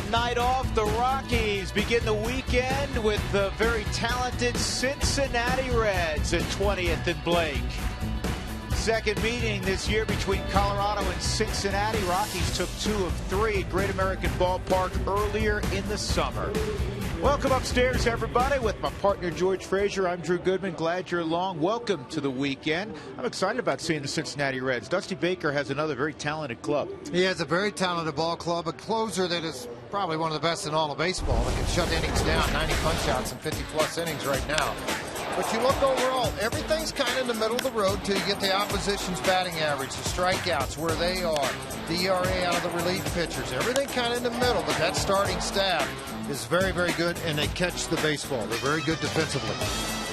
night off. The Rockies begin the weekend with the very talented Cincinnati Reds at 20th and Blake. Second meeting this year between Colorado and Cincinnati. Rockies took 2 of 3 at Great American Ballpark earlier in the summer. Welcome upstairs, everybody, with my partner George Frazier. I'm Drew Goodman. Glad you're along. Welcome to the weekend. I'm excited about seeing the Cincinnati Reds. Dusty Baker has another very talented club. He has a very talented ball club, a closer that is probably one of the best in all of baseball. They can shut innings down, 90 punch-outs and 50-plus innings right now. But you look overall, everything's kind of in the middle of the road till you get the opposition's batting average, the strikeouts, where they are, the ERA out of the relief pitchers, everything kind of in the middle. But that starting staff is very, very good, and they catch the baseball. They're very good defensively.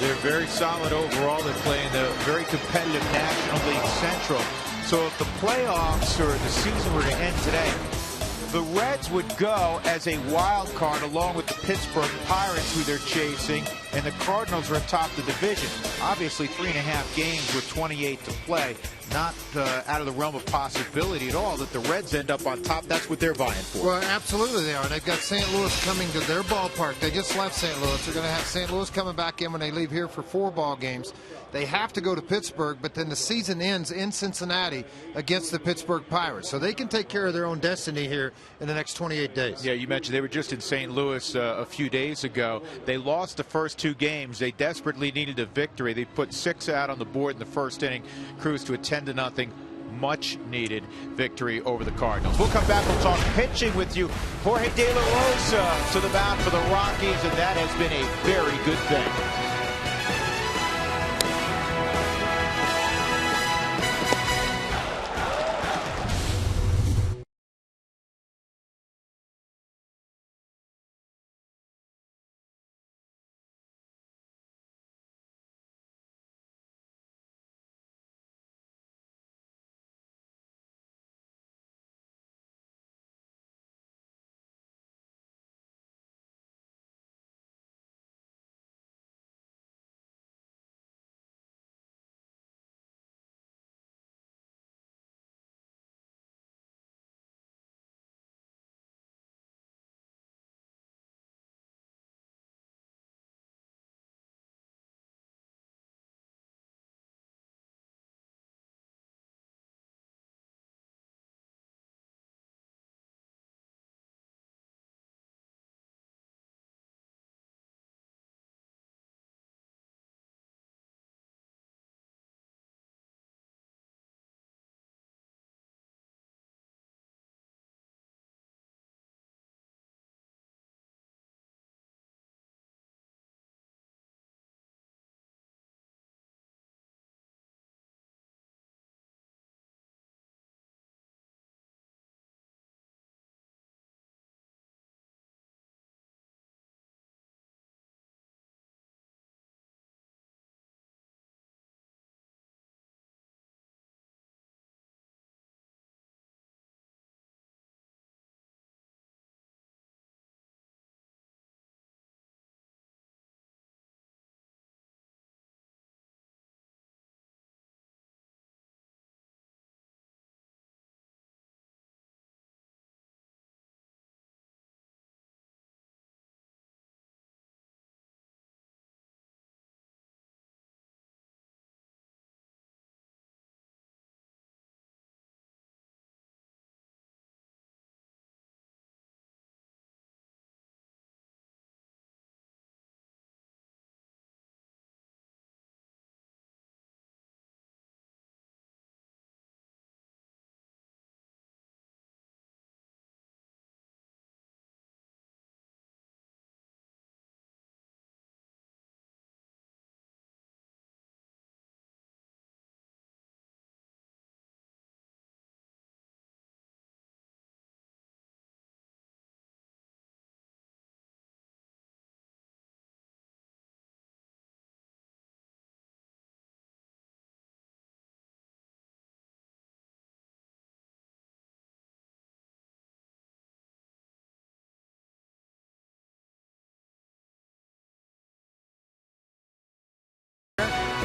They're very solid overall. They're playing the very competitive National League Central. So if the playoffs or the season were to end today, the Reds would go as a wild card along with the Pittsburgh Pirates, who they're chasing, and the Cardinals are atop the division. Obviously, 3.5 games with 28 to play. Not out of the realm of possibility at all that the Reds end up on top. That's what they're vying for. Well, absolutely they are. They've got St. Louis coming to their ballpark. They just left St. Louis. They're going to have St. Louis coming back in when they leave here for 4 ball games. They have to go to Pittsburgh, but then the season ends in Cincinnati against the Pittsburgh Pirates. So they can take care of their own destiny here in the next 28 days. Yeah, you mentioned they were just in St. Louis a few days ago. They lost the first 2 games. They desperately needed a victory. They put 6 out on the board in the first inning, cruised to a 10-0 much-needed victory over the Cardinals. We'll come back. We'll talk pitching with you. Jorge De La Rosa to the mound for the Rockies, and that has been a very good thing.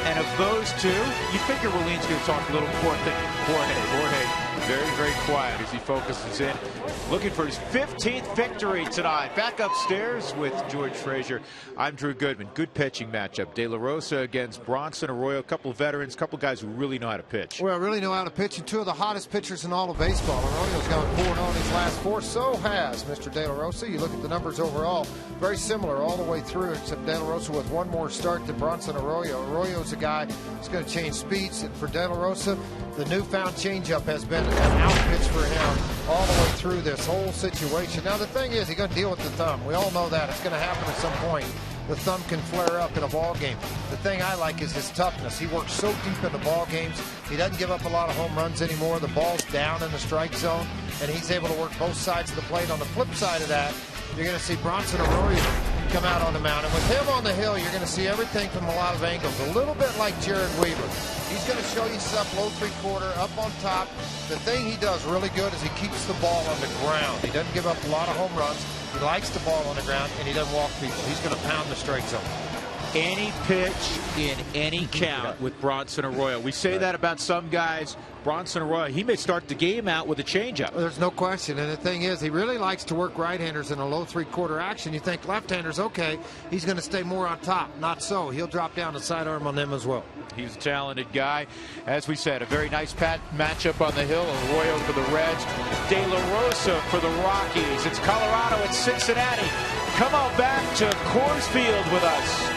And of those two, you figure Willian's going to talk a little more than Jorge. Jorge very, very quiet as he focuses in, looking for his 15th victory tonight. Back upstairs with George Frazier. I'm Drew Goodman. Good pitching matchup. De La Rosa against Bronson Arroyo. A couple of veterans, a couple of guys who really know how to pitch. Well, really know how to pitch, and two of the hottest pitchers in all of baseball. Arroyo's gone 4-0 in his last 4. So has Mr. De La Rosa. You look at the numbers overall, very similar all the way through, except De La Rosa with one more start than Bronson Arroyo. Arroyo's a guy who's going to change speeds, and for De La Rosa, the newfound changeup has been an outpitch for him all the way through this whole situation. Now, the thing is, he's going to deal with the thumb. We all know that. It's going to happen at some point. The thumb can flare up in a ball game. The thing I like is his toughness. He works so deep into ball games. He doesn't give up a lot of home runs anymore. The ball's down in the strike zone, and he's able to work both sides of the plate. On the flip side of that, you're going to see Bronson Arroyo come out on the mound. And with him on the hill, you're going to see everything from a lot of angles. A little bit like Jared Weaver. He's going to show you stuff low three-quarter, up on top. The thing he does really good is he keeps the ball on the ground. He doesn't give up a lot of home runs. He likes the ball on the ground, and he doesn't walk people. He's going to pound the strike zone. Any pitch in any count with Bronson Arroyo. We say that about some guys. Bronson Arroyo, he may start the game out with a changeup. Well, there's no question. And the thing is, he really likes to work right-handers in a low three-quarter action. You think left-handers, okay, he's going to stay more on top. Not so. He'll drop down the sidearm on them as well. He's a talented guy. As we said, a very nice matchup on the hill. Arroyo for the Reds, De La Rosa for the Rockies. It's Colorado at Cincinnati. Come on back to Coors Field with us.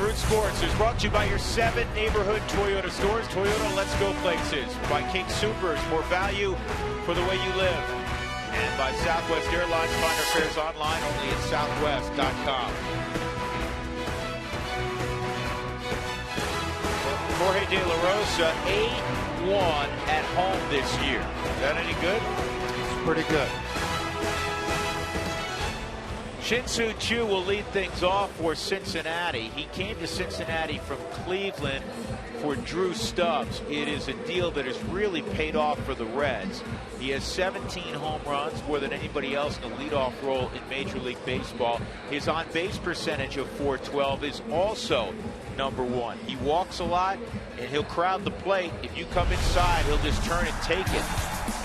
Root Sports is brought to you by your 7 neighborhood Toyota stores. Toyota Let's Go places. By King Soopers, more value for the way you live. And by Southwest Airlines. Find our fares online only at southwest.com. Jorge De La Rosa, 8-1 at home this year. Is that any good? It's pretty good. Shin-Soo Choo will lead things off for Cincinnati. He came to Cincinnati from Cleveland for Drew Stubbs. It is a deal that has really paid off for the Reds. He has 17 home runs, more than anybody else in the leadoff role in Major League Baseball. His on-base percentage of .412 is also #1. He walks a lot, and he'll crowd the plate. If you come inside, he'll just turn and take it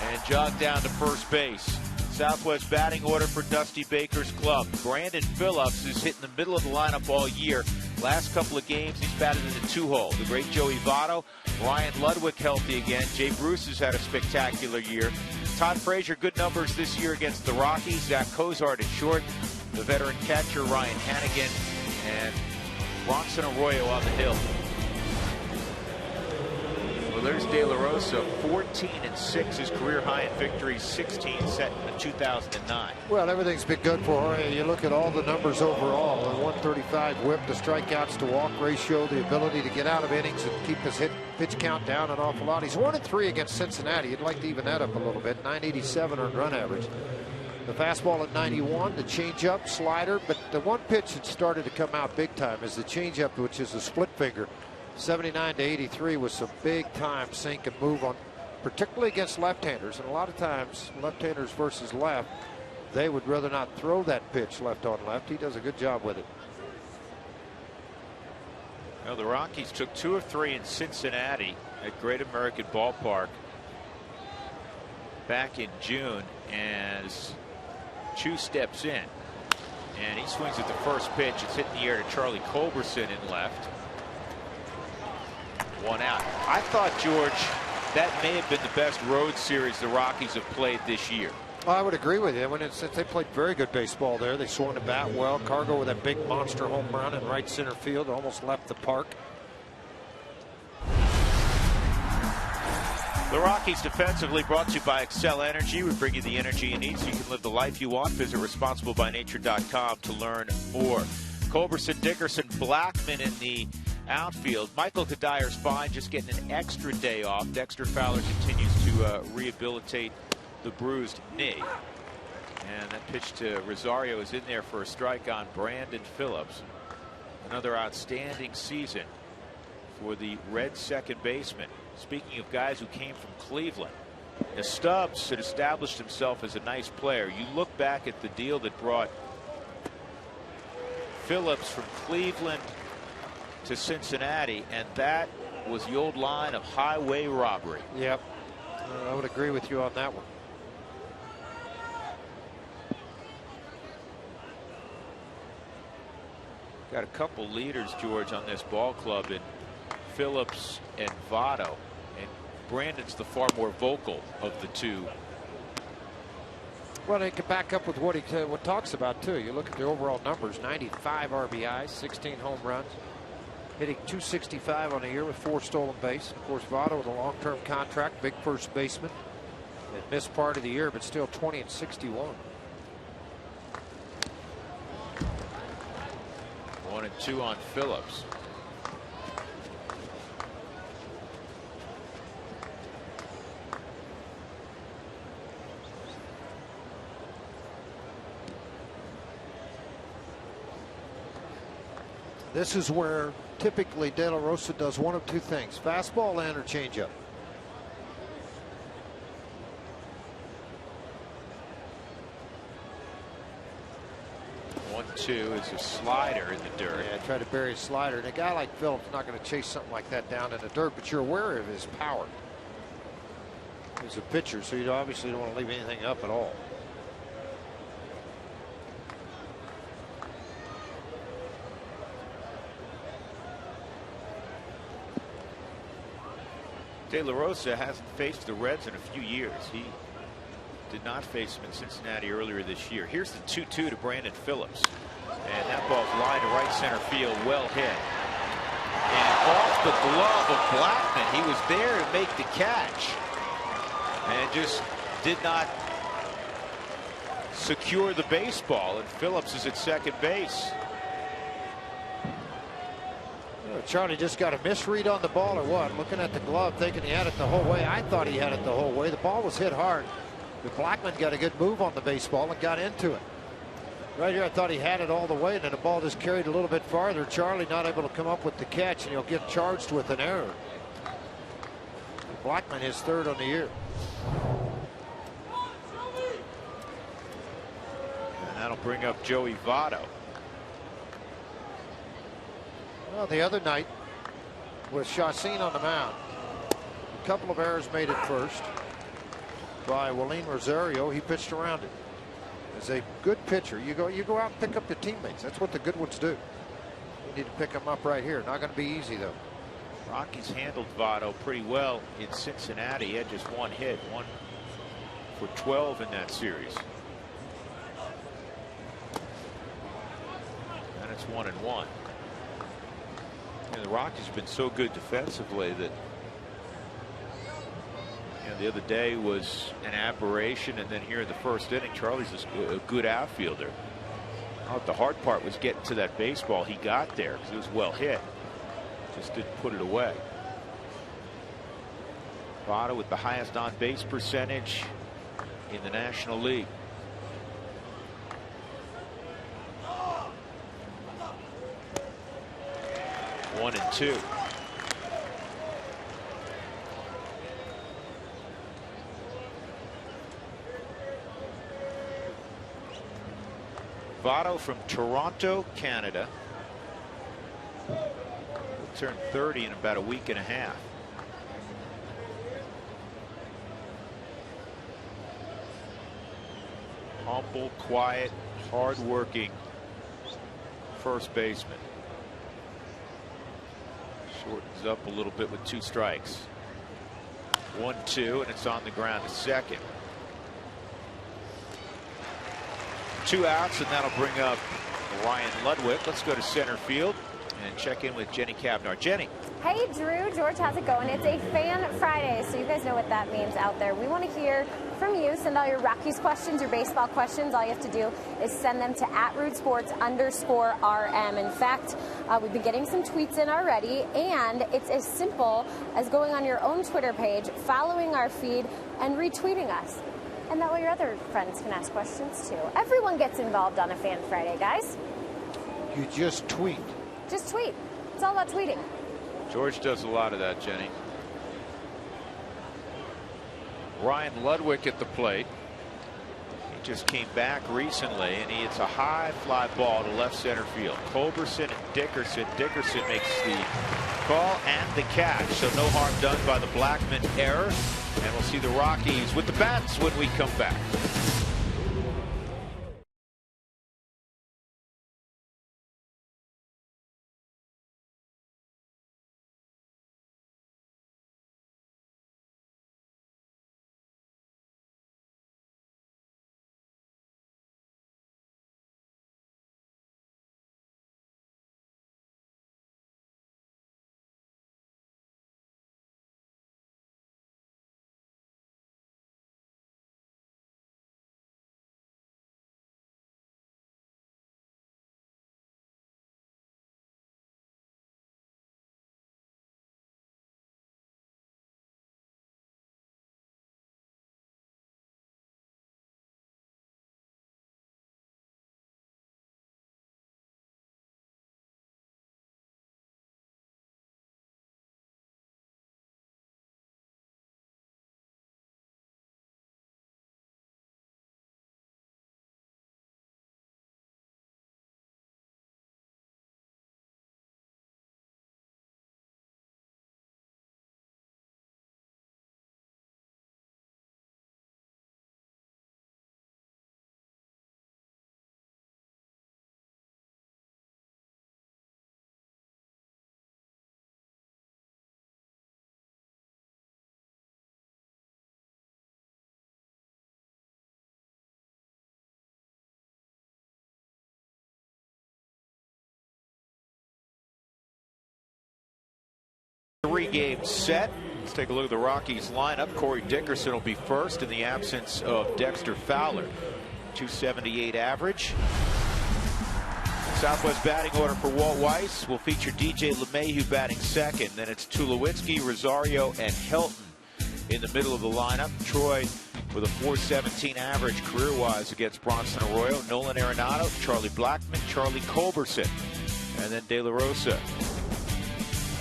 and jog down to first base. Southwest batting order for Dusty Baker's club. Brandon Phillips is hitting the middle of the lineup all year. Last couple of games, he's batted in the 2-hole. The great Joey Votto, Ryan Ludwig healthy again. Jay Bruce has had a spectacular year. Todd Frazier, good numbers this year against the Rockies. Zach Cozart at short. the veteran catcher Ryan Hannigan, and Bronson Arroyo on the hill. Well, there's De La Rosa, 14-6, his career high in victories, 16 set in 2009. Well, everything's been good for Jorge. You look at all the numbers overall, the 135 whip, the strikeouts to walk ratio, the ability to get out of innings and keep his pitch count down an awful lot. He's 1-3 against Cincinnati. You'd like to even that up a little bit. 987 earned run average. The fastball at 91, the changeup, slider, but the one pitch that started to come out big time is the changeup, which is a split finger. 79 to 83 was some big time sink and move on, particularly against left-handers. And a lot of times, left-handers versus left, they would rather not throw that pitch left on left. He does a good job with it. Well, the Rockies took 2 of 3 in Cincinnati at Great American Ballpark back in June, as Chu steps in and he swings at the first pitch. It's hit in the air to Charlie Culberson in left. 1 out. I thought, George, that may have been the best road series the Rockies have played this year. Well, I would agree with you. They played very good baseball there. They swung the bat well. Cargo with a big monster home run in right center field, almost left the park. The Rockies defensively brought to you by Excel Energy. We bring you the energy you need so you can live the life you want. Visit responsiblebynature.com to learn more. Culberson, Dickerson, Blackman in the outfield. Michael Kadyr's fine, just getting an extra day off. Dexter Fowler continues to rehabilitate the bruised knee. And that pitch to Rosario is in there for a strike on Brandon Phillips. Another outstanding season for the Red second baseman. Speaking of guys who came from Cleveland, as Stubbs had established himself as a nice player. You look back at the deal that brought Phillips from Cleveland to Cincinnati, and that was the old line of highway robbery. Yep, I would agree with you on that one. Got a couple leaders, George, on this ball club in Phillips and Votto, and Brandon's the far more vocal of the two. Well, they can back up with what he talks about too. You look at the overall numbers: 95 RBIs, 16 home runs, hitting .265 on the year with 4 stolen bases. Of course, Votto with a long-term contract, big first baseman, and missed part of the year, but still 20-61. 1-2 on Phillips. This is where typically De La Rosa does one of 2 things: fastball and or changeup. One-two is a slider in the dirt. Yeah, try to bury a slider. And a guy like Phillips is not going to chase something like that down in the dirt, but you're aware of his power. He's a pitcher, so you obviously don't want to leave anything up at all. De La Rosa hasn't faced the Reds in a few years. He did not face them in Cincinnati earlier this year. Here's the 2-2 to Brandon Phillips. And that ball's lined to right center field, well hit. And off the glove of Blackman. He was there to make the catch and just did not secure the baseball. And Phillips is at second base. Charlie just got a misread on the ball or what? Looking at the glove, thinking he had it the whole way. I thought he had it the whole way. The ball was hit hard. But Blackman got a good move on the baseball and got into it. Right here, I thought he had it all the way, and then the ball just carried a little bit farther. Charlie not able to come up with the catch, and he'll get charged with an error. Blackman his 3rd on the year. And that'll bring up Joey Votto. Well, the other night with Chacin on the mound, a couple of errors made at first by Willeen Rosario. He pitched around it. As a good pitcher, you go out and pick up your teammates. That's what the good ones do. You need to pick them up right here. Not going to be easy though. Rockies handled Votto pretty well in Cincinnati. He had just 1 hit, 1 for 12 in that series. And it's 1-1. And the Rockies have been so good defensively that the other day was an aberration, and then here in the first inning, Charlie's a good outfielder. The hard part was getting to that baseball. He got there because it was well hit. Just didn't put it away. Votto with the highest on-base percentage in the National League. One and two. Votto from Toronto, Canada. Will turn 30 in about a week and a half. Humble, quiet, hard-working first baseman. Shortens up a little bit with 2 strikes. 1-2, and it's on the ground to second. 2 outs, and that'll bring up Ryan Ludwig. Let's go to center field and check in with Jenny Cavnar. Jenny. Hey, Drew. George, how's it going? It's a Fan Friday, so you guys know what that means out there. We want to hear from you. Send all your Rockies questions, your baseball questions. All you have to do is send them to @RootSports_RM. In fact, we've been getting some tweets in already, and it's as simple as going on your own Twitter page, following our feed, and retweeting us. And that way your other friends can ask questions too. Everyone gets involved on a Fan Friday, guys. You just tweet. Just tweet. It's all about tweeting. George does a lot of that, Jenny. Ryan Ludwig at the plate. He just came back recently, and he hits a high fly ball to left center field. Culberson and Dickerson. Dickerson makes the call and the catch, so no harm done by the Blackman error. And we'll see the Rockies with the bats when we come back. Three-game set. Let's take a look at the Rockies lineup. Corey Dickerson will be first in the absence of Dexter Fowler. 278 average. Southwest batting order for Walt Weiss will feature DJ LeMahieu batting second. Then it's Tulowitzki, Rosario, and Helton in the middle of the lineup. Troy with a 417 average career-wise against Bronson Arroyo. Nolan Arenado, Charlie Blackman, Charlie Culberson, and then De La Rosa.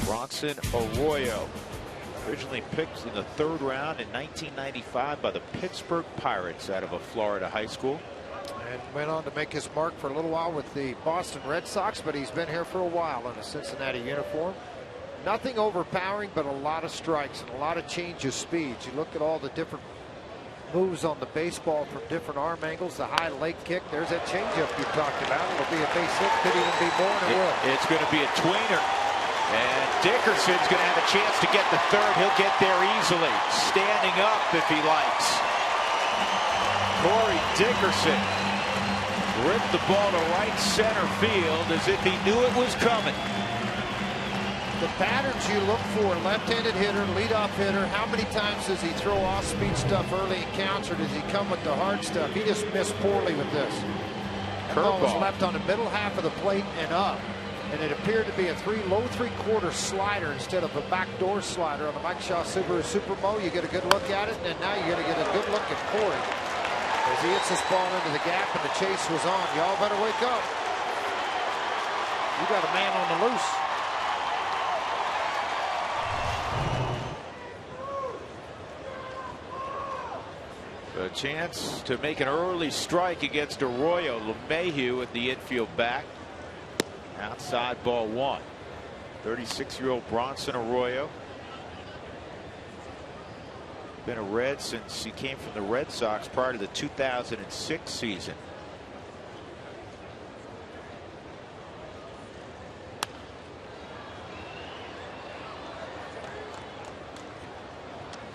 Bronson Arroyo, originally picked in the 3rd round in 1995 by the Pittsburgh Pirates out of a Florida high school. And went on to make his mark for a little while with the Boston Red Sox, but he's been here for a while in a Cincinnati uniform. Nothing overpowering, but a lot of strikes and a lot of change of speeds. You look at all the different moves on the baseball from different arm angles. The high leg kick. There's that changeup you talked about. It'll be a base hit. Could even be more, and it will. It's going to be a tweener. And Dickerson's going to have a chance to get the 3rd. He'll get there easily. Standing up if he likes. Corey Dickerson ripped the ball to right center field as if he knew it was coming. The patterns you look for: left-handed hitter, leadoff hitter. How many times does he throw off-speed stuff early in counts, or does he come with the hard stuff? He just missed poorly with this. The ball was left on the middle half of the plate and up, and it appeared to be a low three-quarter slider instead of a backdoor slider on the Mike Shaw Subaru Supermo. You get a good look at it, and now you got to get a good look at Corey as he hits this ball into the gap, and the chase was on. Y'all better wake up. You got a man on the loose. A chance to make an early strike against Arroyo. LeMahieu at the infield back. Outside ball one. 36-year-old Bronson Arroyo. Been a Red since he came from the Red Sox prior to the 2006 season.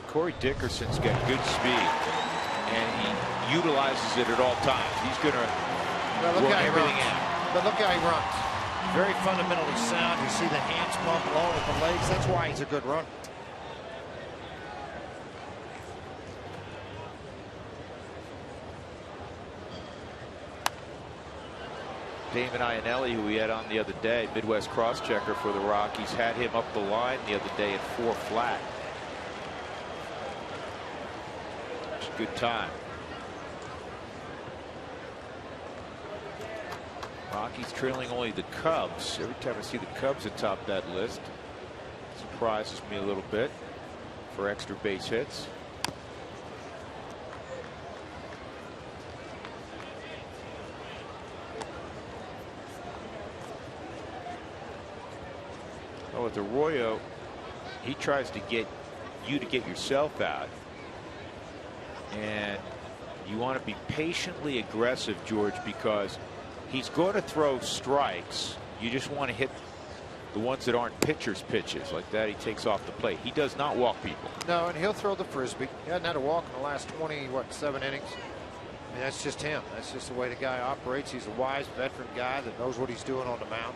Corey Dickerson's got good speed, and he utilizes it at all times. He's going to work everything out. But look how he runs. Very fundamentally sound. You see the hands bump low with the legs. That's why he's a good runner. Damon Ionelli, who we had on the other day, Midwest cross-checker for the Rockies, had him up the line the other day at 4 flat. Good time. Rockies trailing only the Cubs. Every time I see the Cubs atop that list, it surprises me a little bit for extra base hits. Oh, with Arroyo, he tries to get you to get yourself out. And you want to be patiently aggressive, George, because he's going to throw strikes. You just want to hit the ones that aren't pitcher's pitches. Like that, he takes off the plate. He does not walk people. No, and he'll throw the frisbee. He hasn't had a walk in the last 7 innings. I mean, that's just him. That's just the way the guy operates. He's a wise veteran guy that knows what he's doing on the mound.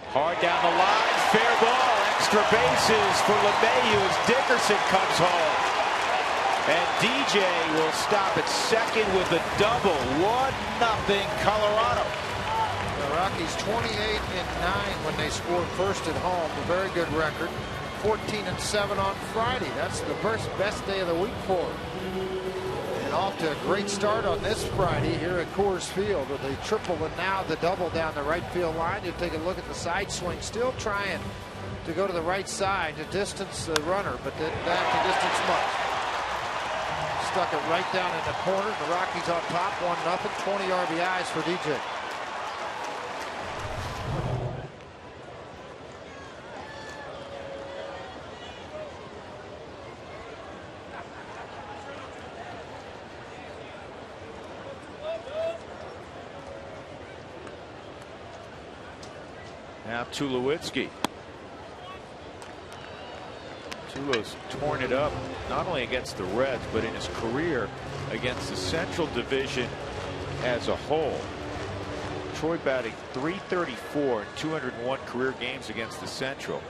Hard down the line, fair ball, extra bases for LeMahieu as Dickerson comes home. And DJ will stop at second with a double. 1-0 Colorado. The Rockies 28-9 when they scored first at home. A very good record. 14-7 on Friday. That's the best day of the week for them. And off to a great start on this Friday here at Coors Field with a triple and now the double down the right field line. You take a look at the side swing, still trying to go to the right side to distance the runner, but didn't have to distance much. Stuck it right down in the corner. The Rockies on top, 1-0, 20 RBIs for DJ. Now Tulowitzki. Tulo's torn it up not only against the Reds, but in his career against the Central Division as a whole. Troy batting .334 in 201 career games against the Central.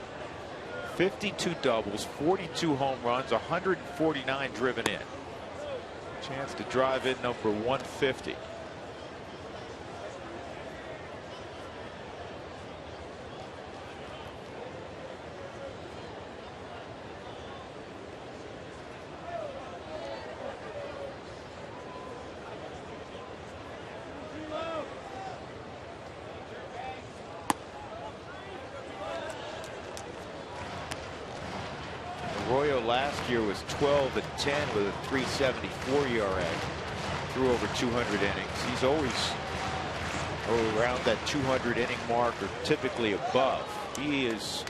52 doubles, 42 home runs, 149 driven in. Chance to drive in number 150. Arroyo last year was 12-10 with a .374 ERA. Threw over 200 innings. He's always around that 200 inning mark or typically above. He is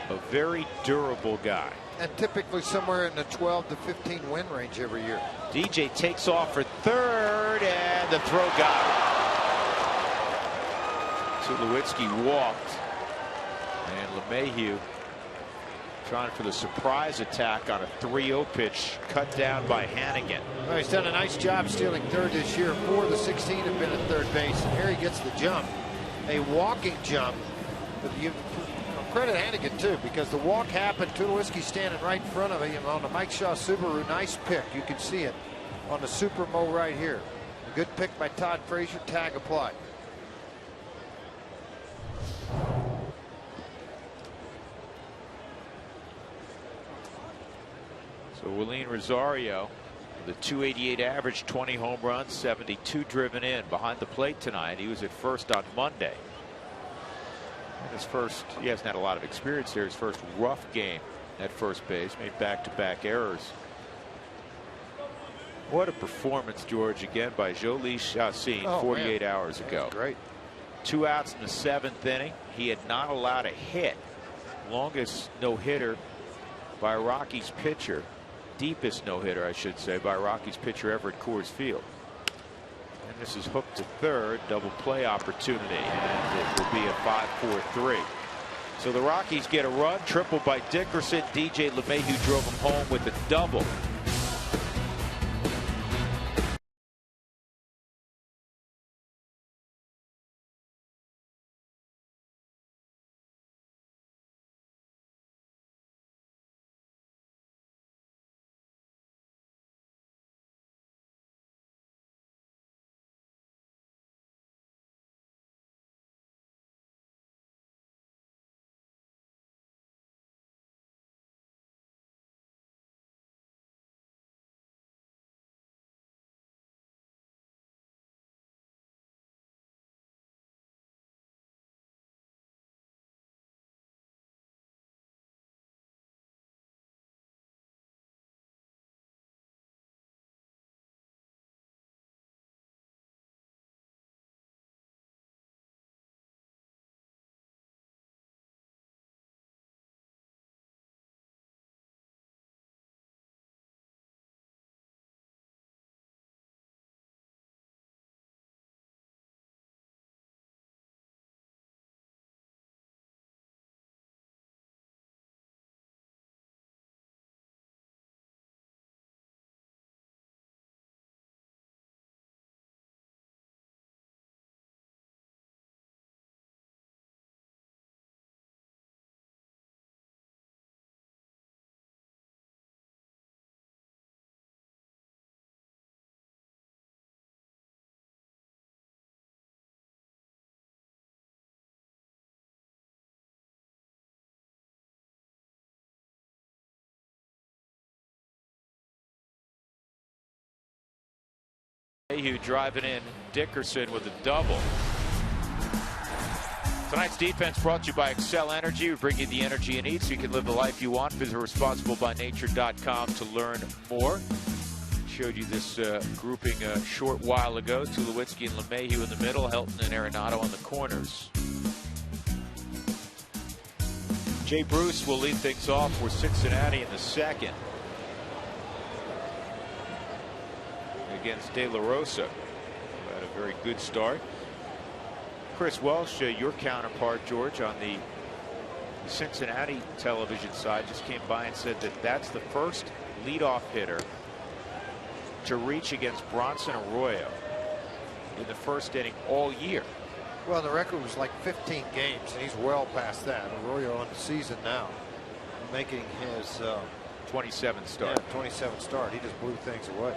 a very durable guy. And typically somewhere in the 12 to 15 win range every year. DJ takes off for third and the throw got him. Tulowitzki walked and LeMahieu Trying for the surprise attack on a 3-0 pitch cut down by Hannigan. Well, he's done a nice job stealing third this year. 4 of the 16 have been at third base, and here he gets the jump, a walking jump. But you credit Hannigan too, because the walk happened. Tulowitzki standing right in front of him on the Mike Shaw Subaru. Nice pick. You can see it on the Super Mo right here. A good pick by Todd Frazier. Tag applied. So Willeen Rosario, with a .288 average, 20 home runs, 72 driven in. Behind the plate tonight. He was at first on Monday. And his first, he hasn't had a lot of experience here. His first rough game at first base. Made back-to-back errors. What a performance, George, again by Jolie Chassin 48 hours ago. Great. 2 outs in the 7th inning. He had not allowed a hit. Longest no-hitter by a Rockies pitcher. Deepest no-hitter, I should say, by a Rockies pitcher ever at Coors Field. And this is hooked to third, double play opportunity, and it will be a 5-4-3. So the Rockies get a run, triple by Dickerson. DJ LeMahieu drove him home with a double. LeMahieu driving in Dickerson with a double. Tonight's defense brought to you by Excel Energy. We bring you the energy you need so you can live the life you want. Visit responsiblebynature.com to learn more. Showed you this grouping a short while ago. Tulowitzki and LeMahieu in the middle, Helton and Arenado on the corners. Jay Bruce will lead things off for Cincinnati in the second against De La Rosa, who had a very good start. Chris Welsh, your counterpart, George, on the Cincinnati television side, just came by and said that that's the first leadoff hitter to reach against Bronson Arroyo in the first inning all year. Well, the record was like 15 games, and he's well past that. Arroyo on the season now, making his 27th start. Yeah, 27th start. He just blew things away.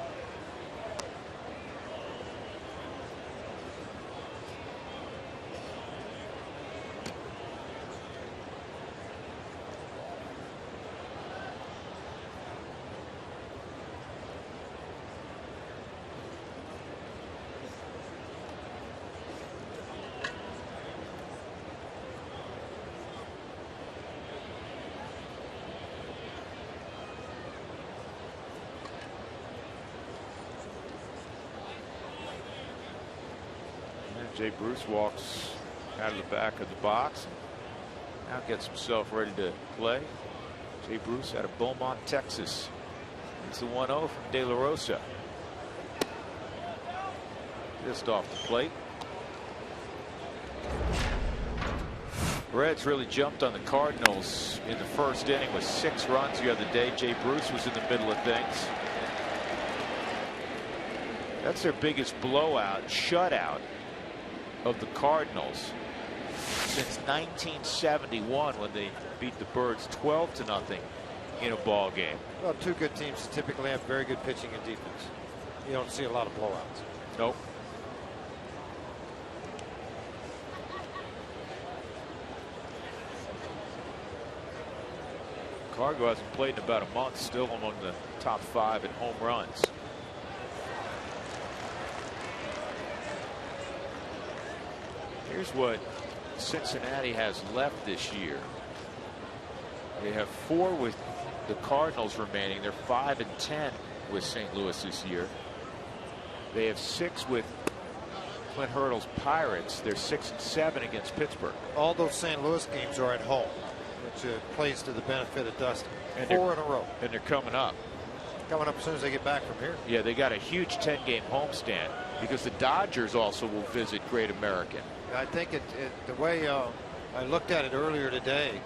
Jay Bruce walks out of the back of the box and now gets himself ready to play. Jay Bruce out of Beaumont, Texas. It's the 1-0 from De La Rosa. Just off the plate. Reds really jumped on the Cardinals in the first inning with 6 runs the other day. Jay Bruce was in the middle of things. That's their biggest blowout, shutout of the Cardinals since 1971, when they beat the Birds 12-0 in a ball game. Well, two good teams typically have very good pitching and defense. You don't see a lot of blowouts. Nope. Cargo hasn't played in about a month, still among the top 5 in home runs. Here's what Cincinnati has left this year. They have 4 with the Cardinals remaining. They're 5-10 with St. Louis this year. They have 6 with Clint Hurdle's Pirates. They're 6-7 against Pittsburgh. All those St. Louis games are at home, which plays to the benefit of Dustin. And 4 in a row. And they're coming up. Coming up as soon as they get back from here. Yeah, they got a huge 10-game homestand because the Dodgers also will visit Great American. I think the way I looked at it earlier today,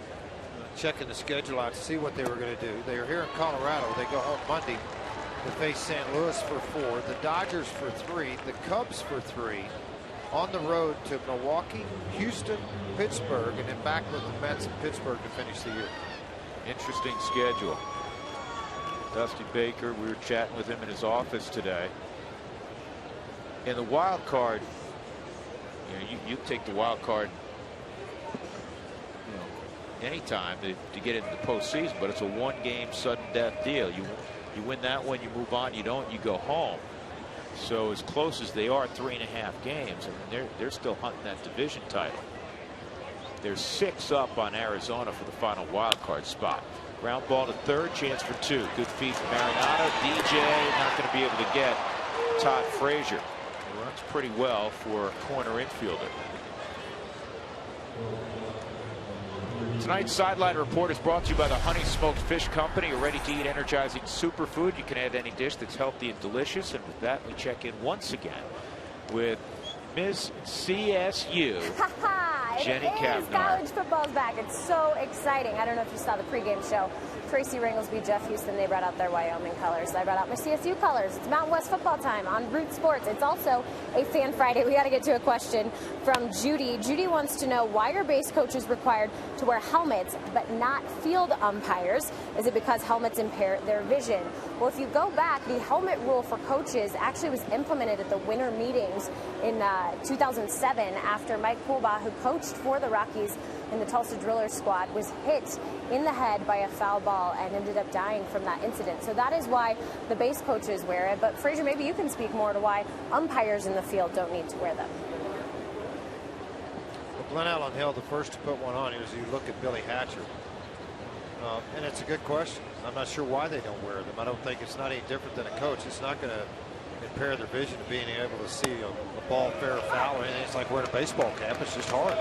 checking the schedule out to see what they were going to do. They are here in Colorado. They go home Monday to face St. Louis for 4, the Dodgers for 3, the Cubs for 3, on the road to Milwaukee, Houston, Pittsburgh, and then back with the Mets in Pittsburgh to finish the year. Interesting schedule. Dusty Baker, we were chatting with him in his office today. In the wild card, you take the wild card, anytime to get into the postseason, but it's a 1-game sudden death deal. You win that one, you move on. You don't, you go home. So as close as they are, 3.5 games, I mean, they're still hunting that division title. They're 6 up on Arizona for the final wild card spot. Ground ball to third, chance for 2. Good feed from Arenado. DJ not going to be able to get Todd Frazier. He runs pretty well for a corner infielder. Tonight's Sideline Report is brought to you by the Honey Smoked Fish Company, a ready-to-eat, energizing superfood. You can add any dish that's healthy and delicious. And with that, we check in once again with Ms. CSU, Jenny Cavnar. College football's back. It's so exciting. I don't know if you saw the pregame show. Tracy Ringlesby, Jeff Houston, they brought out their Wyoming colors. I brought out my CSU colors. It's Mountain West football time on Root Sports. It's also a Fan Friday. We got to get to a question from Judy. Judy wants to know, why are base coaches required to wear helmets but not field umpires? Is it because helmets impair their vision? Well, if you go back, the helmet rule for coaches actually was implemented at the winter meetings in 2007 after Mike Poolbaugh, who coached for the Rockies in the Tulsa Drillers squad, was hit in the head by a foul ball and ended up dying from that incident. So that is why the base coaches wear it. But Frazier, maybe you can speak more to why umpires in the field don't need to wear them. Well, Glenn Allen Hill, the first to put one on, as you look at Billy Hatcher. And it's a good question. I'm not sure why they don't wear them. I don't think it's not any different than a coach. It's not going to impair their vision of being able to see a ball fair or foul or anything. It's like wearing a baseball cap. It's just hard.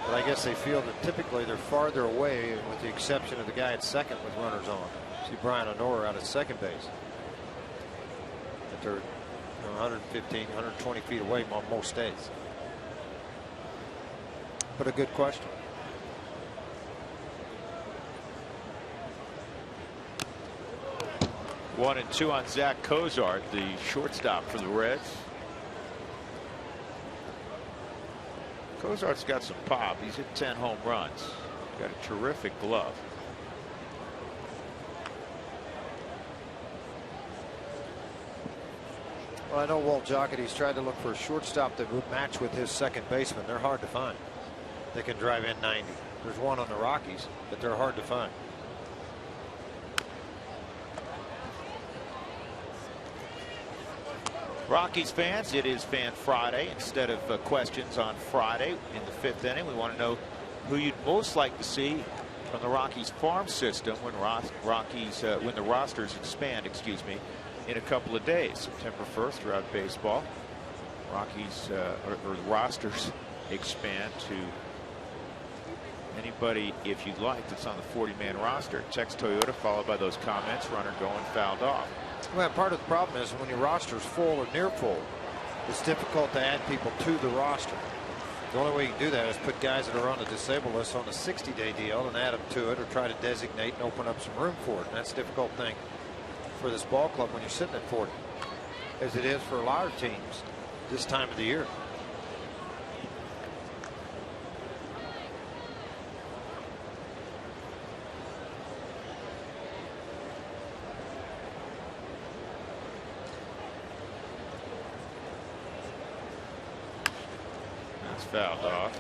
But I guess they feel that typically they're farther away, with the exception of the guy at second with runners on. See Brian Honora out at second base. But they're 115, 120 feet away on most days. But a good question. One and two on Zach Cozart, the shortstop for the Reds. Cozart's got some pop. He's hit 10 home runs. Got a terrific glove. Well, I know Walt Jocketty's tried to look for a shortstop that would match with his second baseman. They're hard to find. They can drive in 90. There's one on the Rockies, but they're hard to find. Rockies fans, it is Fan Friday. Instead of questions on Friday in the fifth inning, we want to know who you'd most like to see from the Rockies farm system when when the rosters expand, in a couple of days. September 1st throughout baseball. Rockies or the rosters expand to anybody, if you'd like, that's on the 40-man roster. Text Toyota, followed by those comments. Runner going, fouled off. Well, part of the problem is when your roster is full or near full, it's difficult to add people to the roster. The only way you can do that is put guys that are on the disabled list on a 60-day deal and add them to it, or try to designate and open up some room for it. And that's a difficult thing for this ball club when you're sitting at 40, as it is for a lot of teams this time of the year. That's fouled off.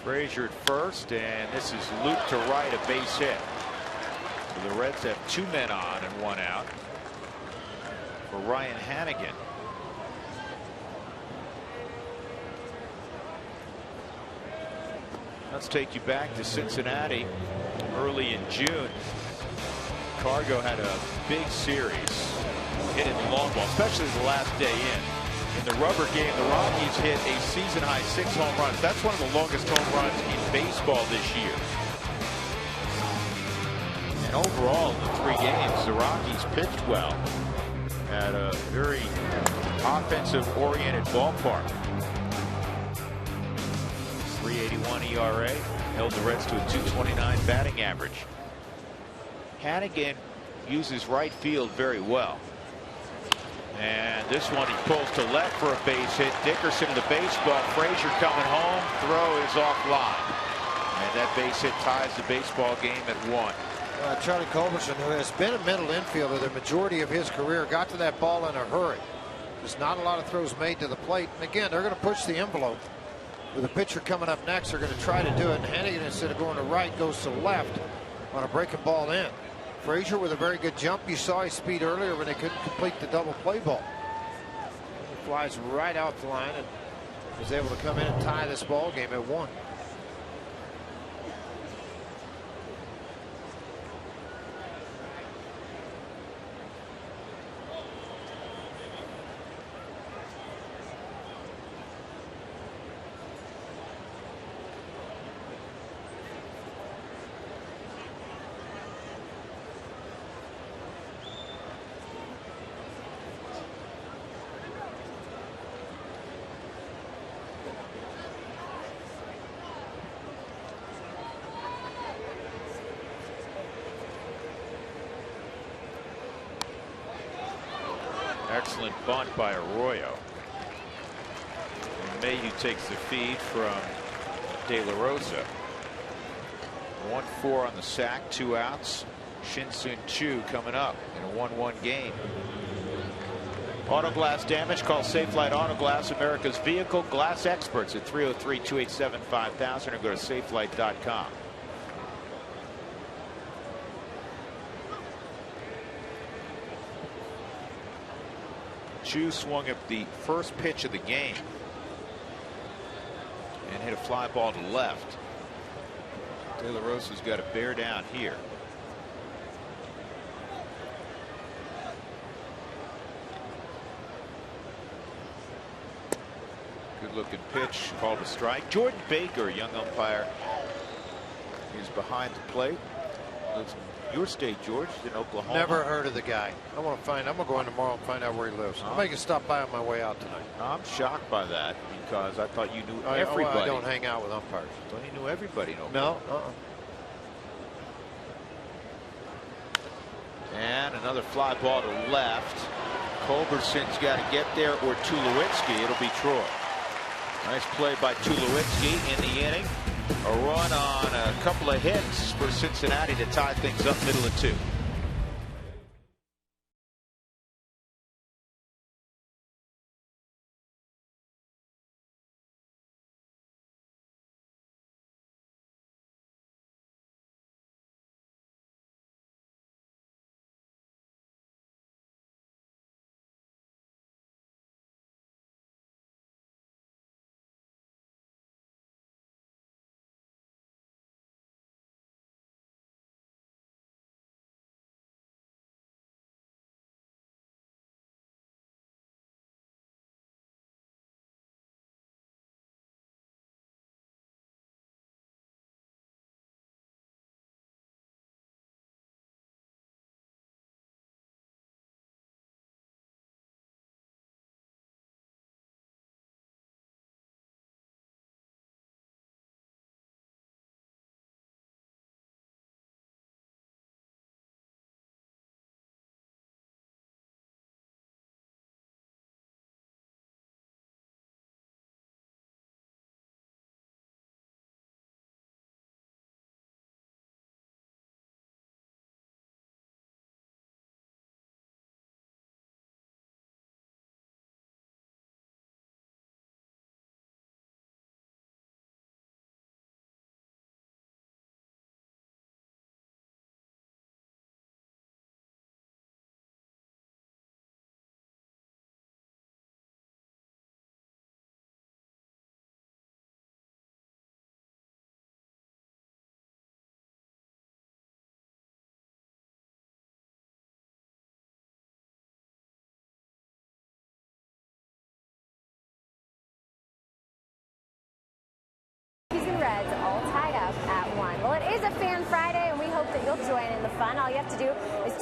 Frazier at first, and this is Luke to right, a base hit. So the Reds have 2 men on and 1 out for Ryan Hannigan. Let's take you back to Cincinnati early in June. Cargo had a big series hitting the long ball, especially the last day in. In the rubber game, the Rockies hit a season-high 6 home runs. That's one of the longest home runs in baseball this year. And overall, in the 3 games, the Rockies pitched well at a very offensive-oriented ballpark. 3.81 ERA, held the Reds to a 2.29 batting average. Hannigan uses right field very well. And this one he pulls to left for a base hit. Dickerson to the baseball. Frazier coming home. Throw is offline. And that base hit ties the baseball game at 1. Charlie Culberson, who has been a middle infielder the majority of his career, got to that ball in a hurry. There's not a lot of throws made to the plate. And again, they're going to push the envelope. With a pitcher coming up next, they're going to try to do it. And Hannigan, instead of going to right, goes to left on a breaking ball in. Frazier with a very good jump. You saw his speed earlier when they couldn't complete the double play ball. He flies right out the line and was able to come in and tie this ball game at 1. Excellent bunt by Arroyo. And Mayhew takes the feed from De La Rosa. 1-4 on the sack, 2 outs. Shin-Sun Chu coming up in a 1-1 game. Auto glass damage, call Safelite Auto Glass, America's vehicle glass experts at 303-287-5000 or go to safelite.com. Chu swung up the first pitch of the game and hit a fly ball to left. De La Rosa's got to bear down here. Good looking pitch, called a strike. Jordan Baker, young umpire, is behind the plate. Lives in your state, George, in Oklahoma. Never heard of the guy. I'm going to go in tomorrow and find out where he lives. I'll make a stop by on my way out tonight. I'm shocked by that because I thought you knew everybody. I don't hang out with umpires. I thought you knew everybody in Oklahoma. No. And another fly ball to left. Culberson's got to get there, or Tulowitzki. It'll be Troy. Nice play by Tulowitzki in the inning. A run on a couple of hits for Cincinnati to tie things up, middle of 2.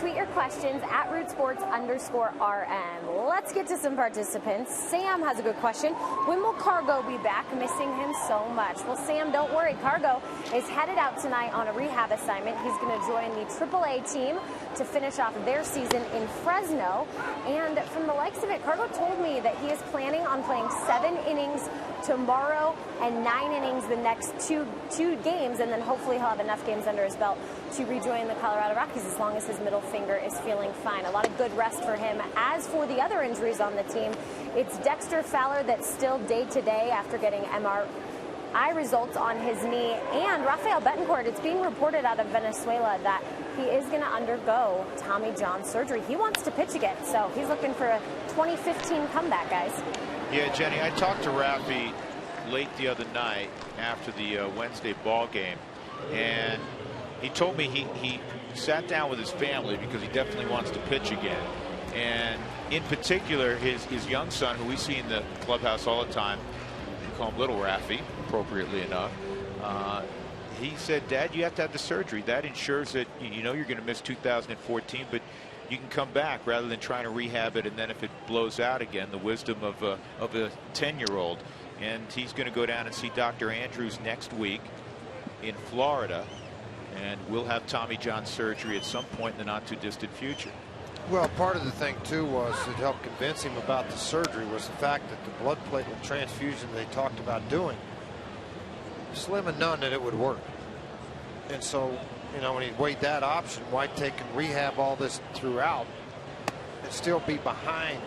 Tweet your questions at rootsports_RM. Let's get to some participants. Sam has a good question. When will Cargo be back? Missing him so much. Well, Sam, don't worry. Cargo is headed out tonight on a rehab assignment. He's going to join the AAA team to finish off their season in Fresno. And from the likes of it, Cargo told me that he is planning on playing 7 innings tomorrow and 9 innings the next two games, and then hopefully he'll have enough games under his belt to rejoin the Colorado Rockies as long as his middle finger is feeling fine. A lot of good rest for him. As for the other injuries on the team, it's Dexter Fowler that's still day-to-day after getting MRI results on his knee, and Rafael Betancourt. It's being reported out of Venezuela that he is going to undergo Tommy John surgery. He wants to pitch again, so he's looking for a 2015 comeback, guys. Yeah, Jenny, I talked to Rafi late the other night after the Wednesday ball game, and he told me he sat down with his family because he definitely wants to pitch again. And in particular, his young son, who we see in the clubhouse all the time, we call him Little Rafi, appropriately enough. He said, "Dad, you have to have the surgery. That ensures that you know you're going to miss 2014, but you can come back rather than trying to rehab it, and then if it blows out again, the wisdom of a 10-year-old." And he's going to go down and see Dr. Andrews next week in Florida, and we'll have Tommy John surgery at some point in the not too distant future. Well, part of the thing too was that helped convince him about the surgery was the fact that the blood platelet transfusion they talked about doing, slim and none that it would work. And so, you know, when he weighed that option, why take and rehab all this throughout and still be behind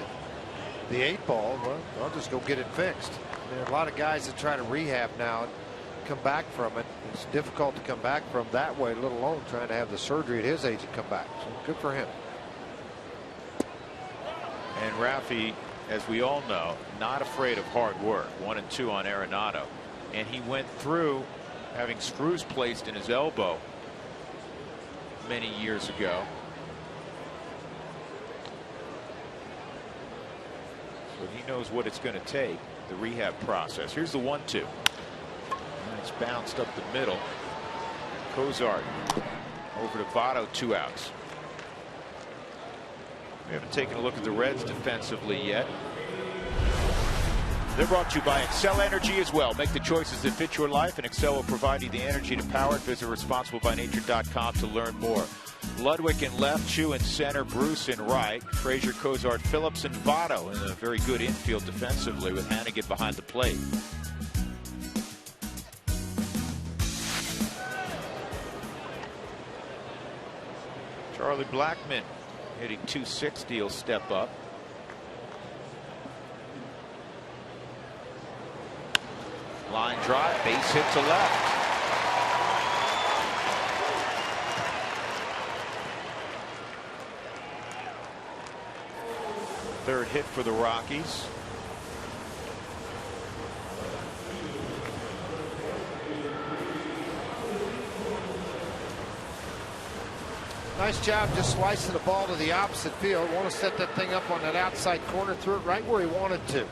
the 8 ball? Well, I'll just go get it fixed. I mean, a lot of guys that try to rehab now come back from it. It's difficult to come back from that way, let alone trying to have the surgery at his age and come back. So good for him. And Rafi, as we all know, not afraid of hard work. 1-2 on Arenado, and he went through having screws placed in his elbow many years ago. So he knows what it's going to take, the rehab process. Here's the 1-2. And it's bounced up the middle. Cozart over to Votto, 2 outs. We haven't taken a look at the Reds defensively yet. They're brought to you by Excel Energy as well. Make the choices that fit your life, and Excel will provide you the energy to power it. Visit responsiblebynature.com to learn more. Ludwig in left, Chu in center, Bruce in right, Frazier, Cozart, Phillips, and Votto in a very good infield defensively with Hannigan behind the plate. Charlie Blackmon hitting .260, he'll step up. Line drive, base hit to left. Third hit for the Rockies. Nice job just slicing the ball to the opposite field. Want to set that thing up on that outside corner, threw it right where he wanted to.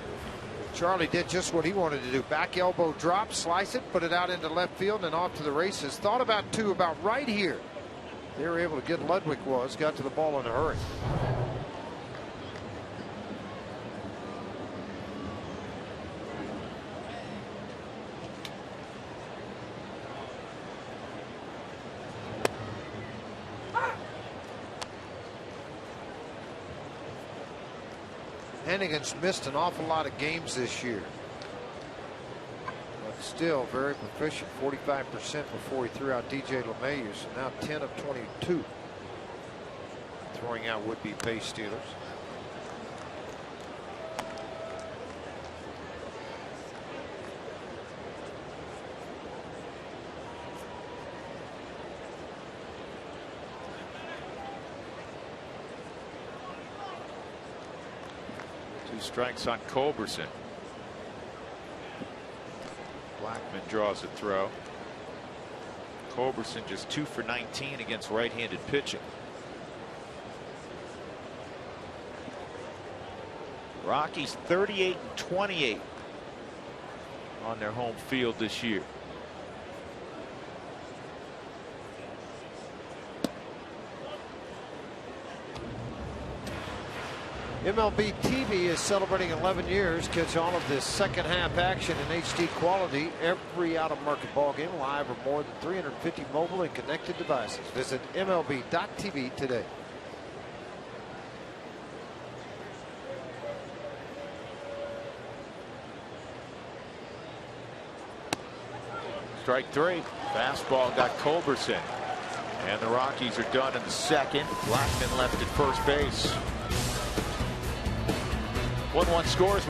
Charlie did just what he wanted to do. Back elbow drop, slice it, put it out into left field and off to the races. Thought about right here. They were able to get Ludwig got to the ball in a hurry. Hennigan's missed an awful lot of games this year, but still very proficient. 45% before he threw out DJ LeMahieu, so now 10 of 22 throwing out would-be base stealers. Strikes on Culberson. Blackmon draws a throw. Culberson just 2 for 19 against right-handed pitching. Rockies 38-28 on their home field this year. MLB TV is celebrating 11 years. Catch all of this second half action in HD quality every out-of-market ball game live or more than 350 mobile and connected devices. Visit MLB.tv today. Strike three. Fastball got Culberson. And the Rockies are done in the second. Blackman left at first base. 1-1 scores.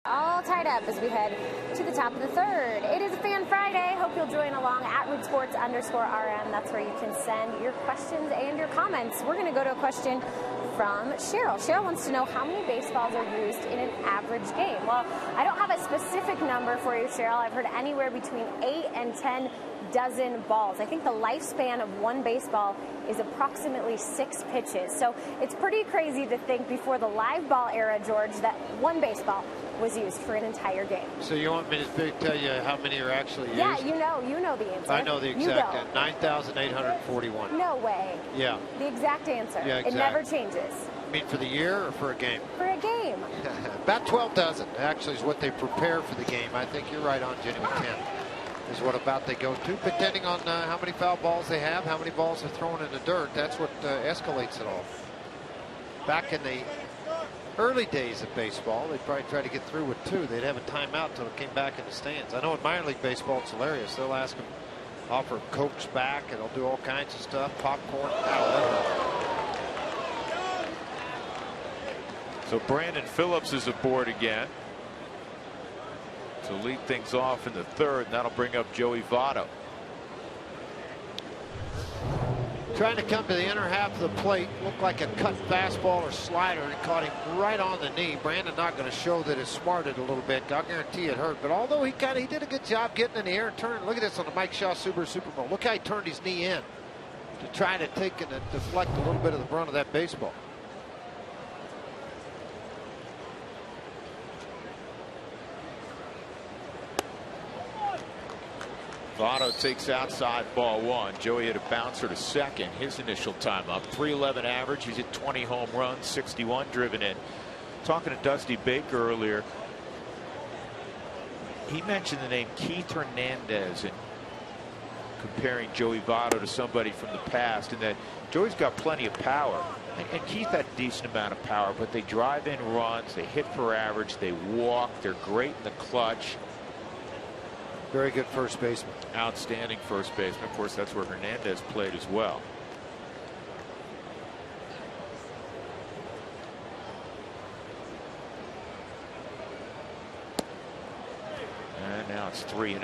All tied up as we head to the top of the third. It is a Fan Friday. Hope you'll join along at RootSports_RM. That's where you can send your questions and your comments. We're going to go to a question from Cheryl. Cheryl wants to know how many baseballs are used in an average game. Well, I don't have a specific number for you, Cheryl. I've heard anywhere between 8 and 10 dozen balls. I think the lifespan of one baseball is approximately 6 pitches. So it's pretty crazy to think before the live ball era, George, that one baseball was used for an entire game. So you want me to tell you how many are actually used? Yeah, you know the answer. I know the exact answer. 9,841. No way. Yeah. The exact answer. Yeah, exactly. It never changes. You mean for the year or for a game? For a game. About 12 dozen actually is what they prepare for the game. I think you're right on, Jenny, with 10 is what about they go to. Depending on how many foul balls they have, how many balls are thrown in the dirt, that's what escalates it all. Back in the early days of baseball, they'd probably try to get through with 2. They'd have a timeout until it came back in the stands. I know in minor league baseball it's hilarious. They'll ask them, offer Cokes back, and they'll do all kinds of stuff, popcorn. So Brandon Phillips is aboard again to lead things off in the third, and that'll bring up Joey Votto. Trying to come to the inner half of the plate, looked like a cut fastball or slider, and it caught him right on the knee. Brandon not going to show that it smarted a little bit. I guarantee it hurt. But although he did a good job getting in the air and turning. Look at this on the Mike Shaw Subaru Super Bowl. Look how he turned his knee in to try to take and deflect a little bit of the brunt of that baseball. Votto takes outside ball 1. Joey hit a bouncer to second. His initial time up. 311 average. He's hit 20 home runs, 61 driven in. Talking to Dusty Baker earlier, he mentioned the name Keith Hernandez and comparing Joey Votto to somebody from the past, and that Joey's got plenty of power. And Keith had a decent amount of power, but they drive in runs, they hit for average, they walk, they're great in the clutch. Very good first baseman. Outstanding first baseman. Of course, that's where Hernandez played as well. And now it's 3-0.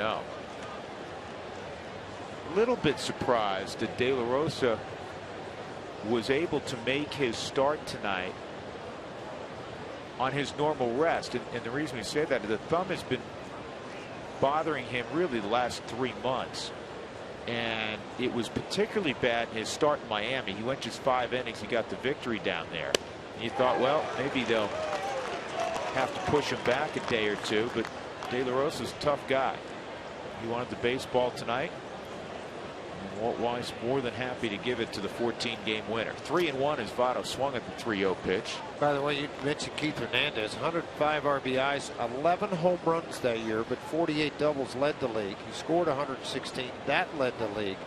A little bit surprised that De La Rosa was able to make his start tonight on his normal rest. And the reason we say that is the thumb has been bothering him really the last 3 months. And it was particularly bad in his start in Miami. He went just 5 innings. He got the victory down there. And you thought, well, maybe they'll have to push him back a day or two. But De La Rosa's a tough guy. He wanted the baseball tonight. And Walt Weiss more than happy to give it to the 14-game winner. 3-1 as Votto swung at the 3-0 pitch. By the way, you mentioned Keith Hernandez, 105 RBIs, 11 home runs that year, but 48 doubles led the league. He scored 116. That led the league.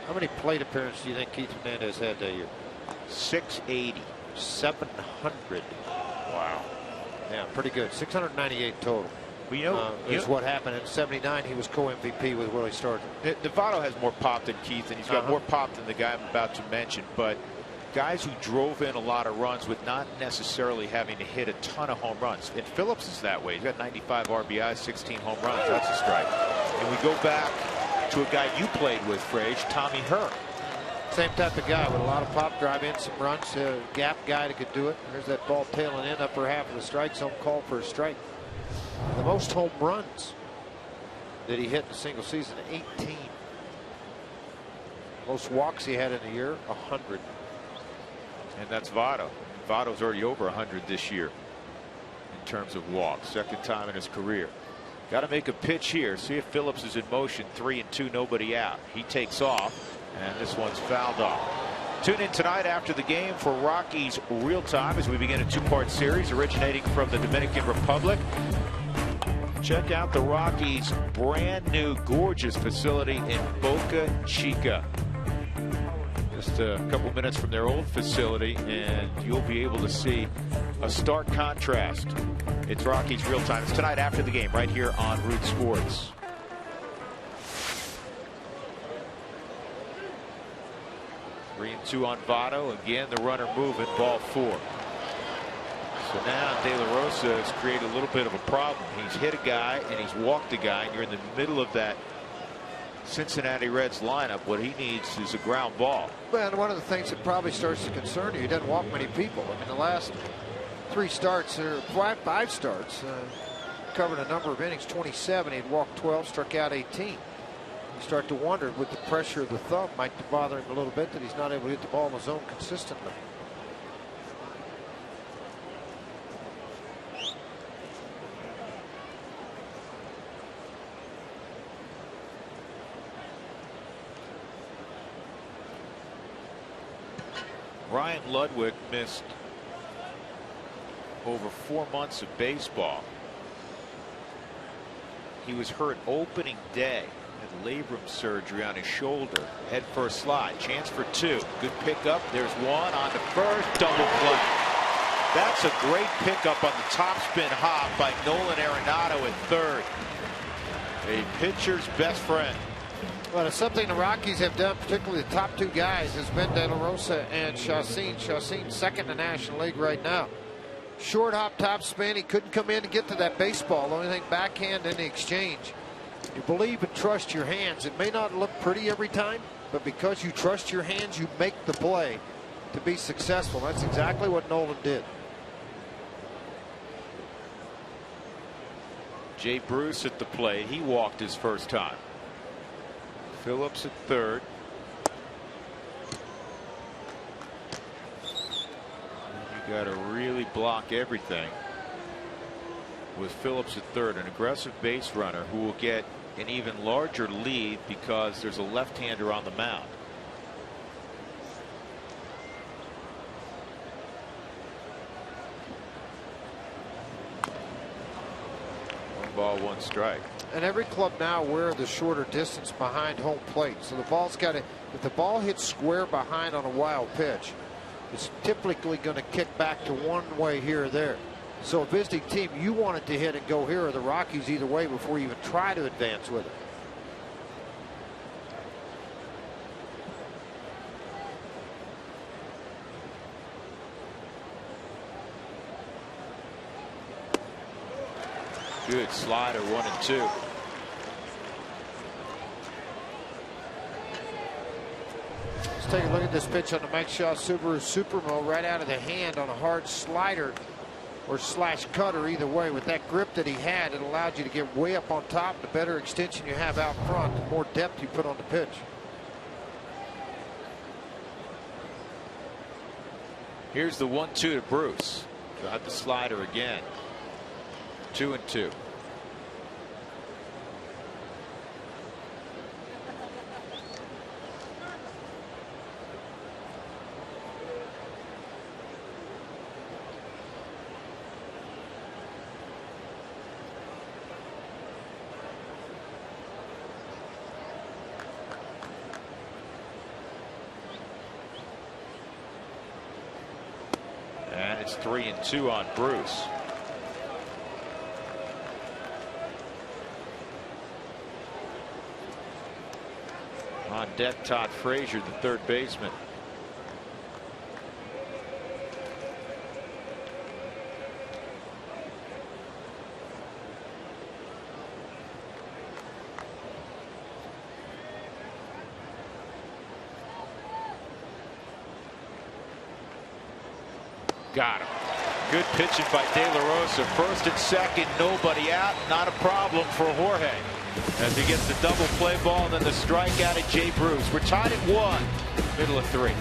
How many plate appearances do you think Keith Hernandez had that year? 680. 700. Wow. Yeah, pretty good. 698 total. Well, you know, is what happened in '79. He was co-MVP with Willie Stargell. Votto has more pop than Keith, and he's got more pop than the guy I'm about to mention. But guys who drove in a lot of runs with not necessarily having to hit a ton of home runs. And Phillips is that way. He's got 95 RBIs, 16 home runs. That's a strike. And we go back to a guy you played with, Frage, Tommy Herr. Same type of guy with a lot of pop, drive in some runs. Gap guy that could do it. There's that ball tailing in upper half of the strike zone, call for a strike. The most home runs that he hit in a single season, 18. Most walks he had in a year, 100. And that's Votto. Votto's already over 100 this year in terms of walks. Second time in his career. Got to make a pitch here. See if Phillips is in motion. 3-2, nobody out. He takes off, and this one's fouled off. Tune in tonight after the game for Rockies Real Time as we begin a 2-part series originating from the Dominican Republic. Check out the Rockies' brand new gorgeous facility in Boca Chica. Just a couple minutes from their old facility, and you'll be able to see a stark contrast. It's Rockies Real Time. It's tonight after the game right here on Root Sports. Three and two on Votto. Again, the runner moving, ball 4. So now De La Rosa has created a little bit of a problem. He's hit a guy and he's walked a guy, and you're in the middle of that Cincinnati Reds lineup. What he needs is a ground ball. Well, and one of the things that probably starts to concern you, he doesn't walk many people. I mean, the last 3 starts, or 5 starts, covered a number of innings, 27. He'd walked 12, struck out 18. You start to wonder, with the pressure of the thumb, might bother him a little bit that he's not able to hit the ball in the zone consistently. Ryan Ludwig missed over 4 months of baseball. He was hurt opening day, had labrum surgery on his shoulder. Head first slide, chance for 2. Good pickup. There's 1 on the first, double play. That's a great pickup on the topspin hop by Nolan Arenado at third. A pitcher's best friend. Well, it's something the Rockies have done, particularly the top 2 guys, has been De La Rosa and Chacin. Chacin second in the National League right now. Short hop, top spin. He couldn't come in to get to that baseball. The only thing, backhand in the exchange. You believe and trust your hands. It may not look pretty every time, but because you trust your hands, you make the play to be successful. That's exactly what Nolan did. Jay Bruce at the plate. He walked his first time. Phillips at third. You got to really block everything with Phillips at third, an aggressive base runner who will get an even larger lead because there's a left-hander on the mound. One ball, 1 strike. And every club now wear the shorter distance behind home plate. So the ball's got to, if the ball hits square behind on a wild pitch, it's typically going to kick back to one way here or there. So a visiting team, you want it to hit and go here, or the Rockies either way before you even try to advance with it. Good slider, 1 and 2. Let's take a look at this pitch on the Mike Shaw Subaru Supermo, right out of the hand on a hard slider. or slash cutter. Either way, with that grip that he had, it allowed you to get way up on top. The better extension you have out front, the more depth you put on the pitch. Here's the 1-2 to Bruce. Drive the slider again. 2-2. And it's 3-2 on Bruce. On deck, Todd Frazier, the third baseman. Got him. Good pitching by De La Rosa. First and second, nobody out. Not a problem for Jorge as he gets the double play ball and then the strikeout at Jay Bruce. We're tied at 1, middle of 3.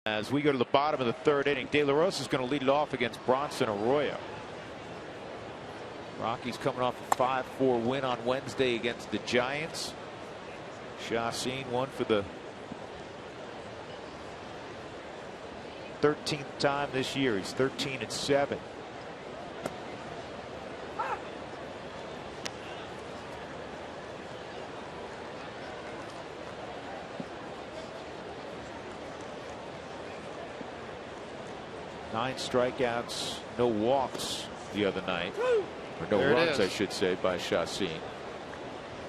As we go to the bottom of the third inning, De La Rosa is going to lead it off against Bronson Arroyo. Rockies coming off a 5-4 win on Wednesday against the Giants. Chacin won for the 13th time this year. He's 13-7. Nine strikeouts, no walks the other night, or no runs, I should say, by Chacin.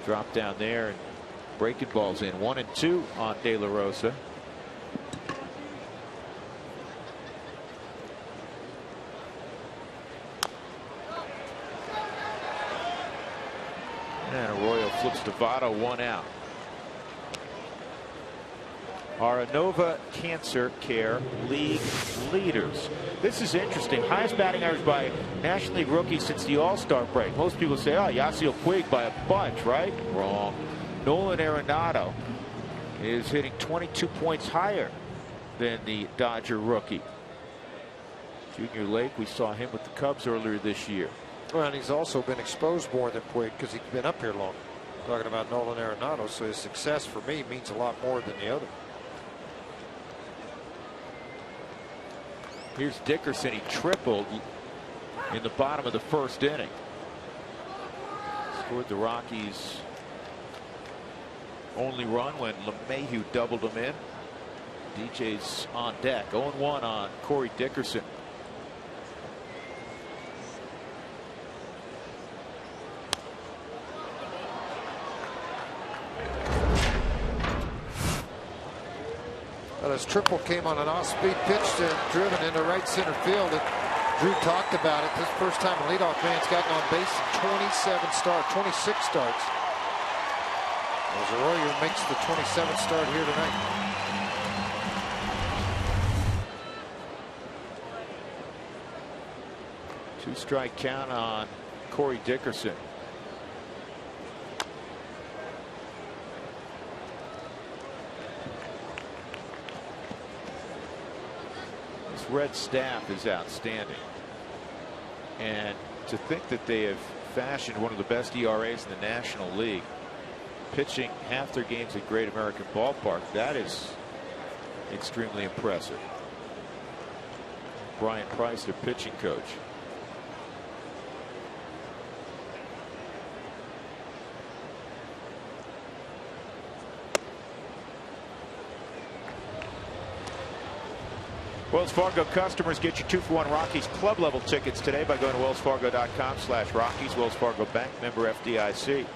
Drop down there and breaking balls in. 1-2 on De La Rosa. And Arroyo flips to Votto, 1 out. Are Inova Cancer Care League leaders. This is interesting. Highest batting average by National League rookie since the All-Star break. Most people say, oh, Yasiel Puig by a bunch, right? Wrong. Nolan Arenado is hitting 22 points higher than the Dodger rookie. Junior Lake, we saw him with the Cubs earlier this year. Well, and he's also been exposed more than Puig because he's been up here long. Talking about Nolan Arenado, so his success for me means a lot more than the other. Here's Dickerson. He tripled in the bottom of the first inning. Scored the Rockies only run when LeMahieu doubled him in. DJ's on deck. 0-1 on Corey Dickerson. Well, his triple came on an off-speed pitch driven into right center field. And Drew talked about it. This first time a leadoff man's gotten on base in 26 starts. As Arroyo makes the 27th start here tonight. Two-strike count on Corey Dickerson. This Red staff is outstanding. And to think that they have fashioned one of the best ERAs in the National League, pitching half their games at Great American Ballpark, that is extremely impressive. Brian Price, their pitching coach. Wells Fargo customers get your 2-for-1 Rockies club level tickets today by going to wellsfargo.com/Rockies. Wells Fargo Bank, member FDIC.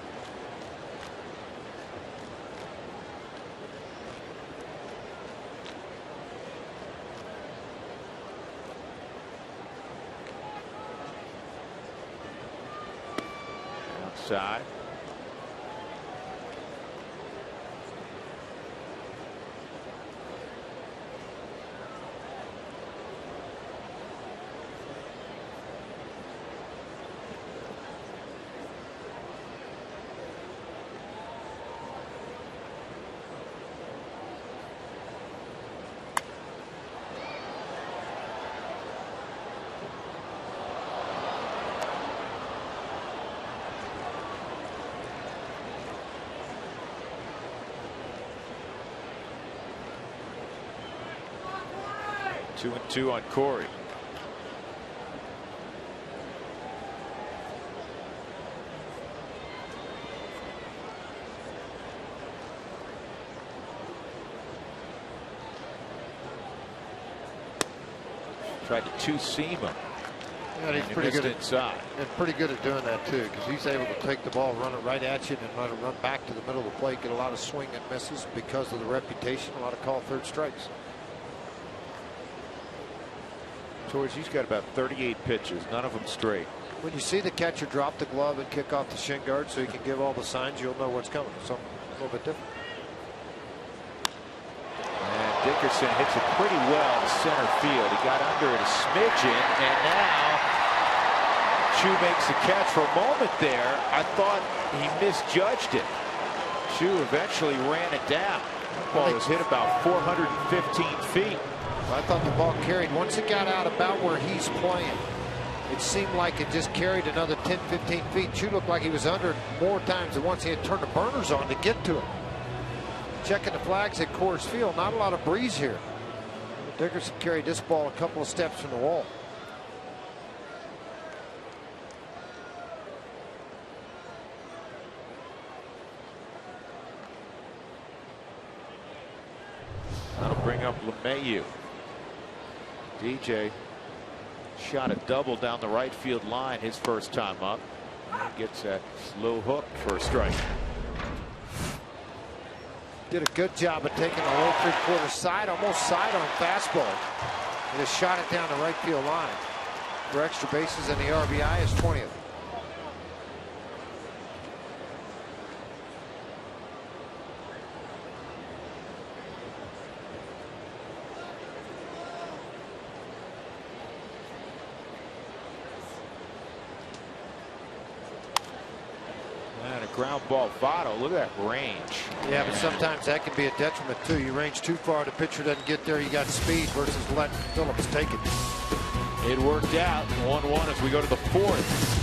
Outside. Two and two on Corey. Tried to two-seam him. Yeah, he's pretty good inside. And pretty good at doing that too, because he's able to take the ball, run it right at you, and let it run back to the middle of the plate, get a lot of swing and misses because of the reputation. A lot of call third strikes. George, he's got about 38 pitches, none of them straight. When you see the catcher drop the glove and kick off the shin guard so he can give all the signs, you'll know what's coming. So a little bit different. And Dickerson hits it pretty well to center field. He got under it a smidgen, and now Chu makes the catch. For a moment there, I thought he misjudged it. Chu eventually ran it down. The ball was hit about 415 feet. I thought the ball carried. Once it got out about where he's playing, it seemed like it just carried another 10, 15 feet. Chu looked like he was under it more times than once. He had turned the burners on to get to it. Checking the flags at Coors Field. Not a lot of breeze here. Dickerson carried this ball a couple of steps from the wall. That'll bring up LeMahieu. DJ shot a double down the right field line his first time up. And gets that slow hook for a strike. Did a good job of taking the low three-quarter side, almost side on fastball. And just shot it down the right field line. For extra bases, and the RBI is 20th. And a ground ball. Votto, look at that range. Yeah, but sometimes that can be a detriment too. You range too far, the pitcher doesn't get there, you got speed versus letting Phillips take it. It worked out. 1-1 as we go to the fourth.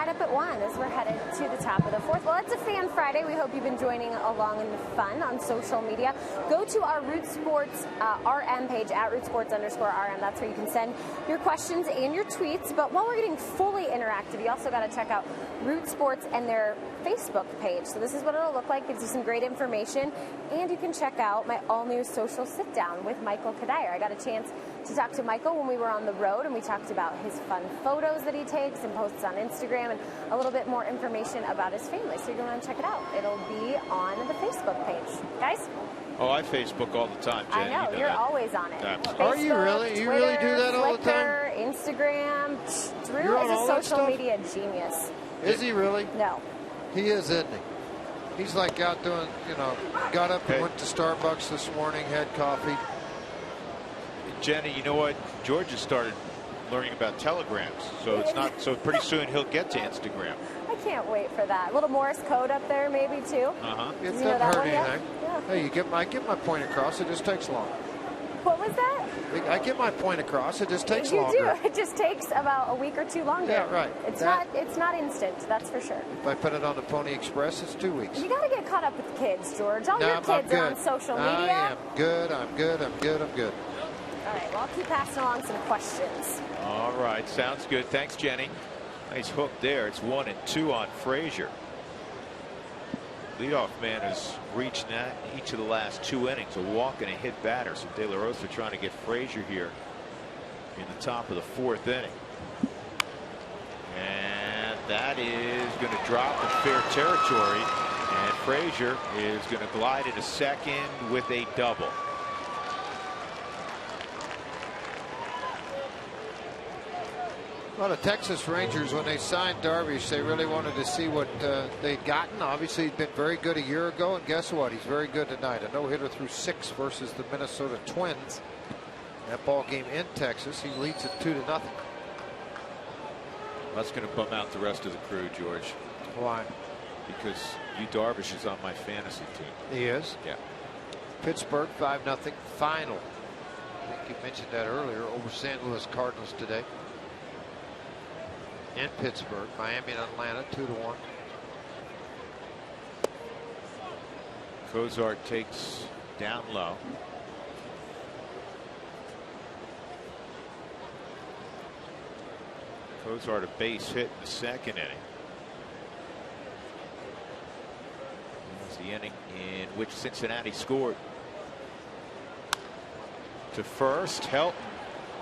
tied up at 1 as we're headed to the top of the 4th. Well, it's a Fan Friday. We hope you've been joining along in the fun on social media. Go to our Root Sports RM page, at @RootSports_RM. That's where you can send your questions and your tweets. But while we're getting fully interactive, you also got to check out Root Sports and their Facebook page. So this is what it'll look like. Gives you some great information. And you can check out my all-new social sit-down with Michael Kadire. I got a chance to talk to Michael when we were on the road, and we talked about his fun photos that he takes and posts on Instagram, and a little bit more information about his family. So you're going to want to check it out. It'll be on the Facebook page. Guys? Oh, I Facebook all the time, Jen. I know. You're always on it. Absolutely. Are you really? You Twitter, really do that all the time? Flickr, Instagram. Drew You're on is all a that social stuff? media genius. Is he really? No. He is, isn't he? He's like out doing, got up and went to Starbucks this morning, had coffee. Jenny, you know what? George has started learning about telegrams, so it's not so pretty soon he'll get to Instagram. I can't wait for that. A little Morse code up there, maybe too. It You know doesn't that hurt one yet? anything. Yeah. Hey, I get my point across. It just takes long. What was that? I get my point across. It just takes You longer. do. It just takes about a week or two longer. Yeah, right. It's not instant. That's for sure. If I put it on the Pony Express, it's 2 weeks. You got to get caught up with the kids, George. All No, your I'm kids are on good. social media. I am good. I'm good. I'm good. I'm good. All right. Well, I'll keep passing along some questions. All right, sounds good. Thanks, Jenny. Nice hook there. It's 1-2 on Frazier. Leadoff man has reached each of the last 2 innings, a walk and a hit batter. So De La Rosa trying to get Frazier here in the top of the 4th inning. And that is going to drop in fair territory. And Frazier is going to glide into second with a double. Well, the Texas Rangers, when they signed Darvish, they really wanted to see what they'd gotten. Obviously, he'd been very good a year ago, and guess what? He's very good tonight. A no-hitter through 6 versus the Minnesota Twins. That ball game in Texas, he leads it 2-0. That's going to bum out the rest of the crew, George. Why? Because Yu Darvish is on my fantasy team. He is? Yeah. Pittsburgh 5-0 final. I think you mentioned that earlier, over St. Louis Cardinals today. In Pittsburgh, Miami and Atlanta 2-1. Cozart takes down low. Cozart a base hit in the 2nd inning. That's the inning in which Cincinnati scored. To first, Helton.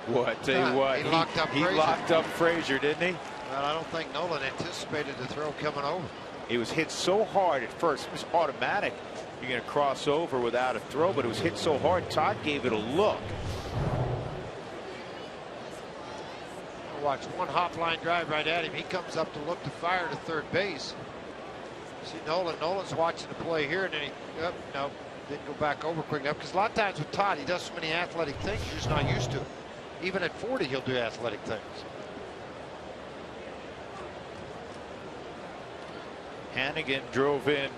What? Tell you what, he locked up Frazier. He locked up Frazier, didn't he? Well, I don't think Nolan anticipated the throw coming over. It was hit so hard at first. It was automatic. You're going to cross over without a throw, but it was hit so hard, Todd gave it a look. Watch one hop line drive right at him. He comes up to look to fire to third base. See Nolan. Nolan's watching the play here, and then he, no, didn't go back over quick enough. Because a lot of times with Todd, he does so many athletic things, you're just not used to it. Even at 40, he'll do athletic things. Hannigan drove in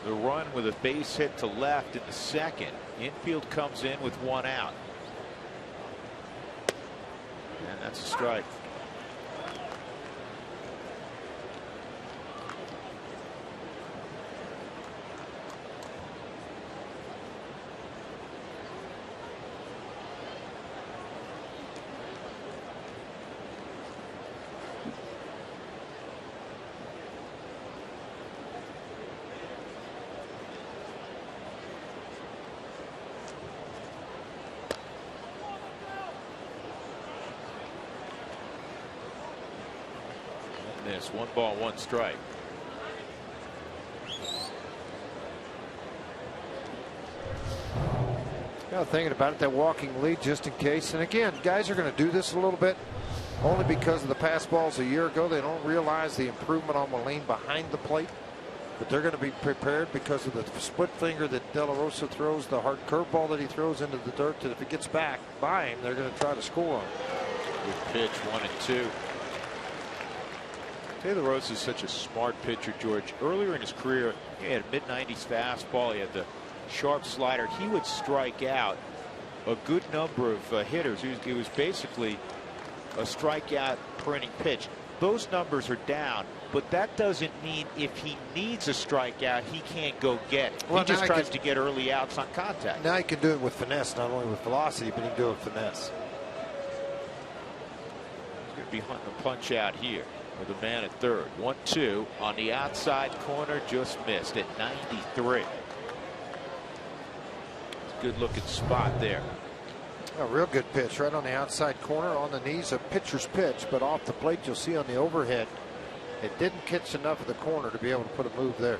the run with a base hit to left in the 2nd. Infield comes in with 1 out. And that's a strike. This 1 ball, 1 strike. Thinking about it, that walking lead just in case. And again, guys are going to do this a little bit only because of the pass balls a year ago. They don't realize the improvement on Moline behind the plate. But they're going to be prepared because of the split finger that De La Rosa throws, the hard curveball that he throws into the dirt, that if it gets back by him, they're going to try to score on him. Good pitch, 1-2. De La Rosa is such a smart pitcher, George. Earlier in his career, he had a mid-90s fastball. He had the sharp slider. He would strike out a good number of hitters. It was basically a strikeout per inning pitch. those numbers are down, but that doesn't mean if he needs a strikeout, he can't go get it. Well, he just tries to get early outs on contact. Now he can do it with finesse, not only with velocity, but he can do it with finesse. He's going to be hunting a punch out here with a man at third. 1-2 on the outside corner, just missed at 93. It's a good looking spot there. A real good pitch right on the outside corner, on the knees, a pitcher's pitch, but off the plate you'll see on the overhead it didn't catch enough of the corner to be able to put a move there.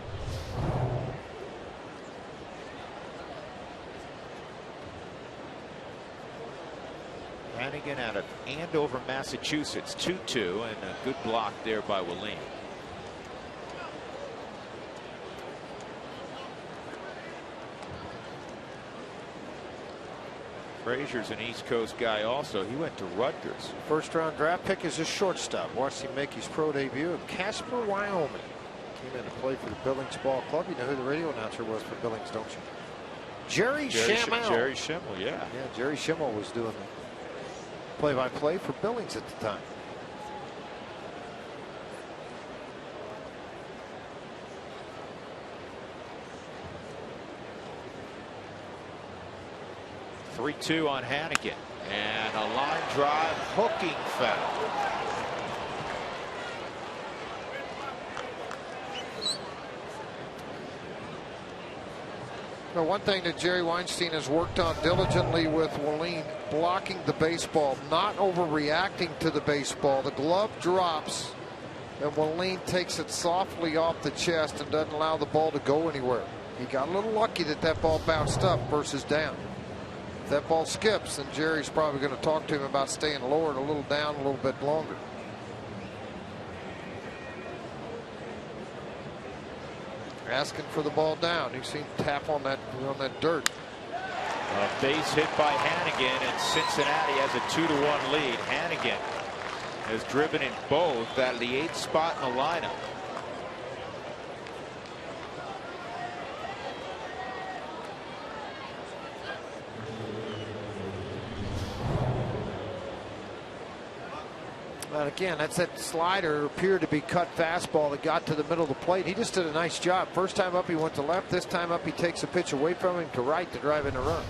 Hannigan out of Andover, Massachusetts, 2-2, and a good block there by Willeen. Frazier's an East Coast guy also. He went to Rutgers. First round draft pick is a shortstop. Watched him make his pro debut in Casper, Wyoming. Came in to play for the Billings Ball Club. You know who the radio announcer was for Billings, don't you? Jerry Schimmel. Jerry Schimmel, yeah. Yeah, Jerry Schimmel was doing the play-by-play for Billings at the time. Three-2 on Hannigan, and a line drive hooking foul. Now, one thing that Jerry Weinstein has worked on diligently with Willeen, blocking the baseball, not overreacting to the baseball. The glove drops, and Willeen takes it softly off the chest and doesn't allow the ball to go anywhere. He got a little lucky that that ball bounced up versus down. If that ball skips, then Jerry's probably going to talk to him about staying lower and a little down a little bit longer. Asking for the ball down. You see him tap on that dirt. A base hit by Hannigan, and Cincinnati has a 2-1 lead. Hannigan has driven in both out of the 8th spot in the lineup. And again, that's that slider appeared to be cut fastball that got to the middle of the plate. He just did a nice job. First time up he went to left. This time up he takes a pitch away from him to right to drive in a run.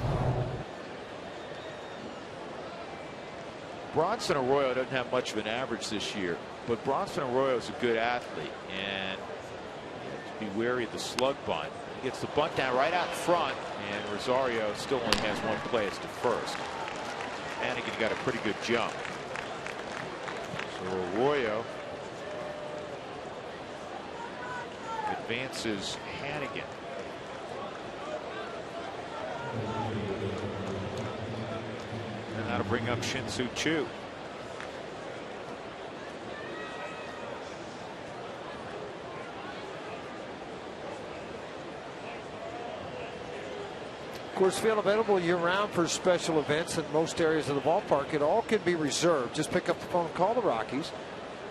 Bronson Arroyo doesn't have much of an average this year, but Bronson Arroyo is a good athlete, and you have to be wary of the slug bunt. He gets the bunt down right out front, and Rosario still only has one play as to first. Hannigan got a pretty good jump. So Arroyo advances Hannigan. And that'll bring up Shin-Soo Choo. Coors Field available year-round for special events in most areas of the ballpark. It all can be reserved. Just pick up the phone and call the Rockies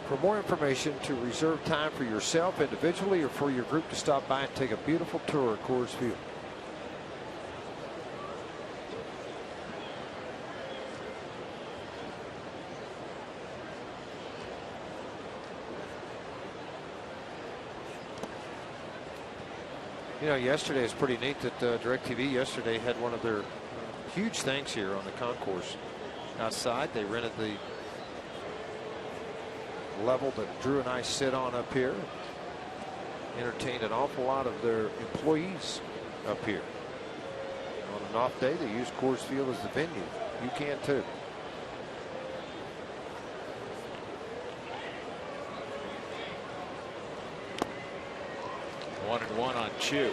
for more information to reserve time for yourself individually or for your group to stop by and take a beautiful tour of Coors Field. You know, yesterday is pretty neat that DirecTV yesterday had one of their huge things here on the concourse outside. They rented the level that Drew and I sit on up here. Entertained an awful lot of their employees up here. On an off day, they use Coors Field as the venue. You can too. One and one on Choo.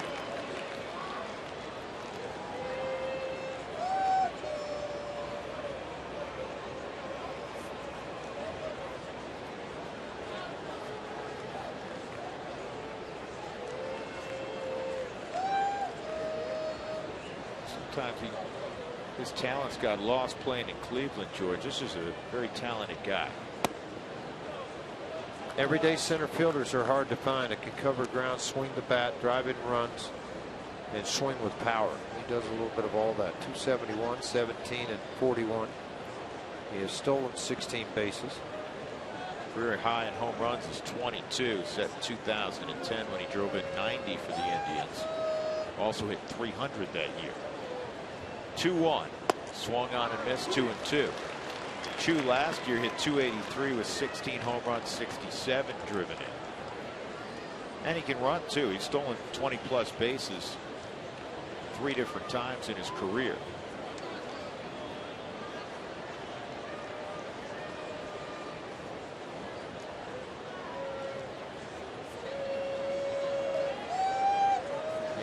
Sometimes his talents got lost playing in Cleveland, George. This is a very talented guy. Everyday center fielders are hard to find. It can cover ground, swing the bat, drive in runs, and swing with power. He does a little bit of all that. 271, 17, and 41. He has stolen 16 bases. Career high in home runs is 22, set in 2010 when he drove in 90 for the Indians. Also hit 300 that year. 2-1. Swung on and missed, 2-2. Chu last year hit 283 with 16 home runs, 67 driven in. And he can run too. He's stolen 20+ bases 3 different times in his career.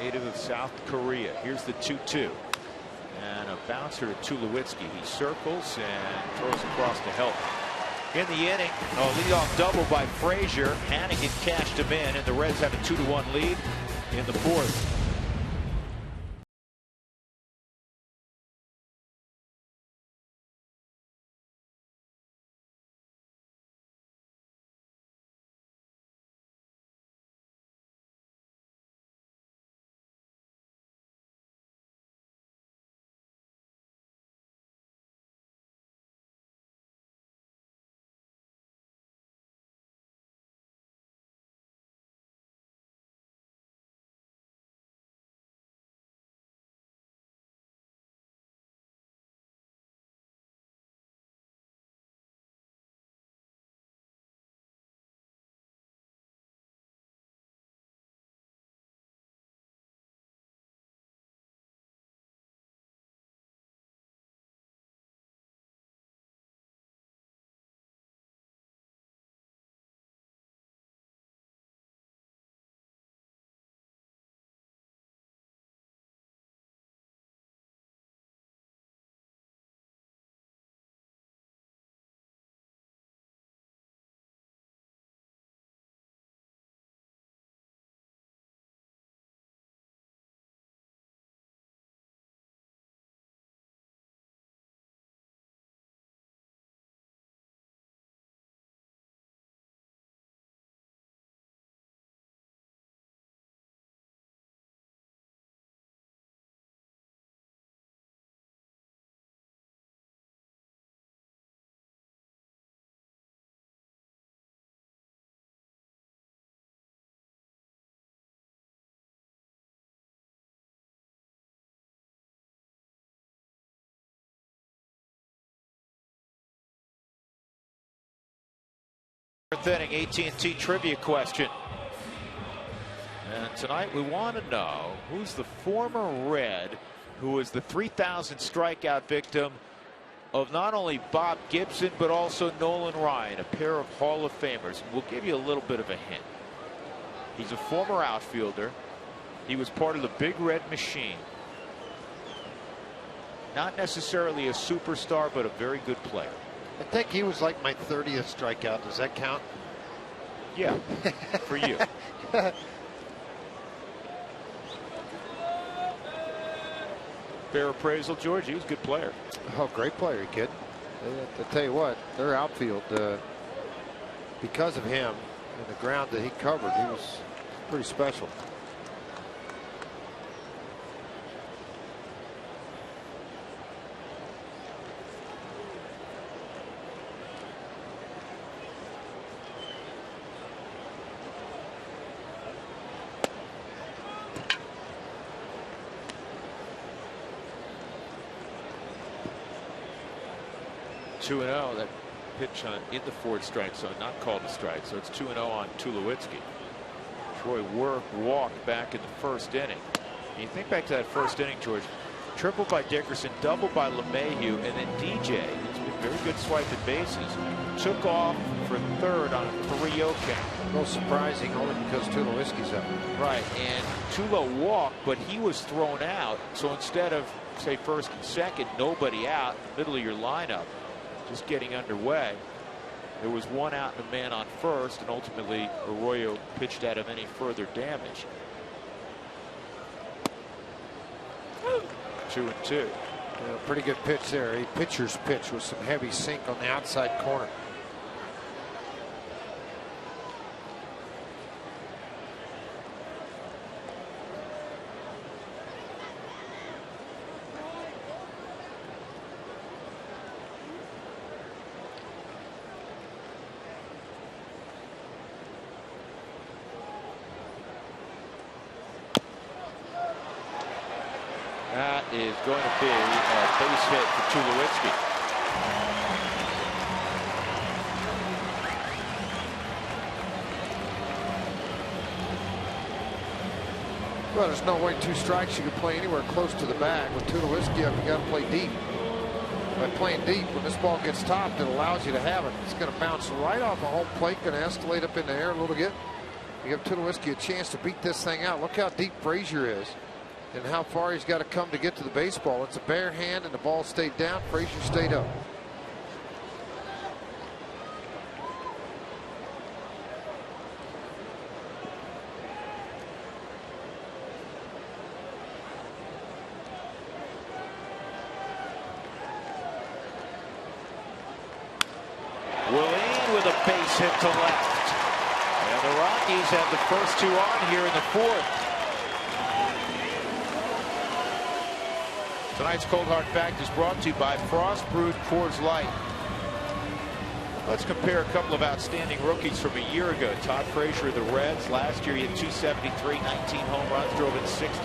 Native of South Korea. Here's the 2-2. And a bouncer to Tulowitzki. He circles and throws across to help. In the inning, a leadoff double by Frazier. Hannigan cashed him in, and the Reds have a 2-1 lead in the 4th. Inning AT&T trivia question. And tonight we want to know who's the former Red who was the 3,000 strikeout victim of not only Bob Gibson but also Nolan Ryan, a pair of Hall of Famers. We'll give you a little bit of a hint. He's a former outfielder. He was part of the Big Red Machine. Not necessarily a superstar, but a very good player. I think he was like my 30th strikeout. Does that count? Yeah, for you. Fair appraisal, George. He was a good player. Oh, great player, kid. I tell you what, their outfield, because of him and the ground that he covered, he was pretty special. Two 2-0. That pitch in the Ford strike zone, not called a strike. So it's 2-0 on Tulowitzki. Troy walked back in the first inning. And you think back to that first inning, George. Triple by Dickerson, double by LeMahieu, and then DJ, who's been very good swiping bases, took off for third on a 3-0 count. A little surprising, only because Tulowitzki's up. Right, and Tulo walked, but he was thrown out. So instead of, say, first and second, nobody out, middle of your lineup, just getting underway, there was one out and a man on first, and ultimately Arroyo pitched out of any further damage. 2-2. Yeah, pretty good pitch there. A pitcher's pitch with some heavy sink on the outside corner. is going to be a base hit for Tulowitzki. Well, there's no way 2 strikes you can play anywhere close to the bag. With Tulowitzki up, you got to play deep. By playing deep, when this ball gets topped, it allows you to have it. It's going to bounce right off a home plate, going to escalate up in the air a little bit. You give Tulowitzki a chance to beat this thing out. Look how deep Frazier is and how far he's got to come to get to the baseball. It's a bare hand, and the ball stayed down. Frazier stayed up. Willeen with a base hit to left. And the Rockies have the first 2 on here in the 4th. Tonight's Cold Hard Fact is brought to you by Frost Brewed Coors Light. Let's compare a couple of outstanding rookies from a year ago. Todd Frazier of the Reds. Last year he had 273, 19 home runs, drove in 67.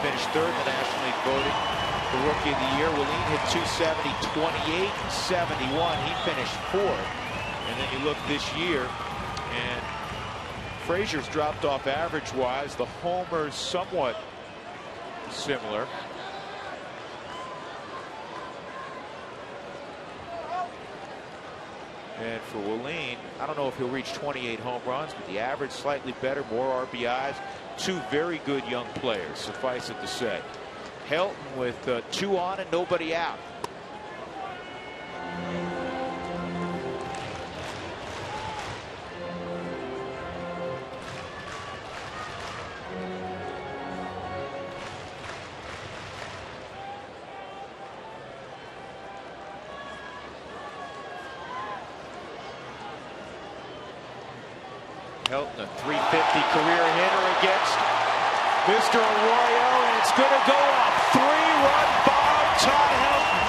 Finished 3rd in the National League voting for Rookie of the Year. Willeen hit 270, 28, 71. He finished 4th. And then you look this year, and Frazier's dropped off average-wise. The homers somewhat similar. And for Willeen, I don't know if he'll reach 28 home runs, but the average slightly better, more RBIs. 2 very good young players, suffice it to say. Helton with 2 on and nobody out. Helton, a 350 career hitter against Mr. Arroyo, and it's going to go off. 3-run bomb, Todd Helton.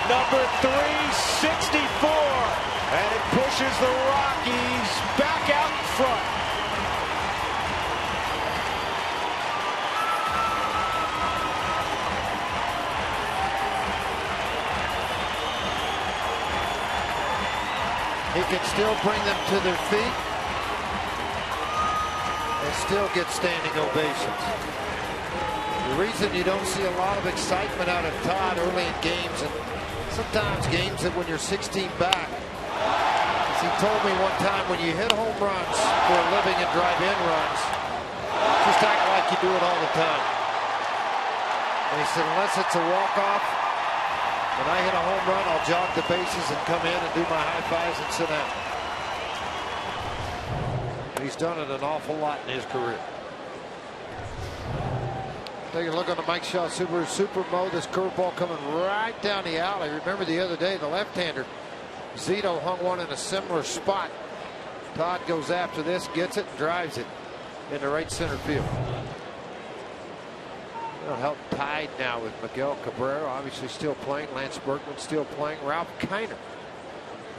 Number 364, and it pushes the Rockies back out in front. He can still bring them to their feet and still get standing ovations. The reason you don't see a lot of excitement out of Todd early in games, and sometimes games that when you're 16 back, as he told me one time, when you hit home runs for a living and drive in runs, just act like you do it all the time. And he said, unless it's a walk-off, when I hit a home run, I'll jog the bases and come in and do my high fives and sit down. And he's done it an awful lot in his career. Take a look on the Mike Shaw Subaru Super Mo. This curveball coming right down the alley. Remember the other day, the left-hander Zito hung one in a similar spot. Todd goes after this, gets it, and drives it into right center field. It'll help tied now with Miguel Cabrera, obviously still playing. Lance Berkman still playing. Ralph Kiner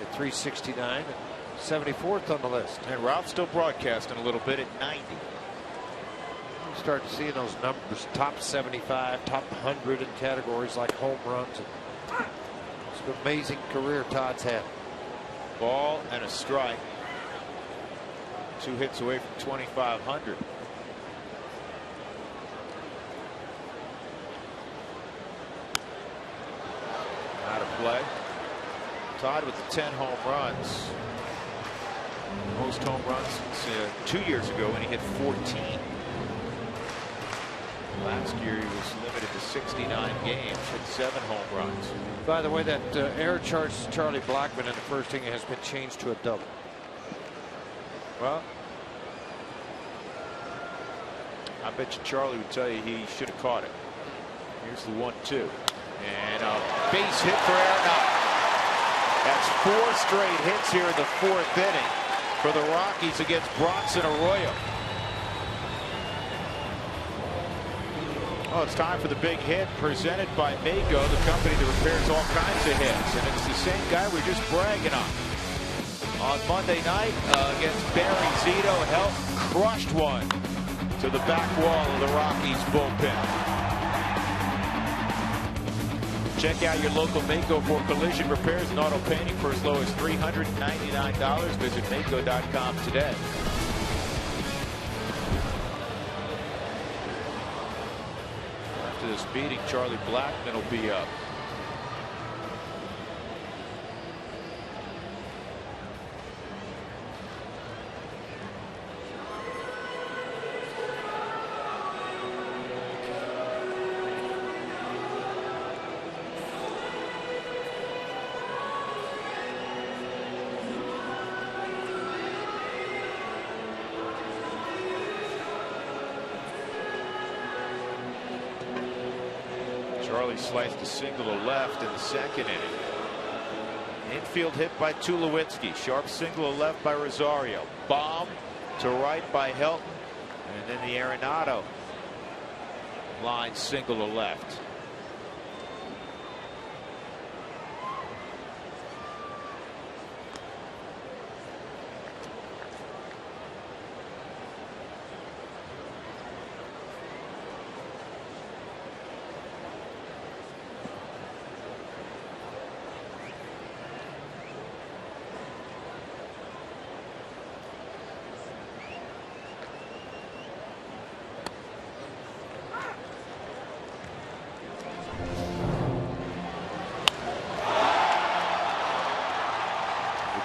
at 369 and 74th on the list. And Ralph's still broadcasting a little bit at 90. You start seeing those numbers, top 75, top 100 in categories like home runs. It's an amazing career Todd's had. Ball and a strike. 2 hits away from 2,500. Out of play. Todd with the 10 home runs. Most home runs since 2 years ago when he hit 14. Last year he was limited to 69 games, hit 7 home runs. By the way, that error charge to Charlie Blackmon in the first inning has been changed to a double. Well, I bet you Charlie would tell you he should have caught it. Here's the 1-2. And a base hit for Arenado. That's 4 straight hits here in the 4th inning for the Rockies against Bronson Arroyo. Oh, it's time for the big hit presented by Mako, the company that repairs all kinds of hits. And it's the same guy we're just bragging on. On Monday night against Barry Zito, Helton crushed one. to the back wall of the Rockies bullpen. Check out your local Mako for collision repairs and auto painting for as low as $399. Visit Mako.com today. After this beating, Charlie Blackmon will be up. Charlie sliced a single to left in the second inning. Infield hit by Tulowitzki. Sharp single to left by Rosario. Bomb to right by Helton. And then the Arenado line single to left.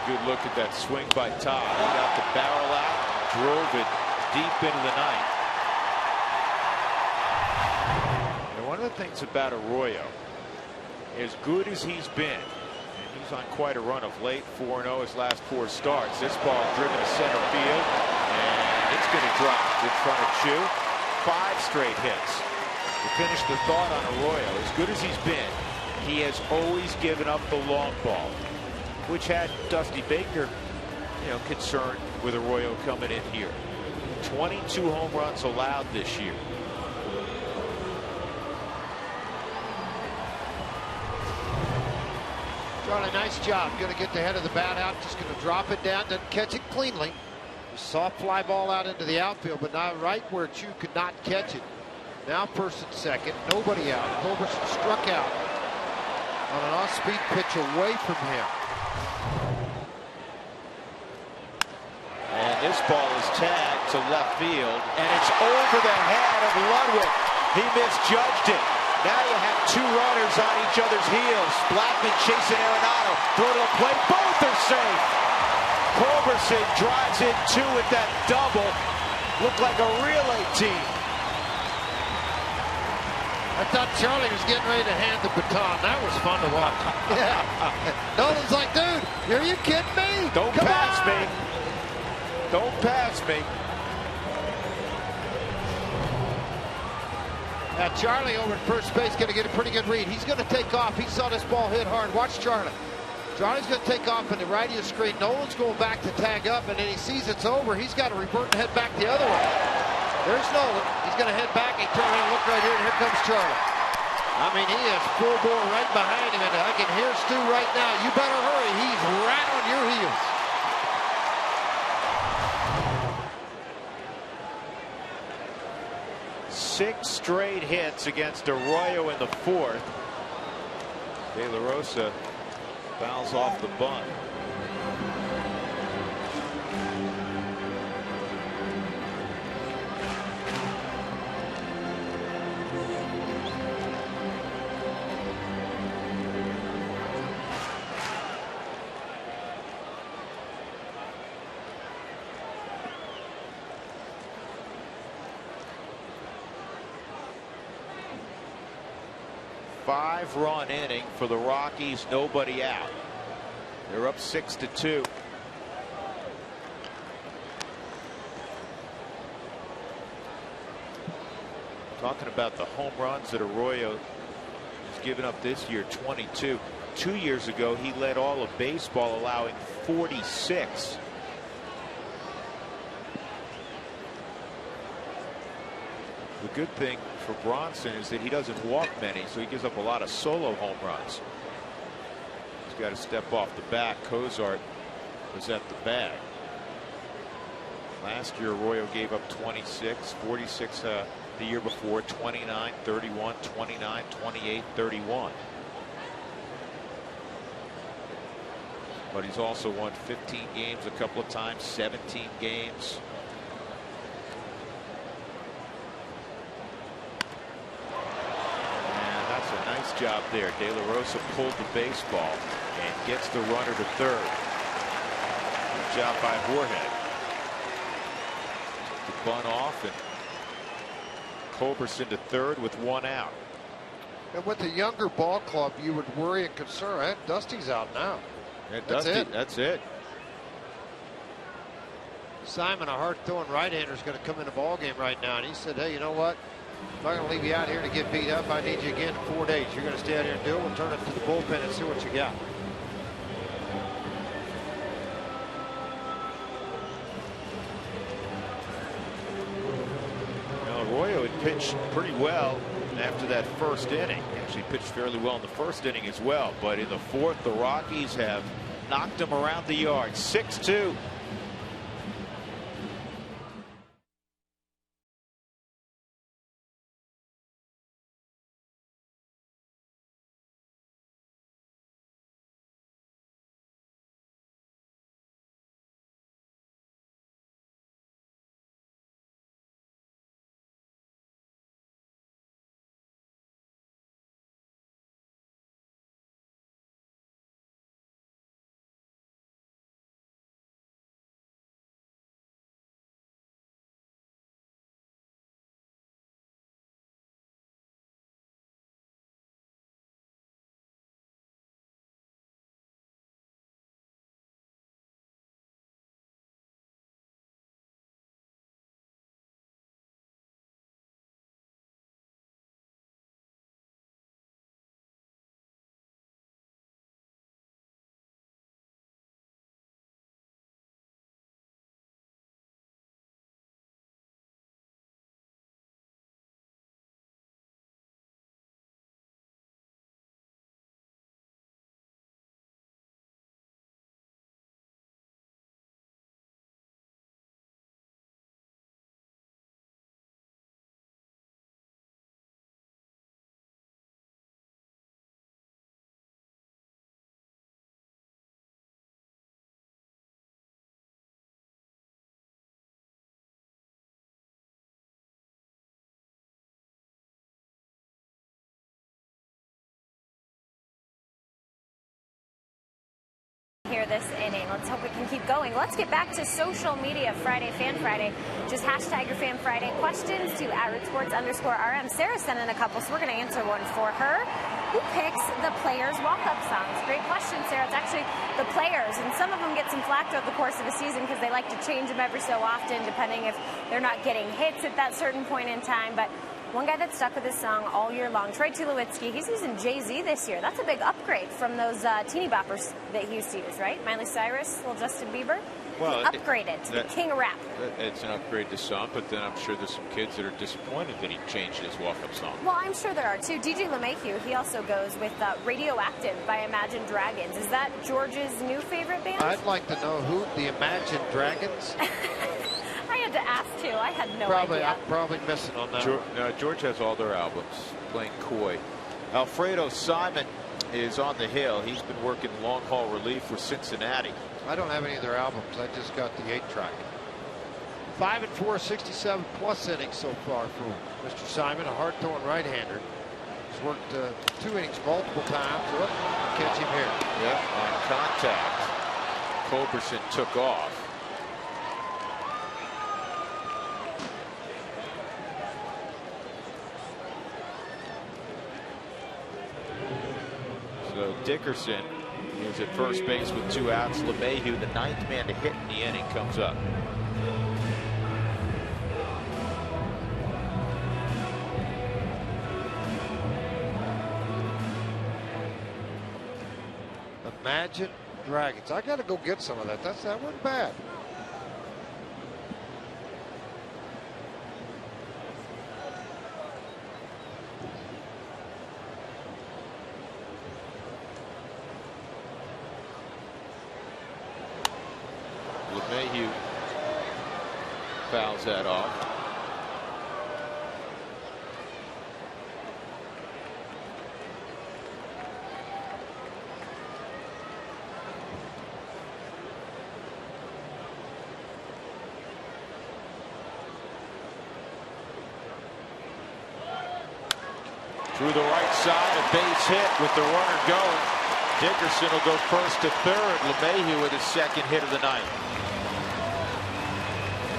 Good look at that swing by Todd. He got the barrel out, drove it deep into the night. And one of the things about Arroyo, as good as he's been, and he's on quite a run of late, 4-0 his last 4 starts. This ball driven to center field, and it's going to drop in front of Chu. 5 straight hits. To finish the thought on Arroyo, as good as he's been, he has always given up the long ball, which had Dusty Baker, concerned with Arroyo coming in here. 22 home runs allowed this year. Charlie, nice job. Going to get the head of the bat out. Just going to drop it down. Doesn't catch it cleanly. Soft fly ball out into the outfield, but not right where Chu could not catch it. Now person second. Nobody out. Culberson struck out on an off-speed pitch away from him. And this ball is tagged to left field, and it's over the head of Ludwig. He misjudged it. Now you have 2 runners on each other's heels. Blackmon chasing Arenado. Throw to the plate. Both are safe. Culberson drives in 2 with that double. Looked like a relay team. I thought Charlie was getting ready to hand the baton. That was fun to watch. Yeah. Nolan's like, dude, are you kidding me? Don't pass me. Don't pass me. Now Charlie over at first base going to get a pretty good read. He's going to take off. He saw this ball hit hard. Watch Charlie. Charlie's going to take off in the right of the screen. Nolan's going back to tag up, and then he sees it's over. He's got to revert and head back the other way. There's Nolan. He's going to head back. He turns around and look right here, and here comes Charlie. I mean, he is full bore right behind him, and I can hear Stu right now. You better hurry. He's right on your heels. Six straight hits against Arroyo in the 4th. De La Rosa fouls off the bunt. Five-run inning for the Rockies, nobody out. They're up 6-2. Talking about the home runs that Arroyo has given up this year, 22. 2 years ago, he led all of baseball, allowing 46. The good thing for Bronson is that he doesn't walk many, so he gives up a lot of solo home runs. He's got to step off the bat. Cozart was at the bag. Last year, Arroyo gave up 26, 46 the year before, 29, 31, 29, 28, 31. But he's also won 15 games a couple of times, 17 games. And that's a nice job there. De La Rosa pulled the baseball and gets the runner to third. Good job by Jorge. The bunt off, and Culberson to third with one out. And with the younger ball club, you would worry and concern. Dusty's out now. Yeah, That's it. That's it. Simon, a hard-throwing right-hander, is going to come in the ball game right now, and he said, "Hey, you know what? I'm not going to leave you out here to get beat up. I need you again in 4 days. You're going to stay out here and do it. We'll turn it to the bullpen and see what you got." Arroyo had pitched pretty well after that first inning. Actually pitched fairly well in the first inning as well, but in the fourth, the Rockies have knocked him around the yard. 6-2. Here this inning. Let's hope we can keep going. Let's get back to social media Friday, Fan Friday. Just hashtag your Fan Friday questions to @RootSports_RM. Sarah sent in a couple, so we're going to answer one for her. Who picks the players' walk-up songs? Great question, Sarah. It's actually the players, and some of them get some flack throughout the course of the season because they like to change them every so often, depending if they're not getting hits at that certain point in time. But one guy that stuck with his song all year long, Troy Tulowitzki, he's using Jay-Z this year. That's a big upgrade from those teeny boppers that he used to use, right? Miley Cyrus, little Justin Bieber. Well, he upgraded to the king of rap. It's an upgrade to some, but then I'm sure there's some kids that are disappointed that he changed his walk-up song. Well, I'm sure there are too. DJ LeMahieu, he also goes with Radioactive by Imagine Dragons. Is that George's new favorite band? I'd like to know who the Imagine Dragons. I had to ask too. I had no idea. I'm probably missing on that. George has all their albums, playing coy. Alfredo Simon is on the hill. He's been working long haul relief for Cincinnati. I don't have any of their albums. I just got the 8-track. 5-4, 67 plus innings so far for Mr. Simon, a hard-throwing right-hander. He's worked 2 innings multiple times. Look, catch him here. Yep, on contact. Culberson took off. So Dickerson is at first base with 2 outs. LeMahieu, the 9th man to hit in the inning, comes up. Imagine Dragons. I got to go get some of that. That wasn't bad. LeMahieu fouls that off. Through the right side, a base hit with the runner going. Dickerson will go first to third. LeMahieu with his second hit of the night.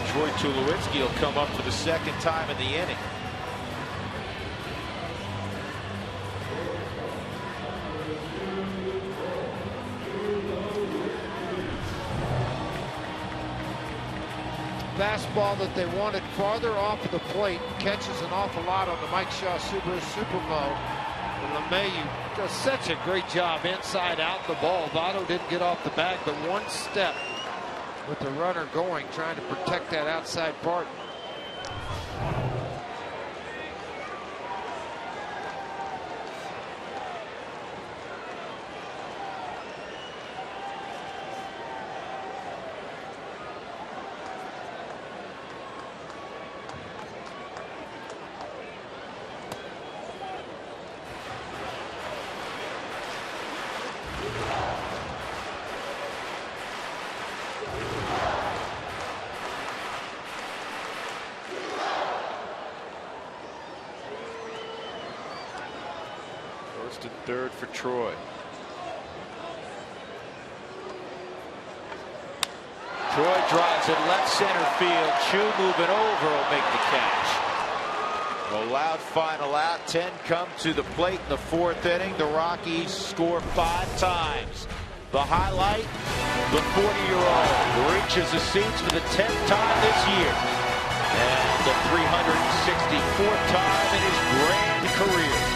Troy Tulowitzki will come up for the second time in the inning. Fastball that they wanted farther off of the plate, catches an awful lot on the Mike Shaw Subaru Supermo. And LeMahieu does such a great job inside out the ball. Votto didn't get off the bag, but one step with the runner going, trying to protect that outside part. First and third for Troy. Troy drives it left center field. Chu moving over will make the catch. A loud final out. 10 come to the plate in the fourth inning. The Rockies score 5 times. The highlight, the 40-year-old reaches the seats for the 10th time this year. And the 364th time in his grand career.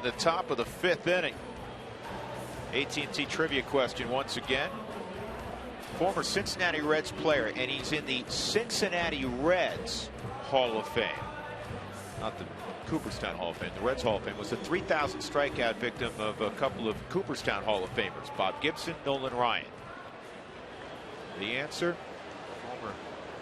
The top of the 5th inning. AT&T trivia question once again. Former Cincinnati Reds player, and he's in the Cincinnati Reds Hall of Fame. Not the Cooperstown Hall of Fame. The Reds Hall of Fame was a 3,000 strikeout victim of a couple of Cooperstown Hall of Famers, Bob Gibson, Nolan Ryan. The answer, former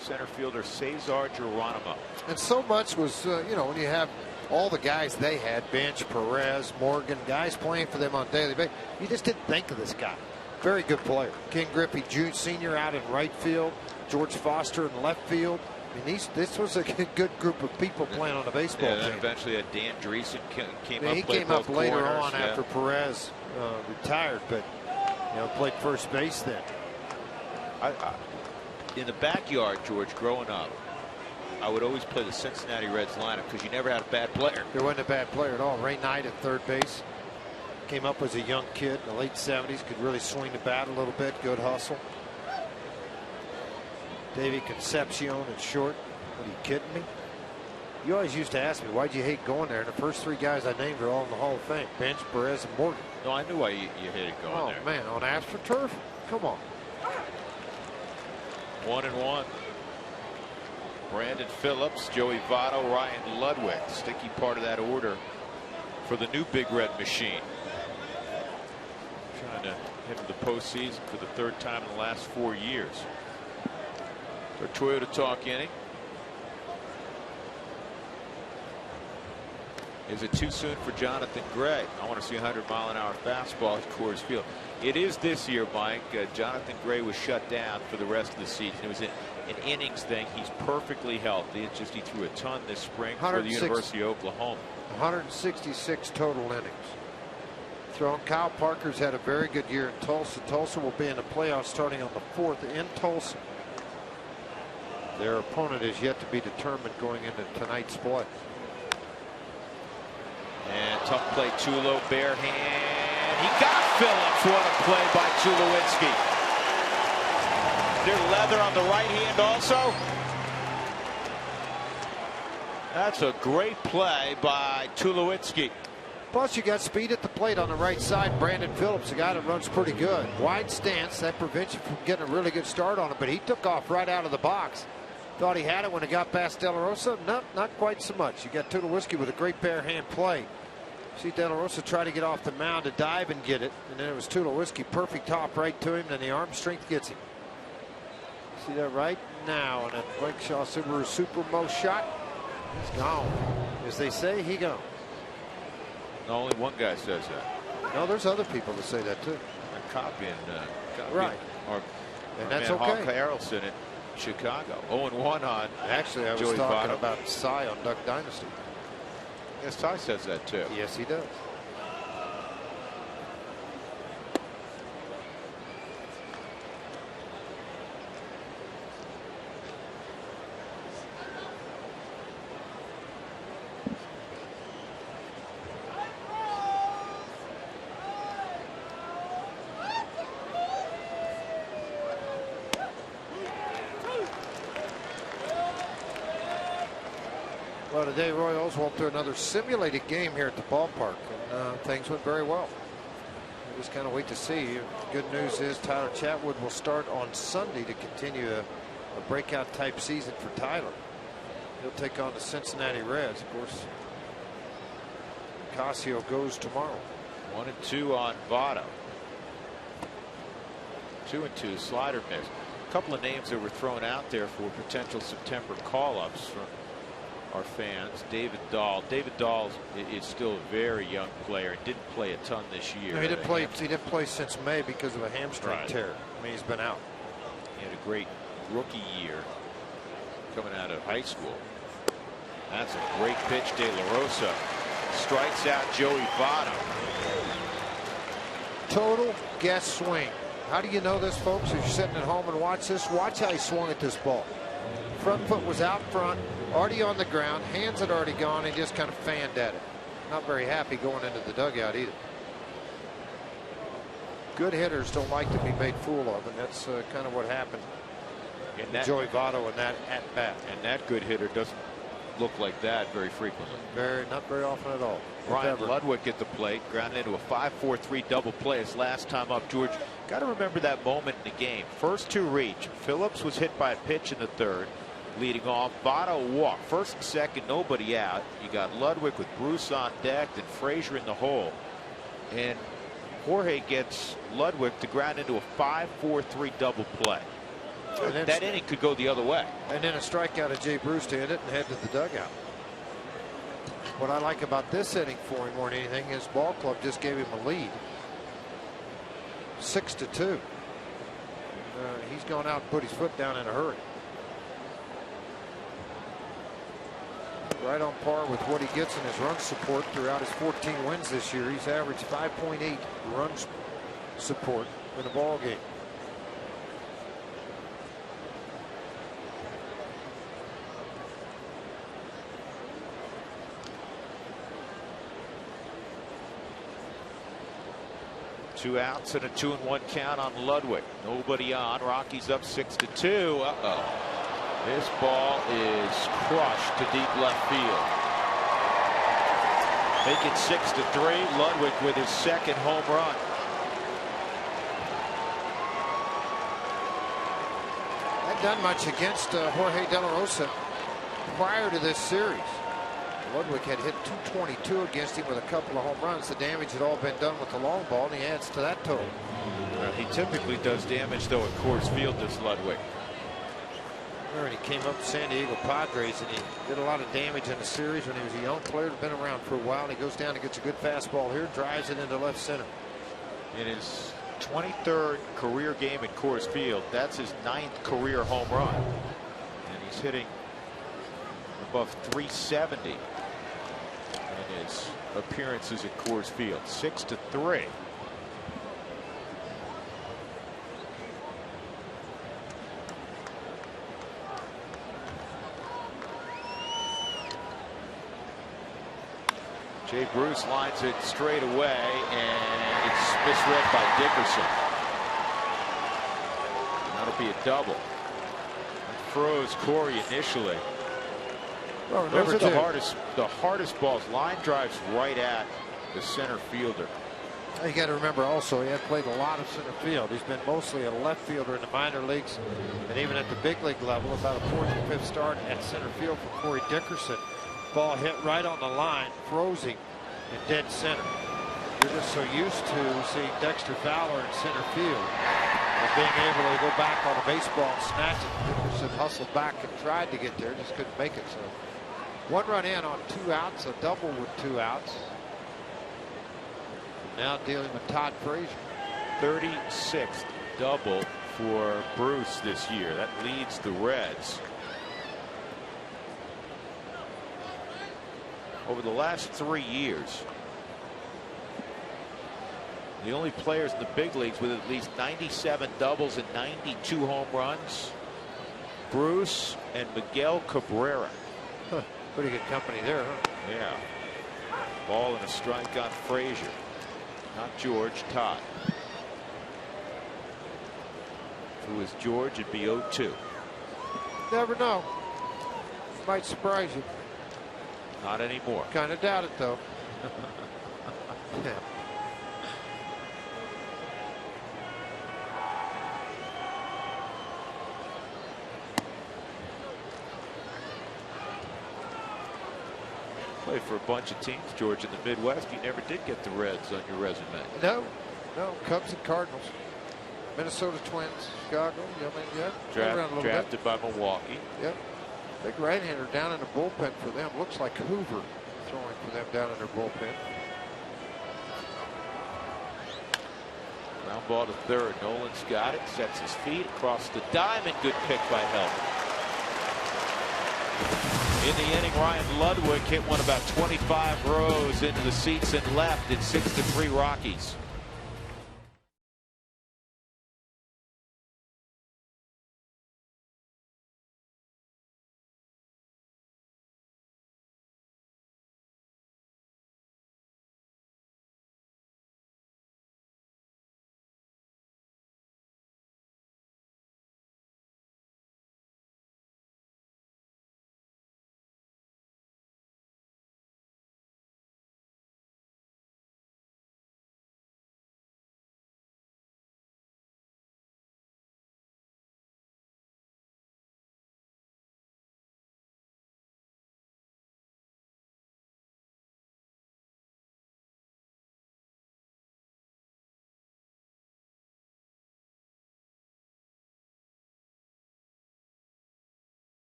center fielder Cesar Geronimo. And so much was, you know, when you have all the guys they had, Bench, Perez, Morgan, guys playing for them on a daily basis, you just didn't think of this guy. Very good player. Ken Griffey Jr. Sr. out in right field, George Foster in left field. I mean, this was a good group of people playing on the baseball team. And eventually Dan Dreesen came up. He came up later on after Perez retired, but you know, played first base then. In the backyard, George, growing up, I would always play the Cincinnati Reds lineup because you never had a bad player. There wasn't a bad player at all. Ray Knight at third base. Came up as a young kid in the late 70s. Could really swing the bat a little bit. Good hustle. Davey Concepcion at short. What, are you kidding me? You always used to ask me, why'd you hate going there? And the first 3 guys I named are all in the Hall of Fame. Bench, Perez, and Morgan. No, I knew why you hated going there. Oh, man, on AstroTurf? Come on. 1-1. Brandon Phillips, Joey Votto, Ryan Ludwig. Sticky part of that order for the new Big Red Machine. Trying to hit the postseason for the 3rd time in the last 4 years. Our Toyota Talk inning. Is it too soon for Jonathan Gray? I want to see 100-mile-an-hour fastball at Coors Field. It is this year, Mike. Jonathan Gray was shut down for the rest of the season. It was an innings thing. He's perfectly healthy. It's just he threw a ton this spring for the University of Oklahoma. 166 total innings. Thrown. Kyle Parker's had a very good year in Tulsa. Tulsa will be in the playoffs starting on the 4th in Tulsa. Their opponent is yet to be determined going into tonight's play. And tough play, Tulo, bare hand. He got Phillips. What a play by Tulowitzki. There's leather on the right hand also. That's a great play by Tulowitzki. Plus, you got speed at the plate on the right side. Brandon Phillips, a guy that runs pretty good. Wide stance, that prevents you from getting a really good start on him, but he took off right out of the box. Thought he had it when it got past De La Rosa. Not quite so much. You got Tulowitzki with a great bare hand play. See De La Rosa try to get off the mound to dive and get it, and then it was Tulowitzki, perfect top right to him, then the arm strength gets him. See that right now, and that Blake Shaw Subaru Supermo shot. He's gone. As they say, he gone. No, only one guy says that. No, there's other people that say that too. They're copying right. And that's man, okay. Hawk Harrelson in Chicago. 0-1 on. Actually, I was Joey talking Votto. about Cy on Duck Dynasty. Yes, Ty says that too. Yes, he does. Well, today Roy Oswald threw another simulated game here at the ballpark, and things went very well. We just kind of wait to see. The good news is Tyler Chatwood will start on Sunday to continue a breakout type season for Tyler. He'll take on the Cincinnati Reds. Of course, Casio goes tomorrow. 1-2 on Votto. 2-2 slider miss. A couple of names that were thrown out there for potential September call-ups from our fans. David Dahl. David Dahl is still a very young player. Didn't play a ton this year. No, he didn't play since May because of a hamstring tear. I mean, he's been out. He had a great rookie year coming out of high school. That's a great pitch. De La Rosa strikes out Joey Votto. Total guess swing. How do you know this, folks? If you're sitting at home and watch this, watch how he swung at this ball. Front foot was out front, already on the ground, hands had already gone, and just kind of fanned at it. Not very happy going into the dugout either. Good hitters don't like to be made fool of, and that's kind of what happened to Joey Votto in that at bat. And that good hitter doesn't look like that very frequently. Not very often at all. Ryan Ludwig at the plate, grounded into a 5-4-3 double play his last time up. George, got to remember that moment in the game. First two reach. Phillips was hit by a pitch in the 3rd. Leading off, Votto walked. First and second, nobody out. You got Ludwig with Bruce on deck, then Frazier in the hole. And Jorge gets Ludwig to ground into a 5-4-3 double play. That inning could go the other way. And then a strikeout of Jay Bruce to end it and head to the dugout. What I like about this inning for him more than anything is ball club just gave him a lead. 6-2. He's gone out and put his foot down in a hurry. Right on par with what he gets in his run support throughout his 14 wins this year. He's averaged 5.8 runs support in a ball game. Two outs and a 2-1 count on Ludwig. Nobody on. Rockies up 6-2. Uh-oh. This ball is crushed to deep left field. Make it 6-3. Ludwig with his second home run. Hadn't done much against Jorge De La Rosa prior to this series. Ludwig had hit .222 against him with a couple of home runs. The damage had all been done with the long ball, and he adds to that total. He typically does damage, though, at Coors Field, this Ludwig. And he came up to San Diego Padres, and he did a lot of damage in the series when he was a young player. Had been around for a while, and he goes down and gets a good fastball here, drives it into left center. In his 23rd career game at Coors Field, that's his 9th career home run. And he's hitting above 370 in his appearances at Coors Field. 6-3. Jay Bruce lines it straight away, and it's misread by Dickerson. That'll be a double. It froze Corey initially. Well, those are the hardest balls. Line drives right at the center fielder. You got to remember also, he had played a lot of center field. He's been mostly a left fielder in the minor leagues, and even at the big league level, about a 4th and 5th start at center field for Corey Dickerson. Ball hit right on the line, froze him in dead center. You're just so used to seeing Dexter Fowler in center field and being able to go back on a baseball and snatch it. Dickerson hustled back and tried to get there, just couldn't make it. So 1 run in on 2 outs, a double with 2 outs. Now dealing with Todd Frazier. 36th double for Bruce this year. That leads the Reds. Over the last 3 years, the only players in the big leagues with at least 97 doubles and 92 home runs, Bruce and Miguel Cabrera. Huh, pretty good company there, huh? Yeah. Ball and a strike on Frazier. Not George, Todd. If it was George, it'd be 0-2. Never know. Might surprise you. Not anymore. Kind of doubt it, though. Yeah. Played for a bunch of teams, George, in the Midwest. You never did get the Reds on your resume. No. Cubs and Cardinals. Minnesota Twins, Chicago. Drafted by Milwaukee. Yep. Big right-hander down in the bullpen for them. Looks like Hoover throwing for them down in their bullpen. Ground ball to third. Nolan's got it. Sets his feet across the diamond. Good pick by Helton. In the inning, Ryan Ludwig hit one about 25 rows into the seats and left. It's 6-3 Rockies.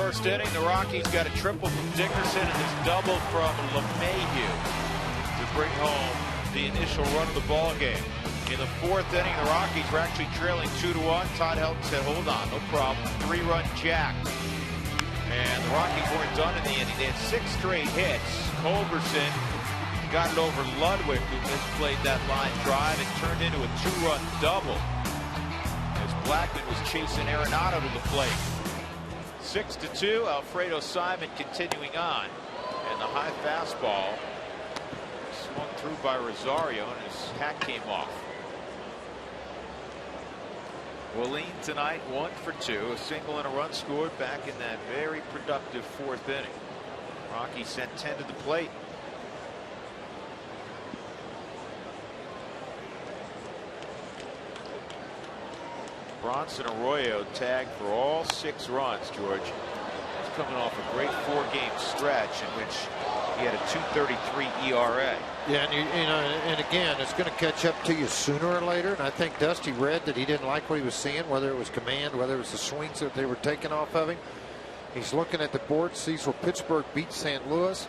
first inning, the Rockies got a triple from Dickerson and this double from LeMahieu to bring home the initial run of the ball game. In the fourth inning, the Rockies were actually trailing 2-1. Todd Helton said, hold on, no problem. 3-run jack. And the Rockies weren't done in the inning. They had 6 straight hits. Culberson got it over Ludwig, who misplayed that line drive. It turned into a 2-run double as Blackman was chasing Arenado to the plate. 6-2. Alfredo Simon continuing on. And the high fastball swung through by Rosario, and his hat came off. Willeen tonight 1 for 2, a single and a run scored back in that very productive fourth inning. Rocky sent 10 to the plate. Bronson Arroyo tagged for all 6 runs, George. He's coming off a great 4-game stretch in which he had a 2.33 ERA. Yeah, and again, it's going to catch up to you sooner or later. And I think Dusty read that he didn't like what he was seeing, whether it was command, whether it was the swings that they were taking off of him. He's looking at the board, sees where Pittsburgh beat St. Louis.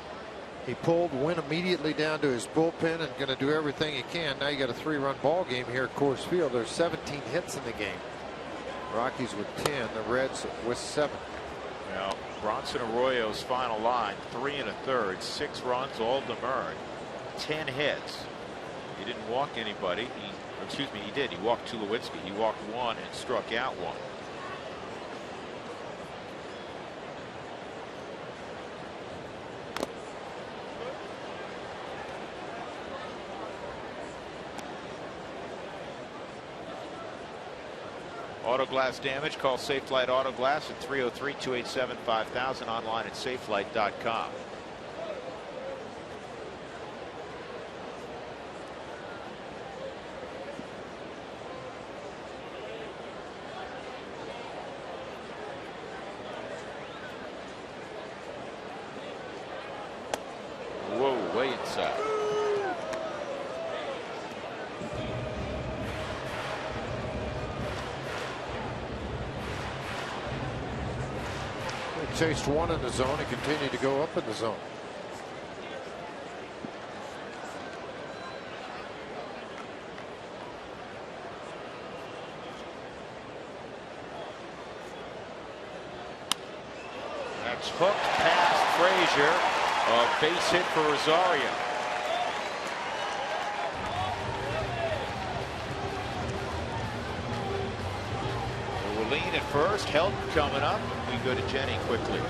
He went immediately down to his bullpen and going to do everything he can. Now you got a 3-run ball game here at Coors Field. There's 17 hits in the game. Rockies with 10, the Reds with 7. Well, Bronson Arroyo's final line, 3 1/3, 6 runs, all demurred, 10 hits. He didn't walk anybody. He did. He walked Tulowitzki. He walked 1 and struck out 1. Auto glass damage, call Safelight Auto Glass at 303-287-5000, online at safelight.com. Whoa, way inside. Chased 1 in the zone and continued to go up in the zone. That's hooked past Frazier. A base hit for Rosario. Willeen at first, Helton coming up. We go to Jenny quickly.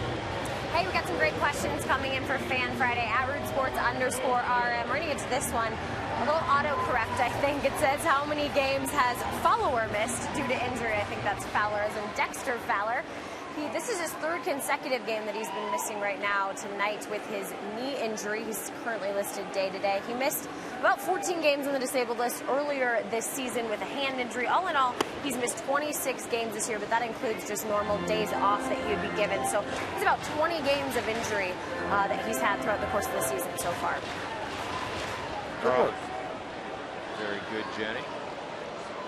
Hey, we got some great questions coming in for Fan Friday at @RootSports_RM. We're going to get to this one. A little autocorrect, I think. It says how many games has Follower missed due to injury. I think that's Fowler, as in Dexter Fowler. This is his 3rd consecutive game that he's been missing right now tonight with his knee injury. He's currently listed day-to-day. He missed about 14 games on the disabled list earlier this season with a hand injury. All in all, he's missed 26 games this year, but that includes just normal days off that he would be given. So it's about 20 games of injury that he's had throughout the course of the season so far. Oh, very good, Jenny.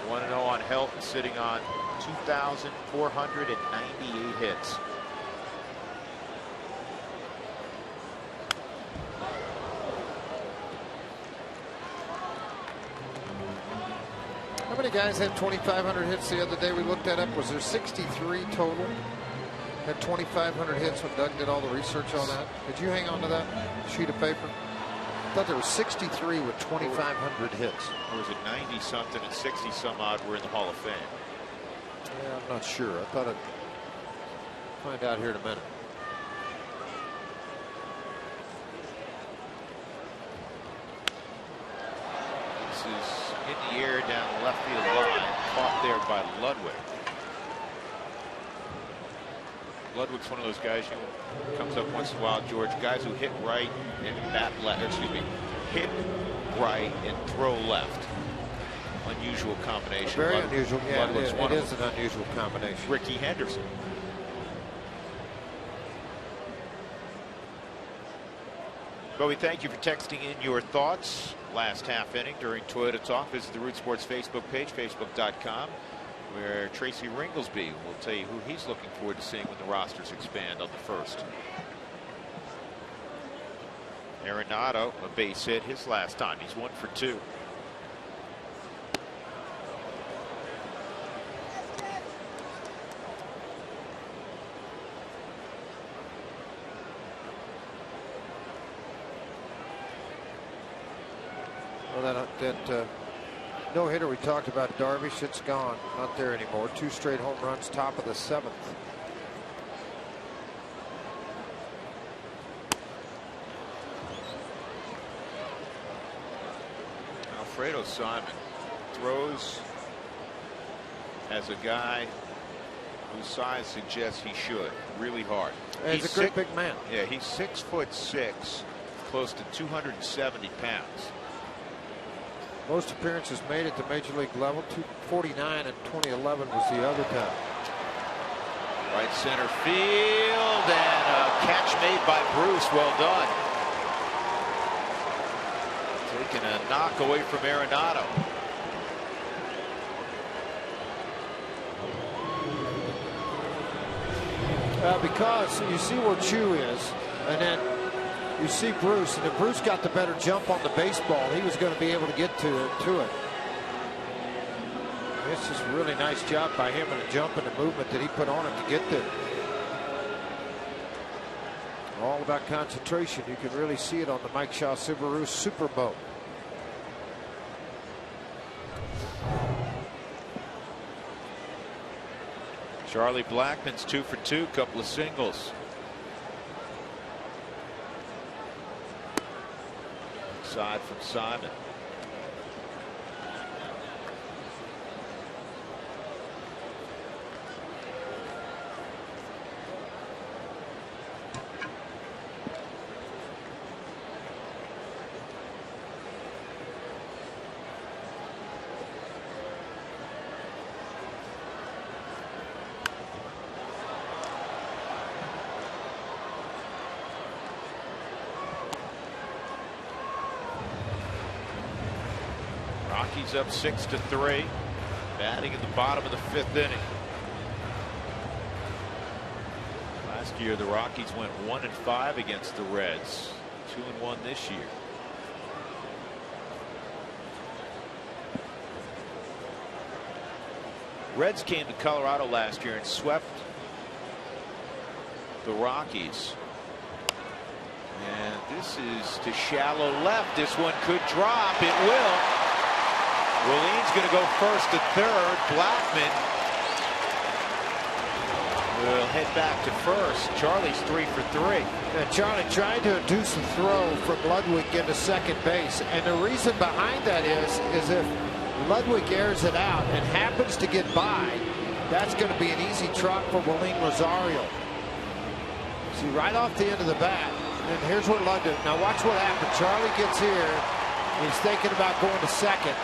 1-0 on Helton, sitting on 2,498 hits. How many guys had 2,500 hits the other day? We looked that up. Was there 63 total? Had 2,500 hits when Doug did all the research on that. Did you hang on to that sheet of paper? I thought there were 63 with 2,500 hits. Or was it 90-something and 60-some-odd were in the Hall of Fame? Yeah, I'm not sure. I thought I'd find out here in a minute. This is in the air down the left field line, caught there by Ludwig. Ludwig's one of those guys who comes up once in a while, George. Guys who hit right and bat left. Excuse me, hit right and throw left. Unusual combination. Very unusual. Yeah, it is an unusual combination. Ricky Henderson. Well, we thank you for texting in your thoughts. Last half inning during Toyota Talk. Visit the Root Sports Facebook page, facebook.com. where Tracy Ringlesby will tell you who he's looking forward to seeing when the rosters expand on the first. Arenado, a base hit his last time. He's 1 for 2. Well, that no-hitter we talked about, Darvish, it's gone. Not there anymore. 2 straight home runs, top of the 7th. Alfredo Simon throws as a guy whose size suggests he should. Really hard. He's a great big man. Yeah, he's 6'6", close to 270 pounds. Most appearances made at the major league level. 249 in 2011 was the other time. Right center field, and a catch made by Bruce. Well done. Taking a knock away from Arenado. Because you see where Chu is, and then you see Bruce, and if Bruce got the better jump on the baseball, he was going to be able to get to it. It's just a really nice job by him, and the jump and the movement that he put on it to get there. All about concentration. You can really see it on the Mike Shaw Subaru Super Bowl. Charlie Blackmon's 2 for 2, couple of singles. Side from Simon. Rockies up 6-3, batting in the bottom of the 5th inning. Last year the Rockies went 1-5 against the Reds, 2-1 this year. Reds came to Colorado last year and swept the Rockies. And this is to shallow left. This one could drop. It will. Williams going to go first to third. Blackmon will head back to first. Charlie's 3 for 3. And Charlie tried to induce a throw from Ludwig into second base. And the reason behind that is if Ludwig airs it out and happens to get by, that's going to be an easy trot for William Rosario. See, right off the end of the bat. And here's where Ludwig. Now watch what happened. Charlie gets here. He's thinking about going to second.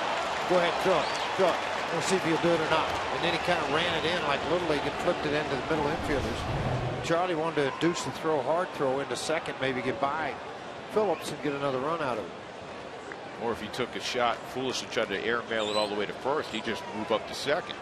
Go ahead, throw it. We'll see if he'll do it or not. And then he kind of ran it in like Little League and flipped it into the middle infielders. Charlie wanted to induce the throw, hard throw into second, maybe get by Phillips and get another run out of it. Or if he took a shot, foolishly tried to airmail it all the way to first, he just moved up to second.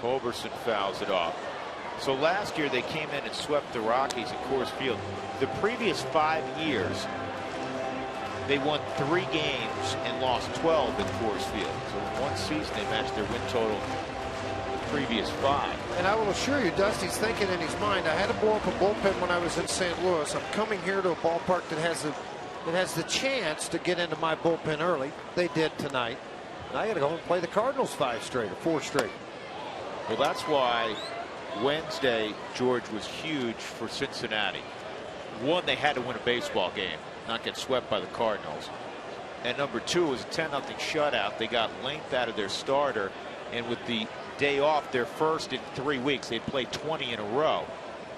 Culberson fouls it off. So last year they came in and swept the Rockies at Coors Field. The previous 5 years they won 3 games and lost 12 at Coors Field. So in one season they matched their win total the previous 5. And I will assure you, Dusty's thinking in his mind, I had to blow up a bullpen when I was in St. Louis. I'm coming here to a ballpark that has the chance to get into my bullpen early. They did tonight. And I got to go and play the Cardinals 5 straight or 4 straight. Well, that's why Wednesday, George, was huge for Cincinnati. One, they had to win a baseball game, not get swept by the Cardinals. And number 2 was a 10-0 shutout. They got length out of their starter. And with the day off, their first in 3 weeks, they'd played 20 in a row.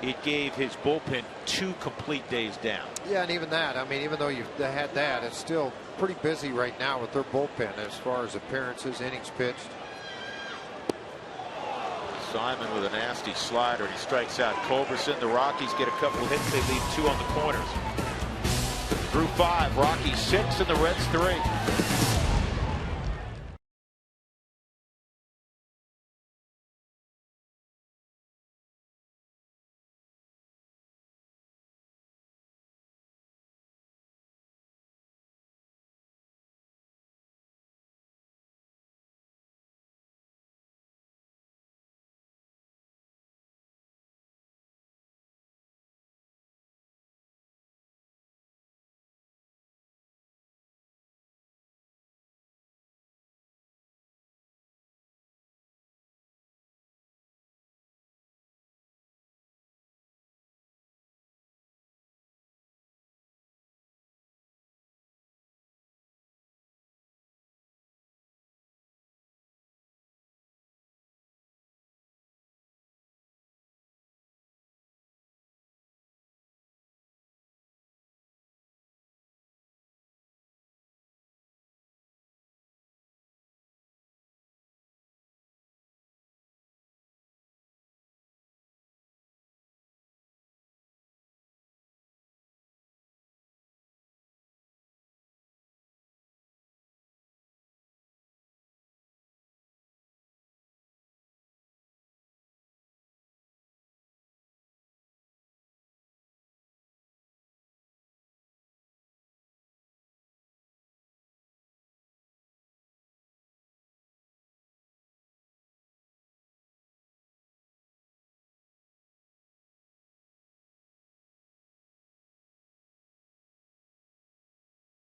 It gave his bullpen 2 complete days down. Yeah, and even that, I mean, even though you've had that, it's still pretty busy right now with their bullpen as far as appearances, innings pitched. Simon with a nasty slider, and he strikes out Culberson. The Rockies get a couple hits. They leave 2 on the corners. Through 5, Rockies 6 and the Reds 3.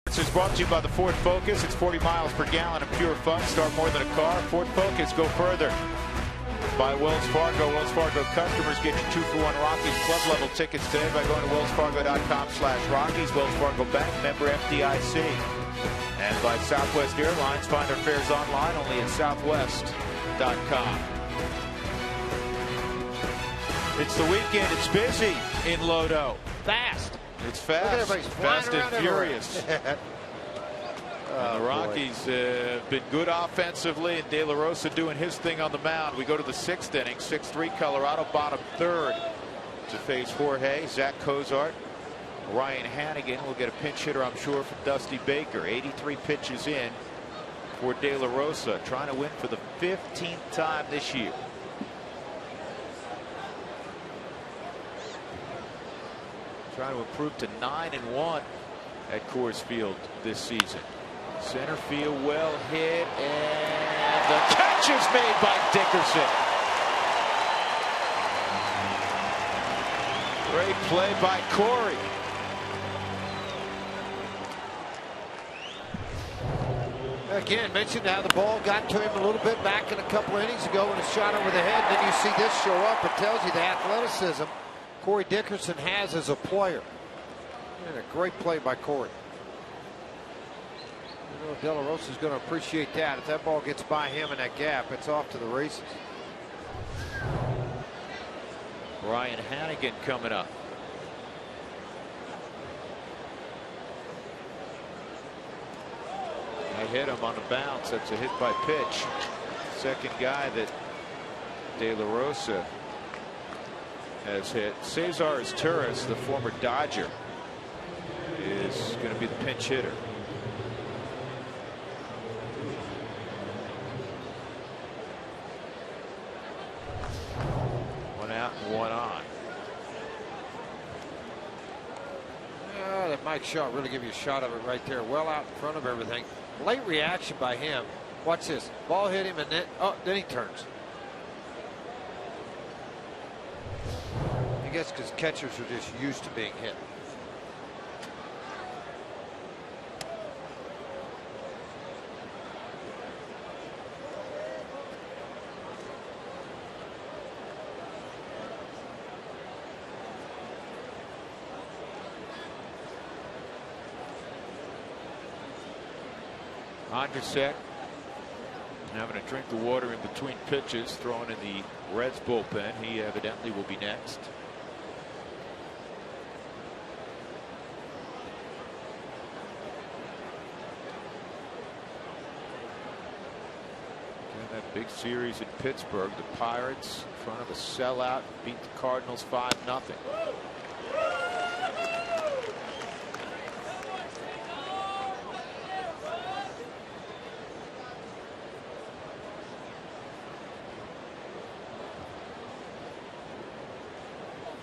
This is brought to you by the Ford Focus. It's 40 miles per gallon of pure fun. Start more than a car. Ford Focus, go further. By Wells Fargo. Wells Fargo customers get you 2-for-1 Rockies club level tickets today by going to wellsfargo.com/Rockies. Wells Fargo Bank, member FDIC. And by Southwest Airlines. Find our fares online only at southwest.com. It's the weekend. It's busy in Lodo. Fast. It's fast. Fast and furious. And the Rockies been good offensively, and De La Rosa doing his thing on the mound. We go to the 6th inning. 6-3 Colorado, bottom 3rd to face Jorge. Zach Cozart, Ryan Hannigan will get a pinch hitter, I'm sure, from Dusty Baker. 83 pitches in for De La Rosa, trying to win for the 15th time this year. Trying to improve to 9-1 at Coors Field this season. Center field well hit, and the catch is made by Dickerson. Great play by Corey. Again, mentioned how the ball got to him a little bit back in a couple innings ago when a shot over the head. Then you see this show up. It tells you the athleticism Corey Dickerson has as a player. And a great play by Corey. You know, De La Rosa is going to appreciate that. If that ball gets by him in that gap, it's off to the races. Ryan Hannigan coming up. They hit him on the bounce. That's a hit by pitch. Second guy that De La Rosa has hit. Cesar Torres, the former Dodger, is going to be the pinch hitter. One out and one on. Yeah, that Mike shot really give you a shot of it right there, well out in front of everything. Late reaction by him. Watch this. Ball hit him, and then he turns. I guess because catchers are just used to being hit. Ondrusek having a drink of water in between pitches, throwing in the Reds bullpen. He evidently will be next. And that Big series in Pittsburgh. The Pirates in front of a sellout beat the Cardinals 5-0.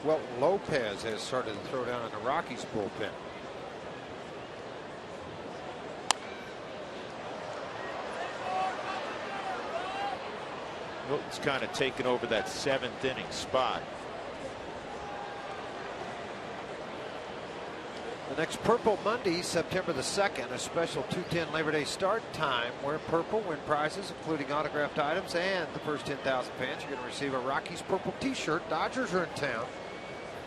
Well, Lopez has started to throw down in the Rockies bullpen. Wilton's kind of taken over that 7th inning spot. The next Purple Monday, September the 2nd, a special 2:10 Labor Day start time. Wear purple, win prizes, including autographed items, and the first 10,000 fans are going to receive a Rockies purple T-shirt. Dodgers are in town.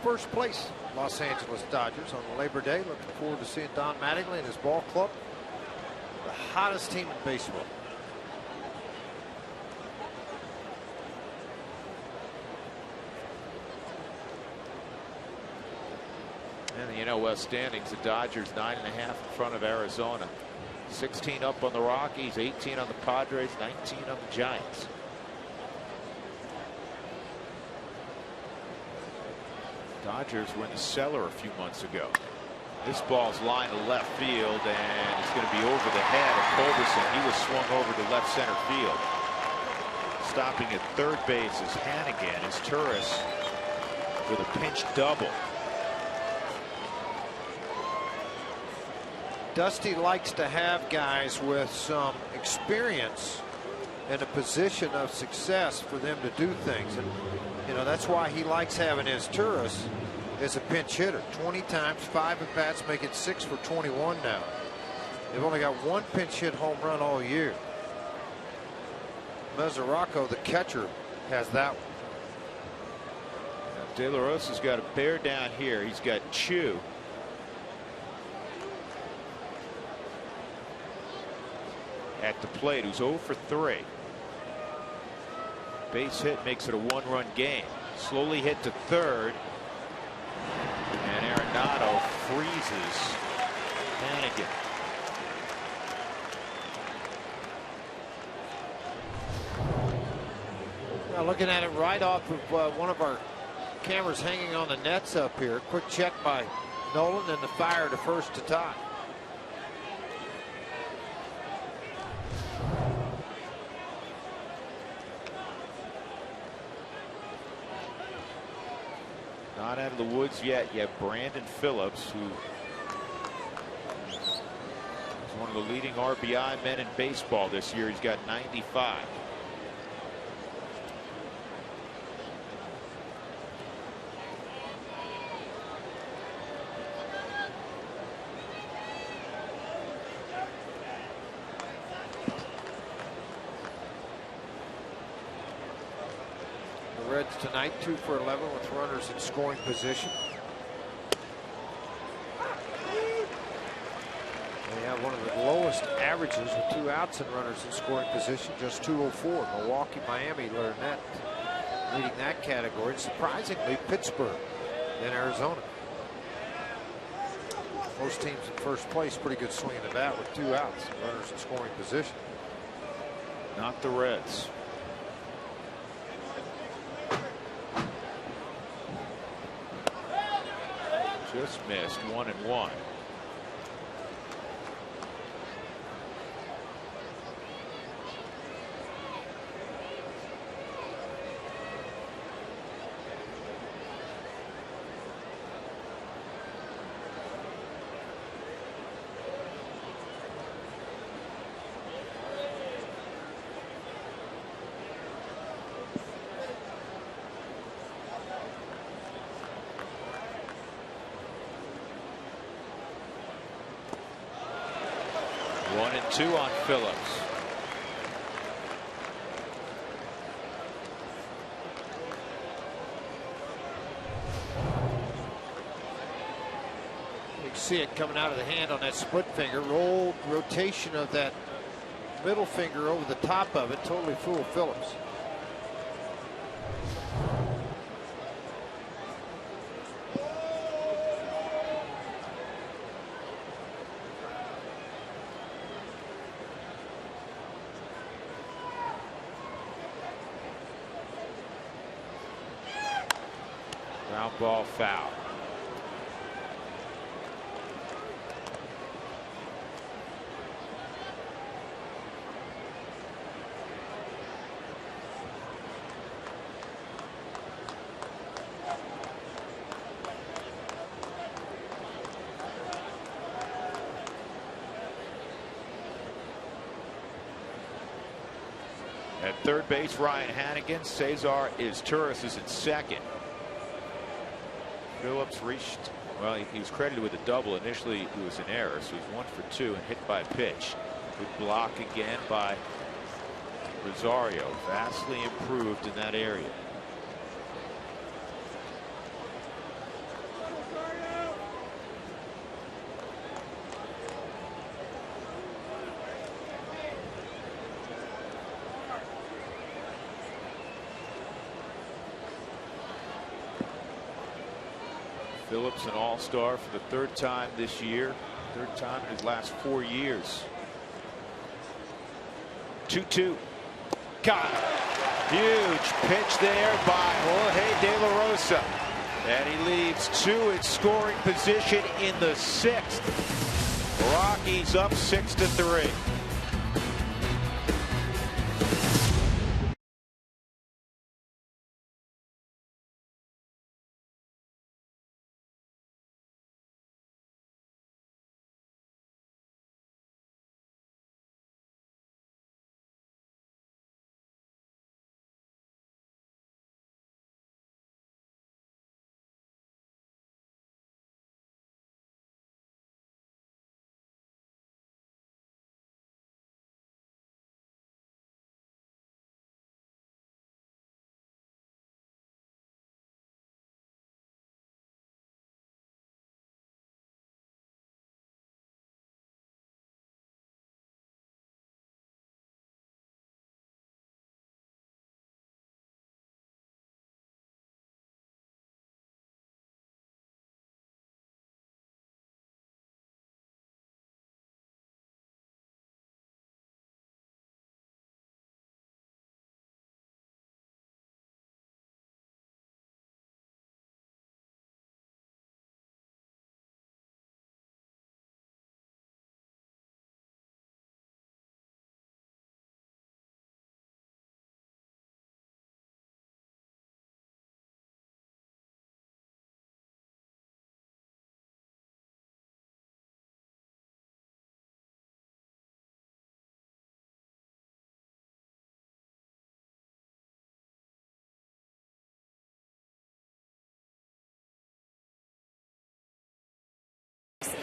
First place, Los Angeles Dodgers on Labor Day. Looking forward to seeing Don Mattingly and his ball club. The hottest team in baseball. And the NL standings, the Dodgers 9.5 in front of Arizona. 16 up on the Rockies, 18 on the Padres, 19 on the Giants. Dodgers were in the cellar a few months ago. This ball's lined to left field, and it's going to be over the head of Culberson. He was swung over to left center field. Stopping at third base is Hannigan, as Turris with a pinch double. Dusty likes to have guys with some experience in a position of success for them to do things. And, you know, that's why he likes having his Turris as a pinch hitter. 20 times, 5 at bats, make it 6 for 21 now. They've only got 1 pinch hit home run all year. Mesoraco, the catcher, has that one. De La Rosa's got a bear down here. He's got Chu. At the plate, who's 0 for 3. Base hit makes it a 1-run game. Slowly hit to third. And Arenado freezes Hannigan. Now looking at it right off of one of our cameras hanging on the nets up here. Quick check by Nolan and the fire to first to tie. Not out of the woods yet. You have Brandon Phillips, who is one of the leading RBI men in baseball this year. He's got 95. Reds tonight 2 for 11 with runners in scoring position. They have one of the lowest averages with 2 outs and runners in scoring position, just 204. Milwaukee, Miami leading that category. And surprisingly, Pittsburgh and Arizona. Most teams in first place, pretty good swing of the bat with 2 outs and runners in scoring position. Not the Reds. Just missed 1-1. One and 2 on Phillips. You can see it coming out of the hand on that split finger. Rotation of that middle finger over the top of it. Totally fooled Phillips. Ground ball foul. At third base, Ryan Hannigan. Cesar Turris is at second. Phillips reached, well, he was credited with a double. Initially, it was an error, so he's 1 for 2 and hit by a pitch. Good block again by Rosario. Vastly improved in that area. Phillips, an all-star for the 3rd time this year, 3rd time in his last 4 years. 2-2. Got it. Huge pitch there by Jorge De La Rosa. And he leaves 2 in scoring position in the 6th. Rockies up 6-3.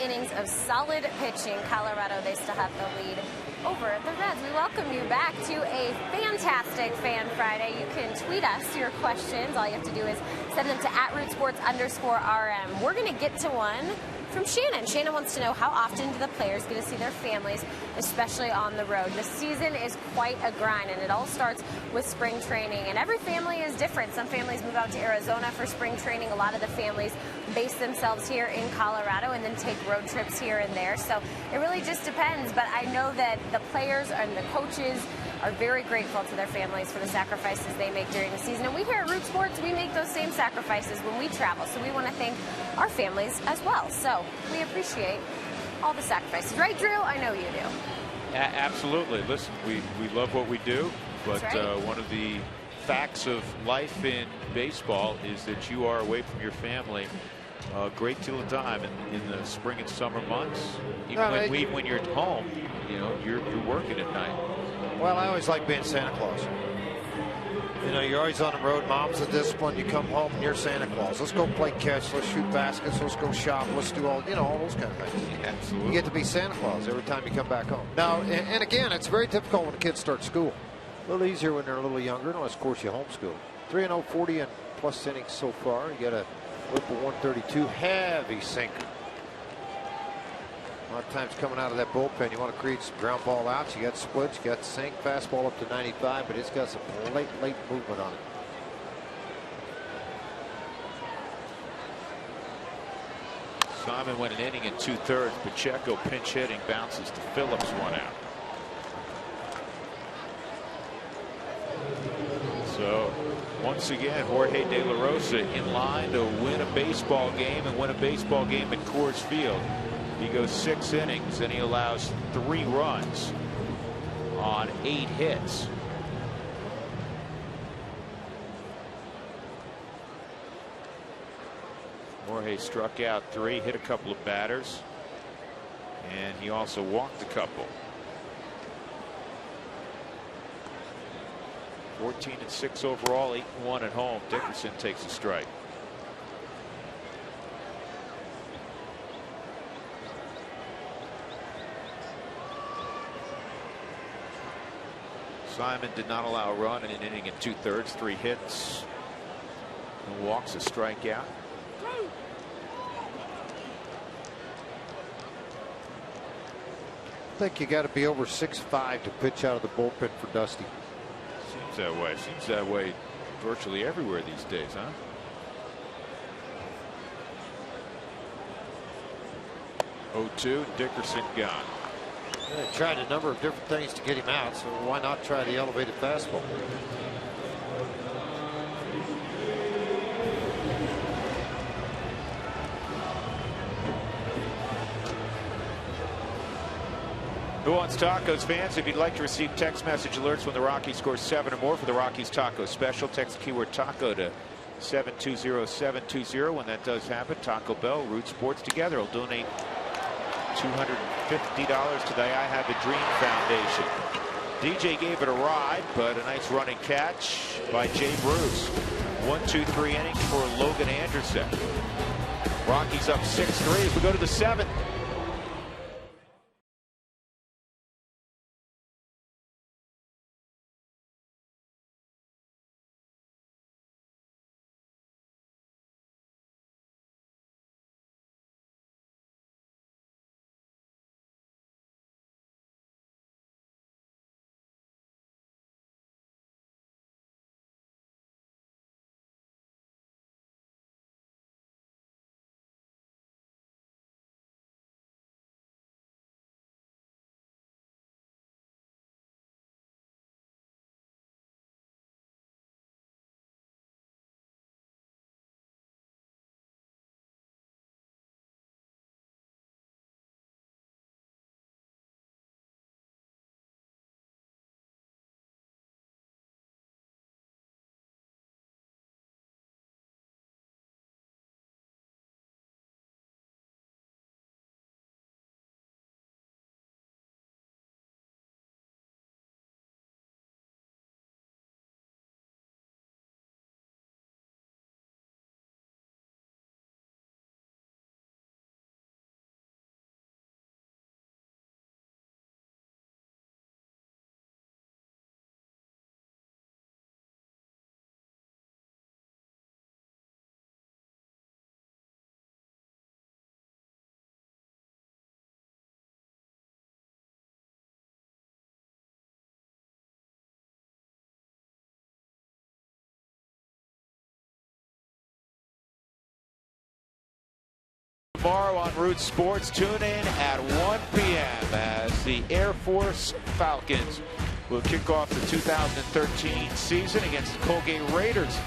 Innings of solid pitching. Colorado, they still have the lead over the Reds. We welcome you back to a fantastic Fan Friday. You can tweet us your questions. All you have to do is send them to @RootSports_RM. We're going to get to one from Shannon. Shannon wants to know, how often do the players get to see their families, especially on the road? The season is quite a grind, and it all starts with spring training. And every family is different. Some families move out to Arizona for spring training. A lot of the families base themselves here in Colorado and then take road trips here and there. So it really just depends. But I know that the players and the coaches are very grateful to their families for the sacrifices they make during the season. And we here at Root Sports, we make those same sacrifices when we travel. So we want to thank our families as well. So we appreciate all the sacrifices. Right, Drew? I know you do. Absolutely. Listen, we love what we do, but right. One of the facts of life in baseball is that you are away from your family a great deal of time in the spring and summer months. Even when you're at home, you know, you're working at night. Well, I always like being Santa Claus. You know, you're always on the road. Mom's a discipline. You come home and you're Santa Claus. Let's go play catch. Let's shoot baskets. Let's go shop. Let's do all those kind of things. Absolutely. You get to be Santa Claus every time you come back home. Now, and again, it's very difficult when the kids start school. A little easier when they're a little younger, unless, of course, you homeschool. 3-0, 40 and plus innings so far. You got a whip of 132. Heavy sinker. A lot of times coming out of that bullpen, you want to create some ground ball outs. You got splits, you got sink, fastball up to 95, but it's got some late movement on it. Simon went an inning and 2/3. Pacheco pinch hitting, bounces to Phillips, 1 out. So Once again, Jorge De La Rosa in line to win a baseball game and win a baseball game at Coors Field. He goes 6 innings and he allows 3 runs on 8 hits. Jorge struck out 3, hit a couple of batters, and he also walked a couple. 14-6 overall, 8-1 at home. Dickerson takes a strike. Simon did not allow a run in an inning and 2/3, 3 hits, no walks, a strikeout. I think you got to be over 6'5" to pitch out of the bullpen for Dusty. Seems that way. Seems that way virtually everywhere these days, huh? Oh, 2, Dickerson gone. They tried a number of different things to get him out, so why not try the elevated fastball? Who Wants Tacos fans, if you'd like to receive text message alerts when the Rockies score 7 or more for the Rockies Taco Special, text the keyword taco to 720-720. When that does happen, Taco Bell, Root Sports Together will donate $250 to the I Have a Dream Foundation. DJ gave it a ride, but a nice running catch by Jay Bruce. 1-2-3 innings for Logan Anderson. Rockies up 6-3 as we go to the 7th. Tomorrow on Root Sports, tune in at 1 p.m. as the Air Force Falcons will kick off the 2013 season against the Colgate Raiders.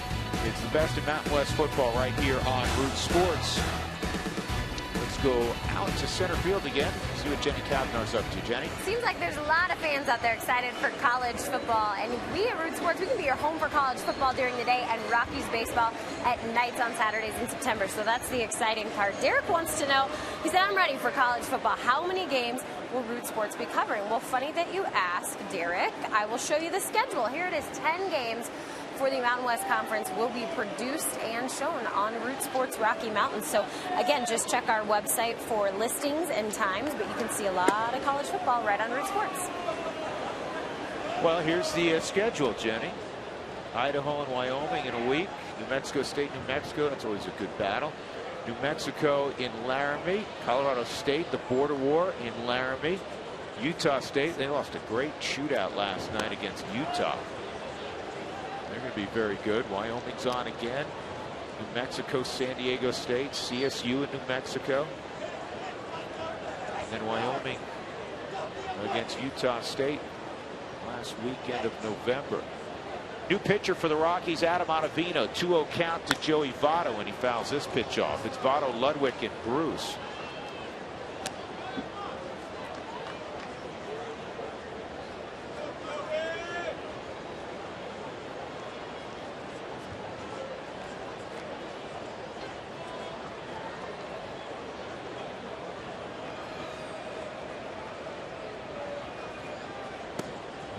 It's the best in Mountain West football right here on Root Sports. Let's go out to center field again. See what Jenny Kavanaugh's up to. Jenny? Seems like there's a lot of fans out there excited for college football. And we at Root Sports, we can be your home for college football during the day and Rockies baseball at nights on Saturdays in September. So that's the exciting part. Derek wants to know, he said, I'm ready for college football. How many games will Root Sports be covering? Well, funny that you ask, Derek. I will show you the schedule. Here it is, 10 games for the Mountain West Conference will be produced and shown on Root Sports Rocky Mountains. So again, just check our website for listings and times, but you can see a lot of college football right on Root Sports. Well, here's the schedule, Jenny. Idaho and Wyoming in a week. New Mexico State, New Mexico. That's always a good battle. New Mexico in Laramie. Colorado State, the border war in Laramie. Utah State, they lost a great shootout last night against Utah. They're going to be very good. Wyoming's on again. New Mexico, San Diego State, CSU in New Mexico. And then Wyoming against Utah State last weekend of November. New pitcher for the Rockies, Adam Ottavino. 2-0 count to Joey Votto, and he fouls this pitch off. It's Votto, Ludwig, and Bruce.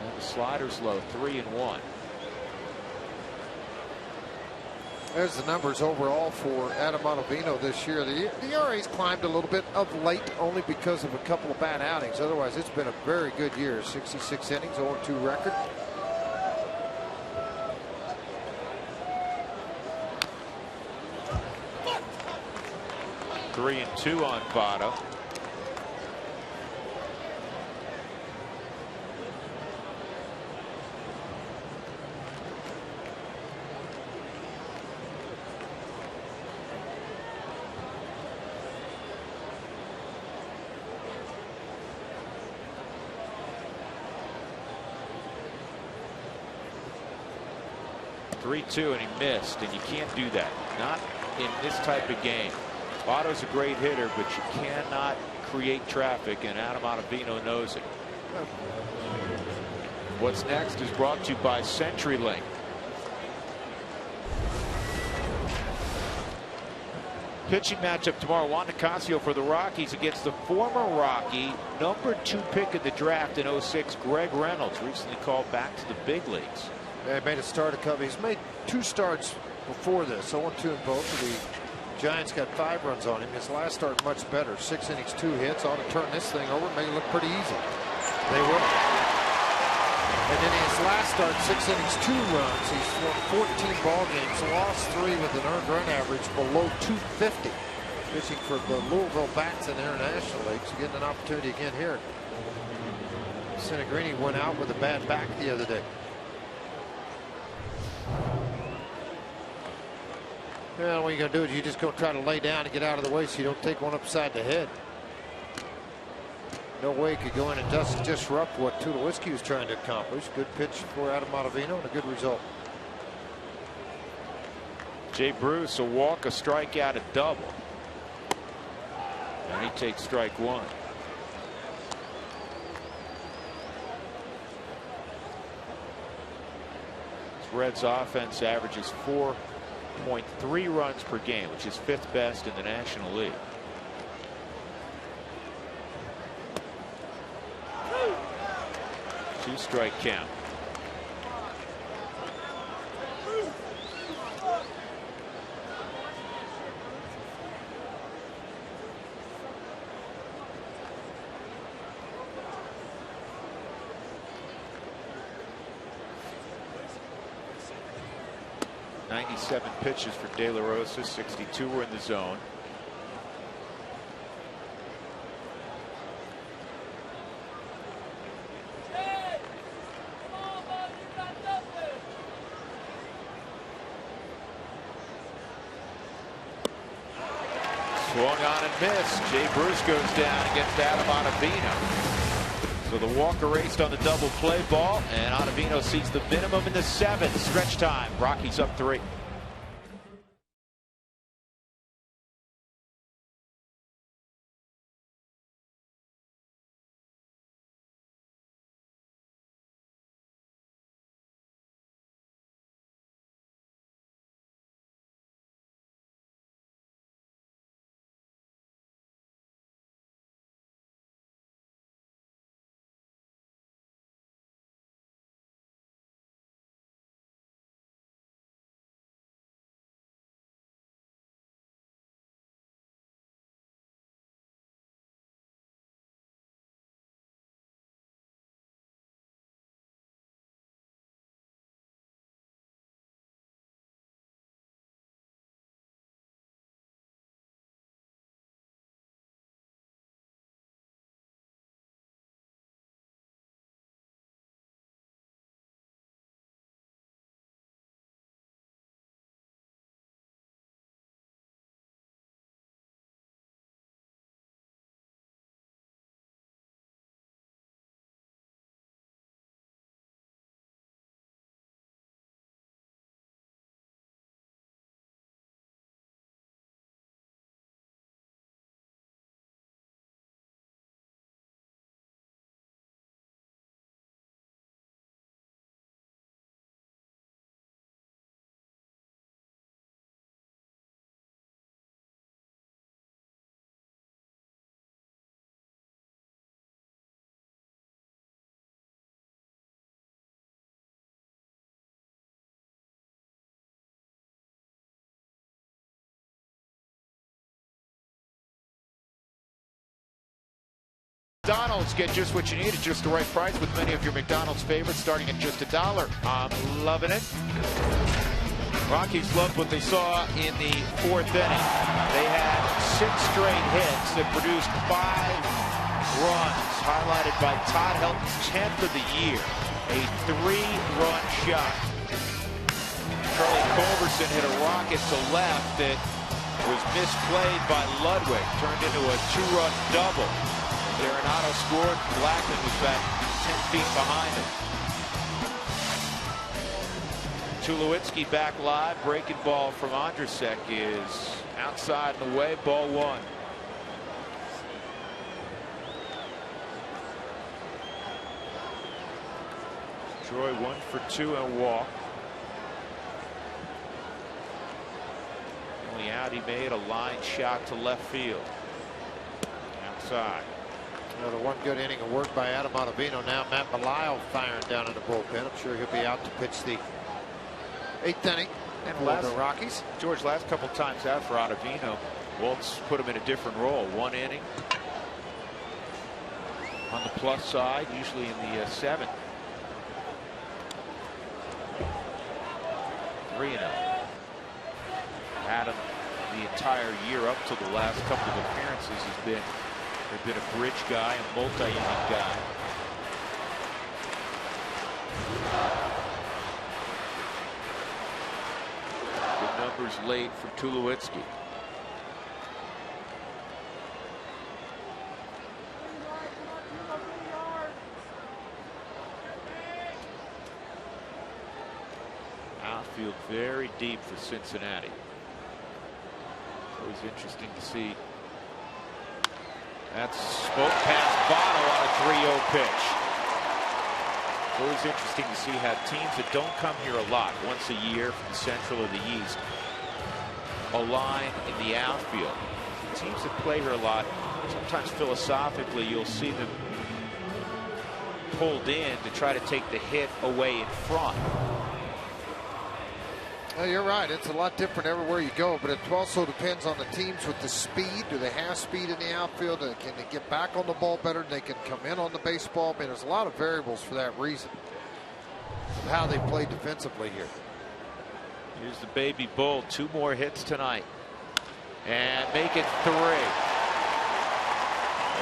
And the slider's low, 3-1. There's the numbers overall for Adam Ottavino this year. The ERA's climbed a little bit of late only because of a couple of bad outings. Otherwise, it's been a very good year. 66 innings, 0-2 record. Three and 2 on Votto. And he missed, and you can't do that. Not in this type of game. Votto's a great hitter, but you cannot create traffic, and Adam Ottavino knows it. What's next is brought to you by CenturyLink. Pitching matchup tomorrow. Juan Nicasio for the Rockies against the former Rocky number 2 pick in the draft in 06, Greg Reynolds, recently called back to the big leagues. Yeah, he made a start a couple. He's made 2 starts before this. 0-2 in both. The Giants got 5 runs on him. His last start much better. 6 innings, 2 hits. Ought to turn this thing over. Make it look pretty easy. They will. And then his last start, 6 innings, 2 runs. He's won 14 ball games. Lost 3 with an earned run average below 250. Pitching for the Louisville Bats in the International League. So getting an opportunity again here. Cinegrini went out with a bad back the other day. Well, what you're going to do is you just go try to lay down and get out of the way so you don't take one upside the head. No way he could go in and disrupt what Tulowitzki was trying to accomplish. Good pitch for Adam Ottavino and a good result. Jay Bruce, a walk, a strikeout, a double. And he takes strike 1. Reds offense averages 4.3 runs per game, which is 5th best in the National League. Two-strike count. .97 pitches for De La Rosa. 62 were in the zone. Swung on and missed. Jay Bruce goes down against Adam Ottavino. So the walk erased on the double play ball, and Ottavino sees the minimum in the 7th. Stretch time. Rockies up 3. McDonald's, get just what you need at just the right price with many of your McDonald's favorites starting at just $1. I'm loving it. Rockies loved what they saw in the 4th inning. They had 6 straight hits that produced 5 runs, highlighted by Todd Helton's 10th of the year, a 3-run shot. Charlie Culberson hit a rocket to left that was misplayed by Ludwig, turned into a 2-run double. Arenado scored. Blackman was back 10 feet behind him. Tulowitzki back live. Breaking ball from Andrusek is outside and away. Ball 1. Troy 1 for 2 and a walk. Only out he made a line shot to left field. Outside. The one good inning of work by Adam Ottavino. Now Matt Belisle firing down in the bullpen. I'm sure he'll be out to pitch the 8th inning for the Rockies. George, last couple times out for Ottavino, Waltz put him in a different role. 1 inning on the plus side, usually in the 7th. 3-0. Adam, the entire year up to the last couple of appearances, has been a bridge guy, a multi-inning guy. Good numbers late from Tulowitzki. Outfield very deep for Cincinnati. Always interesting to see. That's smoke past Votto on a 3-0 pitch. It's always interesting to see how teams that don't come here a lot, once a year from the Central or the East, align in the outfield. The teams that play here a lot, sometimes philosophically, you'll see them pulled in to try to take the hit away in front. Well, you're right. It's a lot different everywhere you go, but it also depends on the teams with the speed. Do they have speed in the outfield? Can they get back on the ball better? They can come in on the baseball. I mean, there's a lot of variables for that reason of how they play defensively here. Here's the baby bull. 2 more hits tonight and make it 3.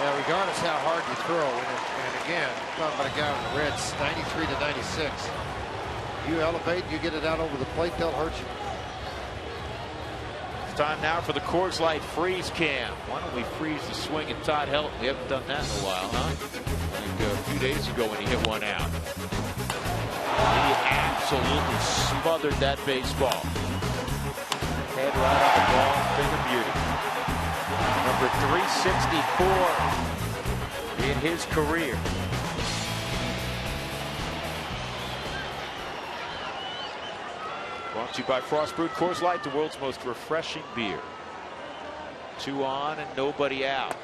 Yeah, regardless how hard you throw, and again, talking about a guy with the Reds, 93 to 96. You elevate, you get it out over the plate, they'll hurt you. It's time now for the Coors Light freeze cam. Why don't we freeze the swing at Todd Helton? We haven't done that in a while, huh? Like a few days ago when he hit one out. He absolutely smothered that baseball. Head right on the ball, thing of beauty. Number 364 in his career. Brought to you by Frost Brewed Coors Light, the world's most refreshing beer. 2 on and nobody out.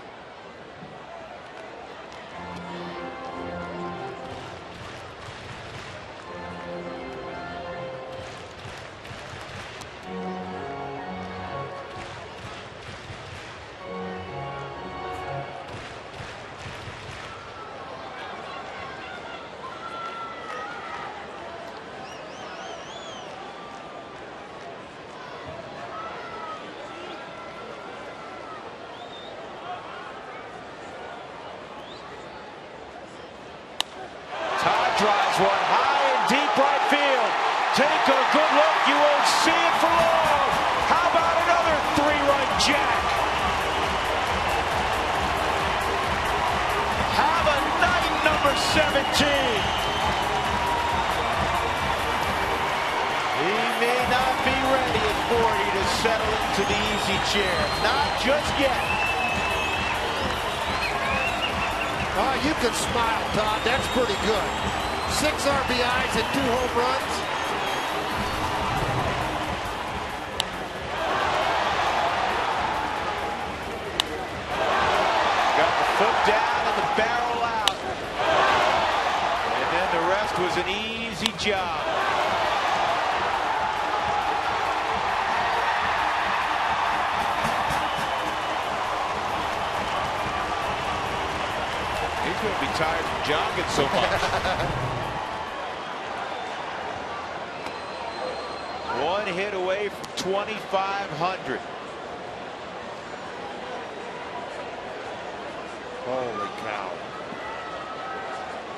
Drives one high and deep right field. Take a good look. You won't see it for long. How about another 3-run jack? Have a night, number 17. He may not be ready at 40 to settle into the easy chair. Not just yet. Oh, you can smile, Todd. That's pretty good. 6 RBIs and 2 home runs. Got the foot down and the barrel out. And then the rest was an easy job. He's going to be tired from jogging so much. One hit away from 2,500. Holy cow.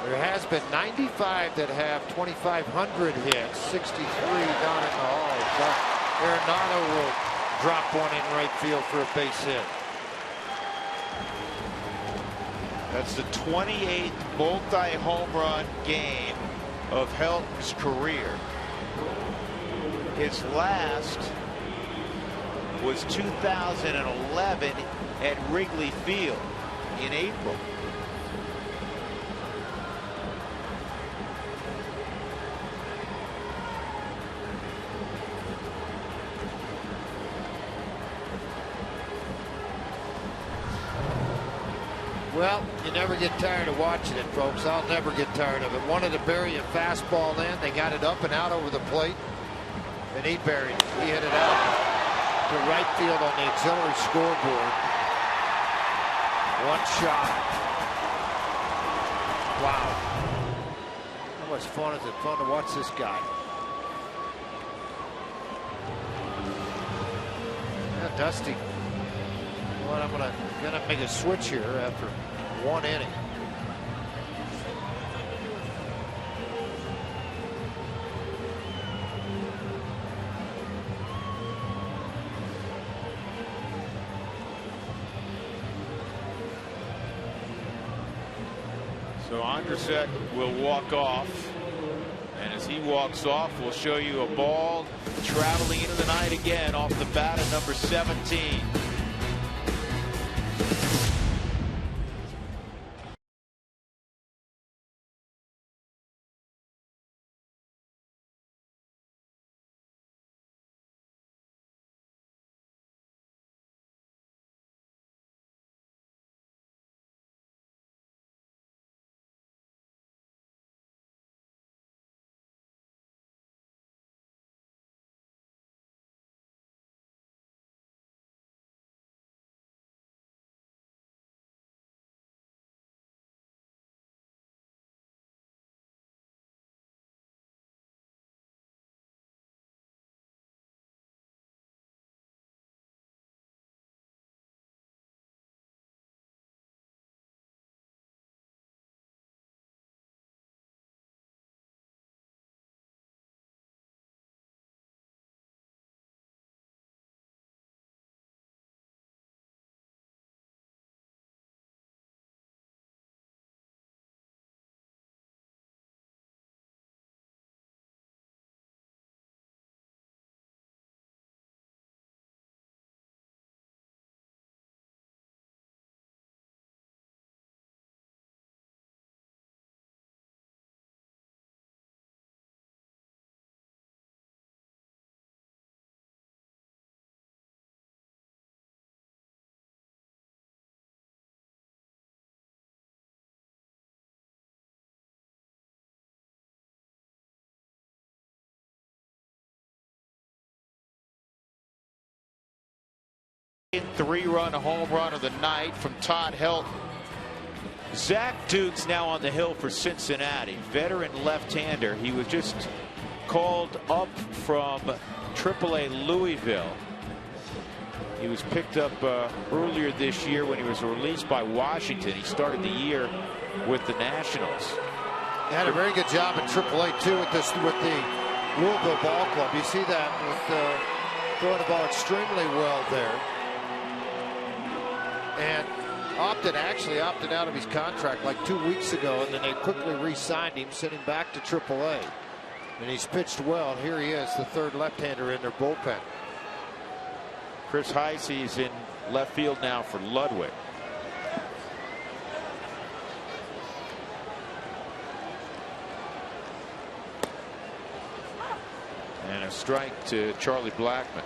There has been 95 that have 2,500 hits, 63 down in the hall. But Arenado will drop one in right field for a base hit. That's the 28th multi-home run game of Helton's career. His last was 2011 at Wrigley Field in April. Well, you never get tired of watching it, folks. I'll never get tired of it. Wanted to bury a fastball in. They got it up and out over the plate. And he buried it. He hit it out to right field on the auxiliary scoreboard. One shot. Wow. How much fun is it? Fun to watch this guy. Yeah, Dusty. Well, I'm gonna make a switch here after one inning. So Anderson will walk off, and as he walks off, we'll show you a ball traveling into the night again off the bat of number 17. Three-run home run of the night from Todd Helton. Zach Duke's now on the hill for Cincinnati. Veteran left-hander. He was just called up from AAA Louisville. He was picked up earlier this year when he was released by Washington. He started the year with the Nationals. He had a very good job at AAA too with the Louisville Ball Club. You see that with throwing the ball extremely well there. And actually opted out of his contract like 2 weeks ago, and then they quickly re-signed him, sent him back to AAA. And he's pitched well, and here he is, the third left-hander in their bullpen. Chris Heisey's in left field now for Ludwig. And a strike to Charlie Blackmon.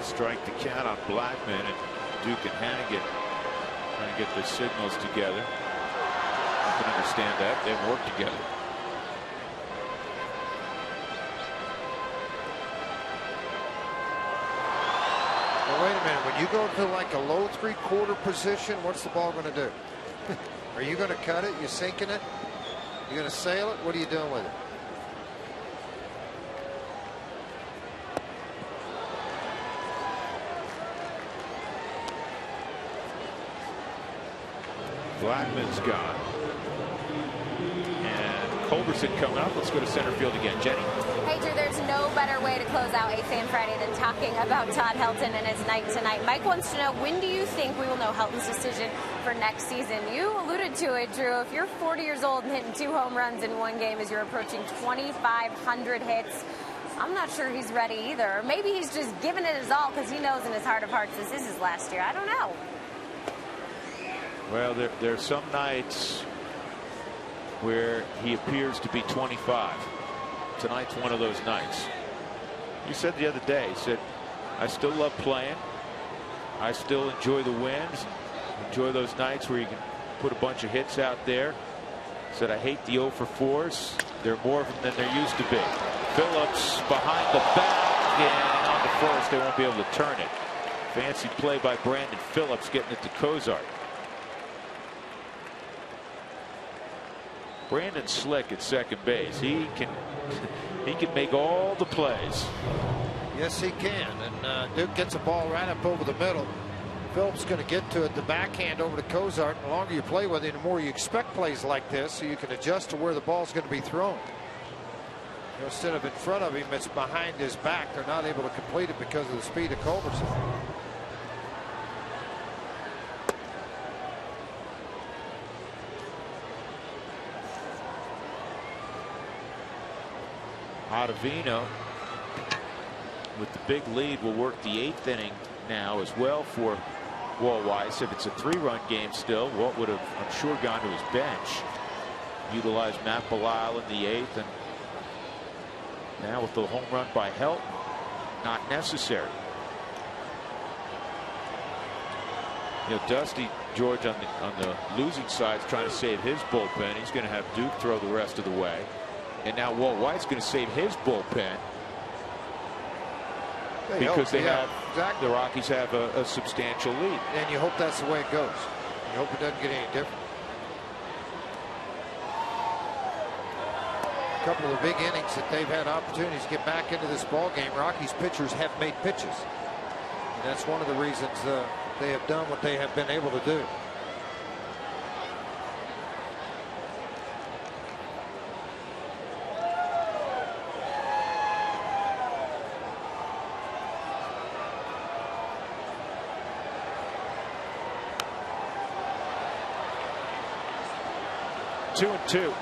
strike the count on Blackman, and Duke and Hannigan trying to get their signals together. I can understand that. They work together. Well, wait a minute. When you go to like a low 3/4 position, what's the ball going to do? Are you going to cut it? You sinking it? You going to sail it? What are you doing with it? Blackman's gone. And Culberson coming up. Let's go to center field again. Jenny. Hey, Drew, there's no better way to close out a Fan Friday than talking about Todd Helton and his night tonight. Mike wants to know, when do you think we will know Helton's decision for next season? You alluded to it, Drew. If you're 40 years old and hitting 2 home runs in one game as you're approaching 2,500 hits, I'm not sure he's ready either. Or maybe he's just giving it his all because he knows in his heart of hearts this is his last year. I don't know. Well, there are some nights where he appears to be 25. Tonight's one of those nights. You said the other day, he said, I still love playing. I still enjoy the wins. Enjoy those nights where you can put a bunch of hits out there. Said, I hate the 0 for 4s. There are more of them than there used to be. Phillips behind the back and on the first. They won't be able to turn it. Fancy play by Brandon Phillips getting it to Cozart. Brandon's slick at second base. He can make all the plays. Yes, he can. And Duke gets a ball right up over the middle. Phillips going to get to it. The backhand over to Cozart. The longer you play with him, the more you expect plays like this, so you can adjust to where the ball's going to be thrown. You know, instead of in front of him, it's behind his back. They're not able to complete it because of the speed of Culberson. Ottavino with the big lead will work the 8th inning now as well for Walt Weiss. If it's a 3-run game still, Walt would have, I'm sure, gone to his bench. Utilized Matt Belisle in the 8th, and now with the home run by Helton, not necessary. You know, Dusty George on the losing side is trying to save his bullpen. He's going to have Duke throw the rest of the way. And now Walt White's going to save his bullpen because they have the Rockies have a substantial lead. And you hope that's the way it goes. You hope it doesn't get any different. A couple of the big innings that they've had opportunities to get back into this ball game, Rockies pitchers have made pitches. And that's one of the reasons they have done what they have been able to do. Two and two.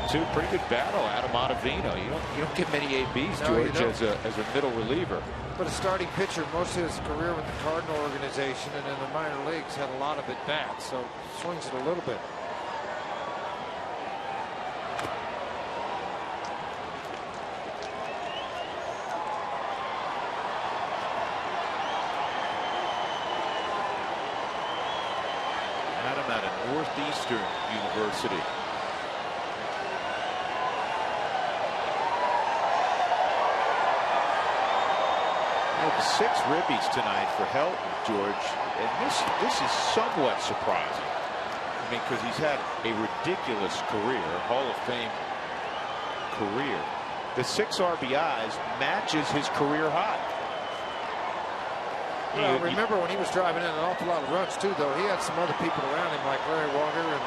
Two, pretty good battle. Adam Ottavino. You don't get many ABs, George, as a middle reliever. But a starting pitcher, most of his career with the Cardinal organization and in the minor leagues, had a lot of at bats, so swings it a little bit. Adam out of Northeastern University. Well, 6 ribbies tonight for Helton, George, and this is somewhat surprising. I mean, because he's had a ridiculous career, Hall of Fame career. The 6 RBIs matches his career high. Well, remember when he was driving in an awful lot of runs too, though. He had some other people around him like Larry Walker and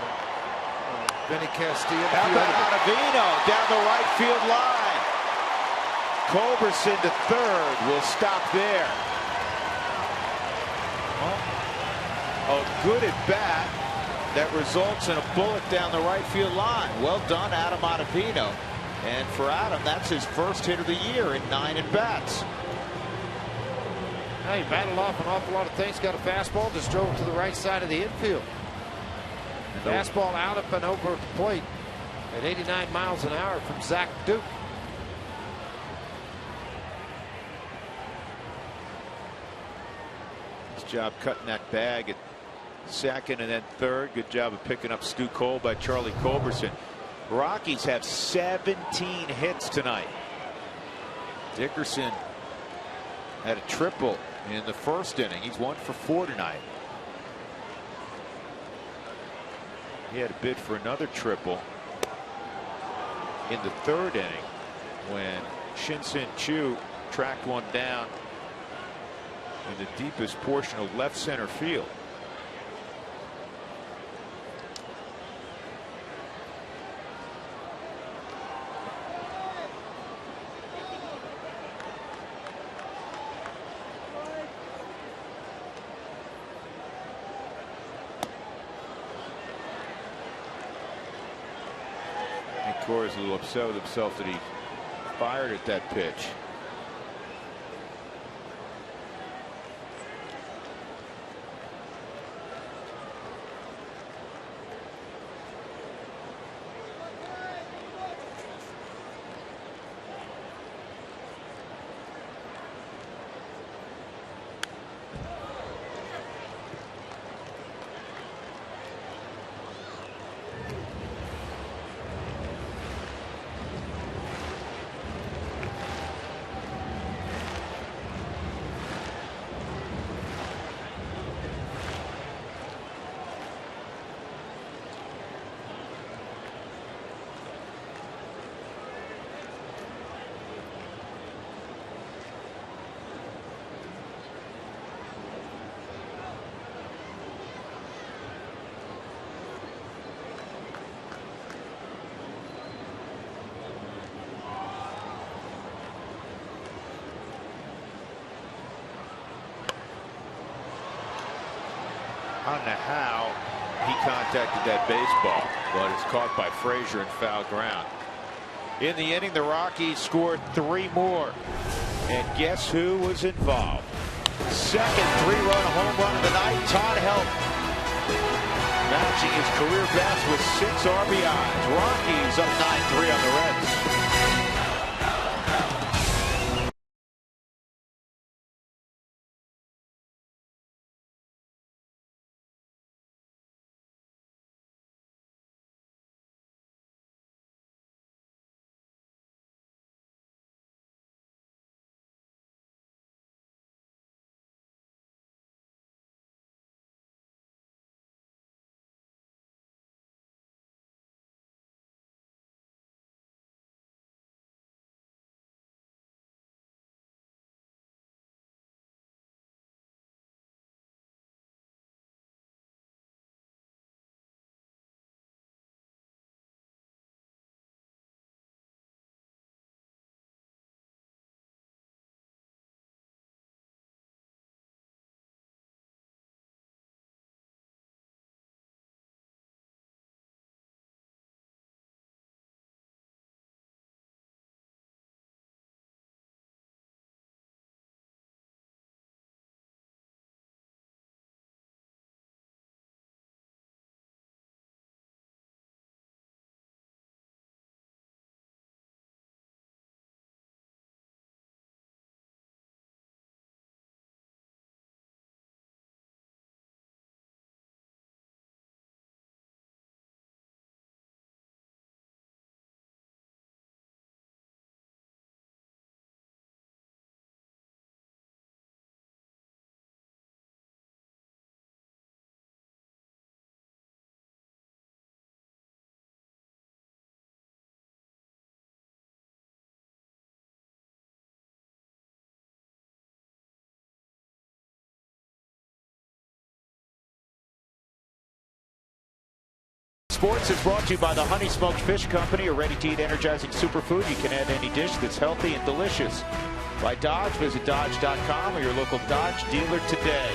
Vinny Castilla. How about Ottavino down the right field line? Culberson to third will stop there. A good at bat that results in a bullet down the right field line. Well done, Adam Ottavino. And for Adam, that's his first hit of the year in 9 at-bats. He battled off an awful lot of things. Got a fastball, just drove to the right side of the infield. Fastball out up and over the plate at 89 miles an hour from Zach Duke. Nice job cutting that bag at second and then third. Good job of picking up Stu Cole by Charlie Culberson. Rockies have 17 hits tonight. Dickerson had a triple in the first inning. He's 1 for 4 tonight. He had a bid for another triple in the third inning when Shin-Sin Chu tracked one down in the deepest portion of left center field. Corey's a little upset with himself that he fired at that pitch. I don't know how he contacted that baseball, but it's caught by Frazier in foul ground. In the inning, the Rockies scored 3 more. And guess who was involved? Second 3-run home run of the night, Todd Helton, matching his career best with 6 RBIs. Rockies up 9-3 on the Reds. Sports is brought to you by the Honey Smoked Fish Company, a ready-to-eat energizing superfood you can add to any dish that's healthy and delicious. By Dodge, visit Dodge.com or your local Dodge dealer today.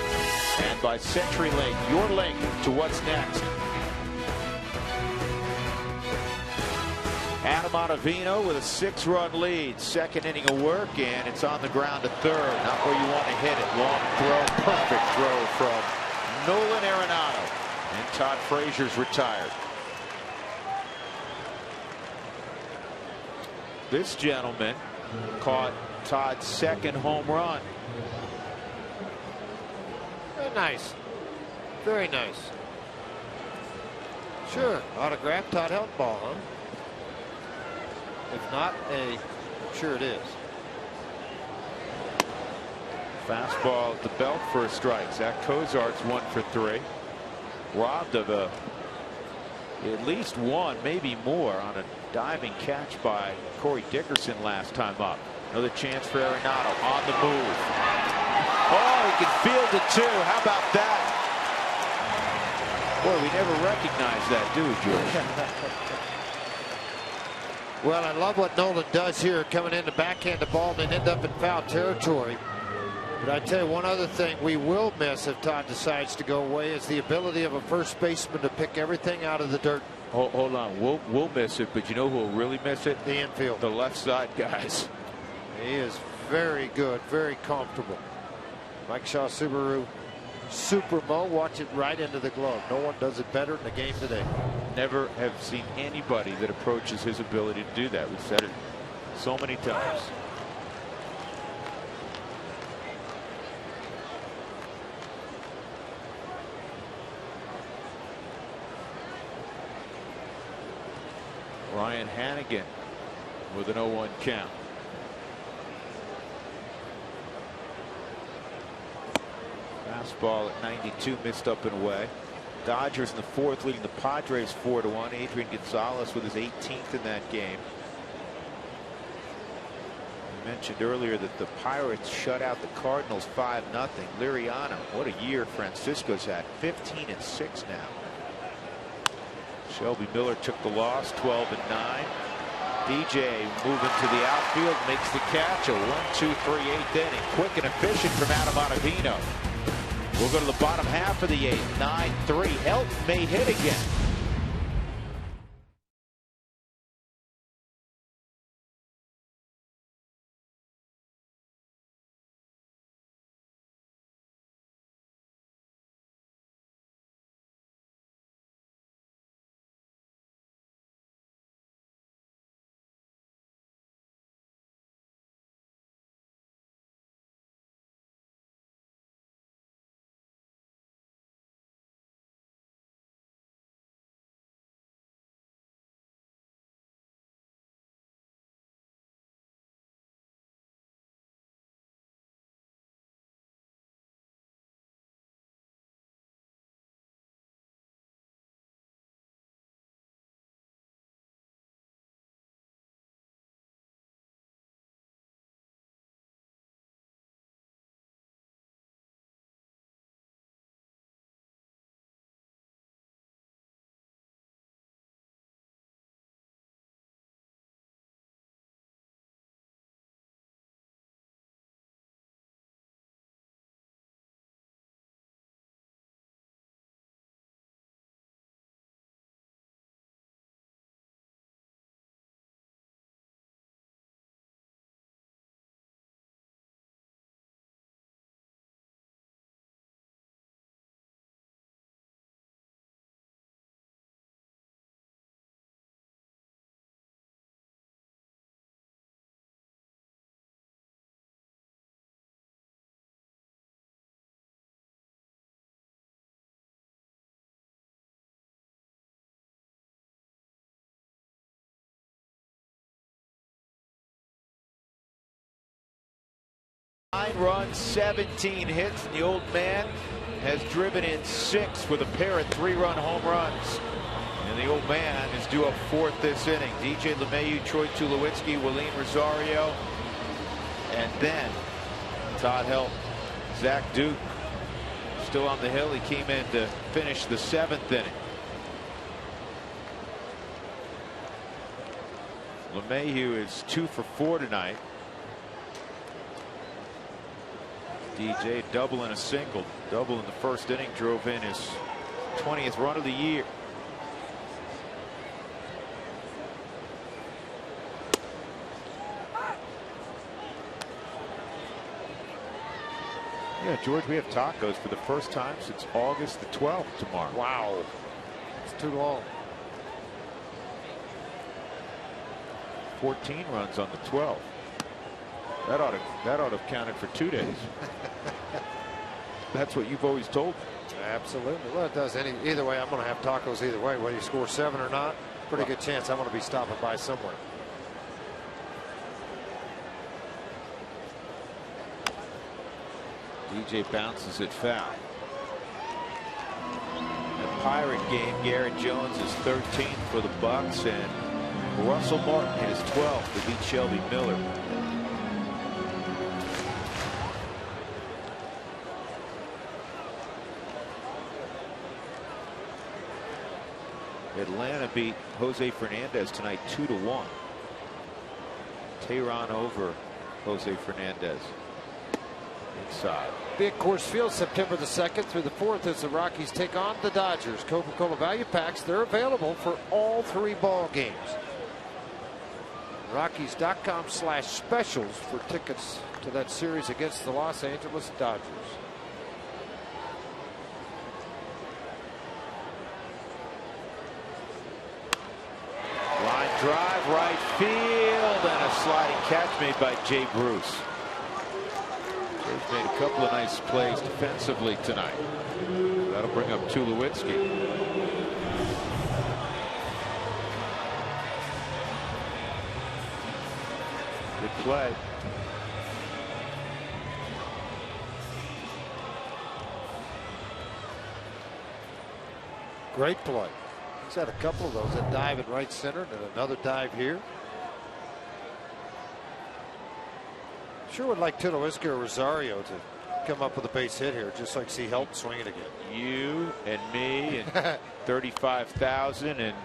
And by CenturyLink, your link to what's next. Adam Ottavino with a 6-run lead. Second inning of work, and it's on the ground to third. Not where you want to hit it. Long throw, perfect throw from Nolan Arenado. And Todd Frazier's retired. This gentleman caught Todd's second home run. Very nice. Very nice. Sure, autographed Todd Helton ball, huh? If not, I'm sure it is. Fastball at the belt for a strike. Zach Cozart's 1 for 3. Robbed of at least one, maybe more, on a diving catch by Corey Dickerson last time up. Another chance for Arenado on the move. Oh, he can field it too. How about that? Boy, we never recognize that, do we, George? Well, I love what Nolan does here, coming in to backhand the ball and then end up in foul territory. But I tell you, one other thing we will miss if Todd decides to go away is the ability of a first baseman to pick everything out of the dirt. Hold on, we'll miss it, but you know who will really miss it? The infield. The left side guys. He is very good, very comfortable. Mike Shaw Subaru Supermo, watch it right into the glove. No one does it better in the game today. Never have seen anybody that approaches his ability to do that. We've said it so many times. Ryan Hannigan with an 0-1 count. Fastball at 92, missed up and away. Dodgers in the fourth, leading the Padres 4-1. Adrian Gonzalez with his 18th in that game. I mentioned earlier that the Pirates shut out the Cardinals 5-0. Liriano, what a year Francisco's had. 15-6 now. Shelby Miller took the loss, 12-9. DJ moving to the outfield, makes the catch. A 1-2-3 8th inning. Quick and efficient from Adam Ottavino. We'll go to the bottom half of the 8th. 9-3. Helton may hit again. Nine runs, 17 hits, and the old man has driven in 6 with a pair of 3-run home runs. And the old man is due up 4th this inning. DJ LeMahieu, Troy Tulowitzki, Willeen Rosario, and then Todd Helton. Zach Duke still on the hill. He came in to finish the 7th inning. LeMahieu is 2 for 4 tonight. DJ double and a single. Double in the first inning, drove in his 20th run of the year. Yeah, George, we have tacos for the first time since August the 12th tomorrow. Wow. It's too long. 14 runs on the 12th. That ought to have counted for 2 days. That's what you've always told me. Absolutely. Well, it does. Either way, I'm going to have tacos either way. Whether you score 7 or not, pretty good chance I'm going to be stopping by somewhere. DJ bounces it foul. The Pirate game, Garrett Jones is 13th for the Bucks, and Russell Martin hit his 12th to beat Shelby Miller. Atlanta beat Jose Fernandez tonight 2-1. Tehran over Jose Fernandez. Inside. Big Coors Field, September the 2nd through the 4th as the Rockies take on the Dodgers. Coca-Cola value packs, they're available for all 3 ball games. Rockies.com/specials for tickets to that series against the Los Angeles Dodgers. Line drive, right field, and a sliding catch made by Jay Bruce. Jay's made a couple of nice plays defensively tonight. That'll bring up Tulowitzki. Good play. Great play. He's had a couple of those. A dive at right center and another dive here. Sure would like Tulowitzki or Rosario to come up with a base hit here, just like see Helton swinging again. You and me and 35,000 and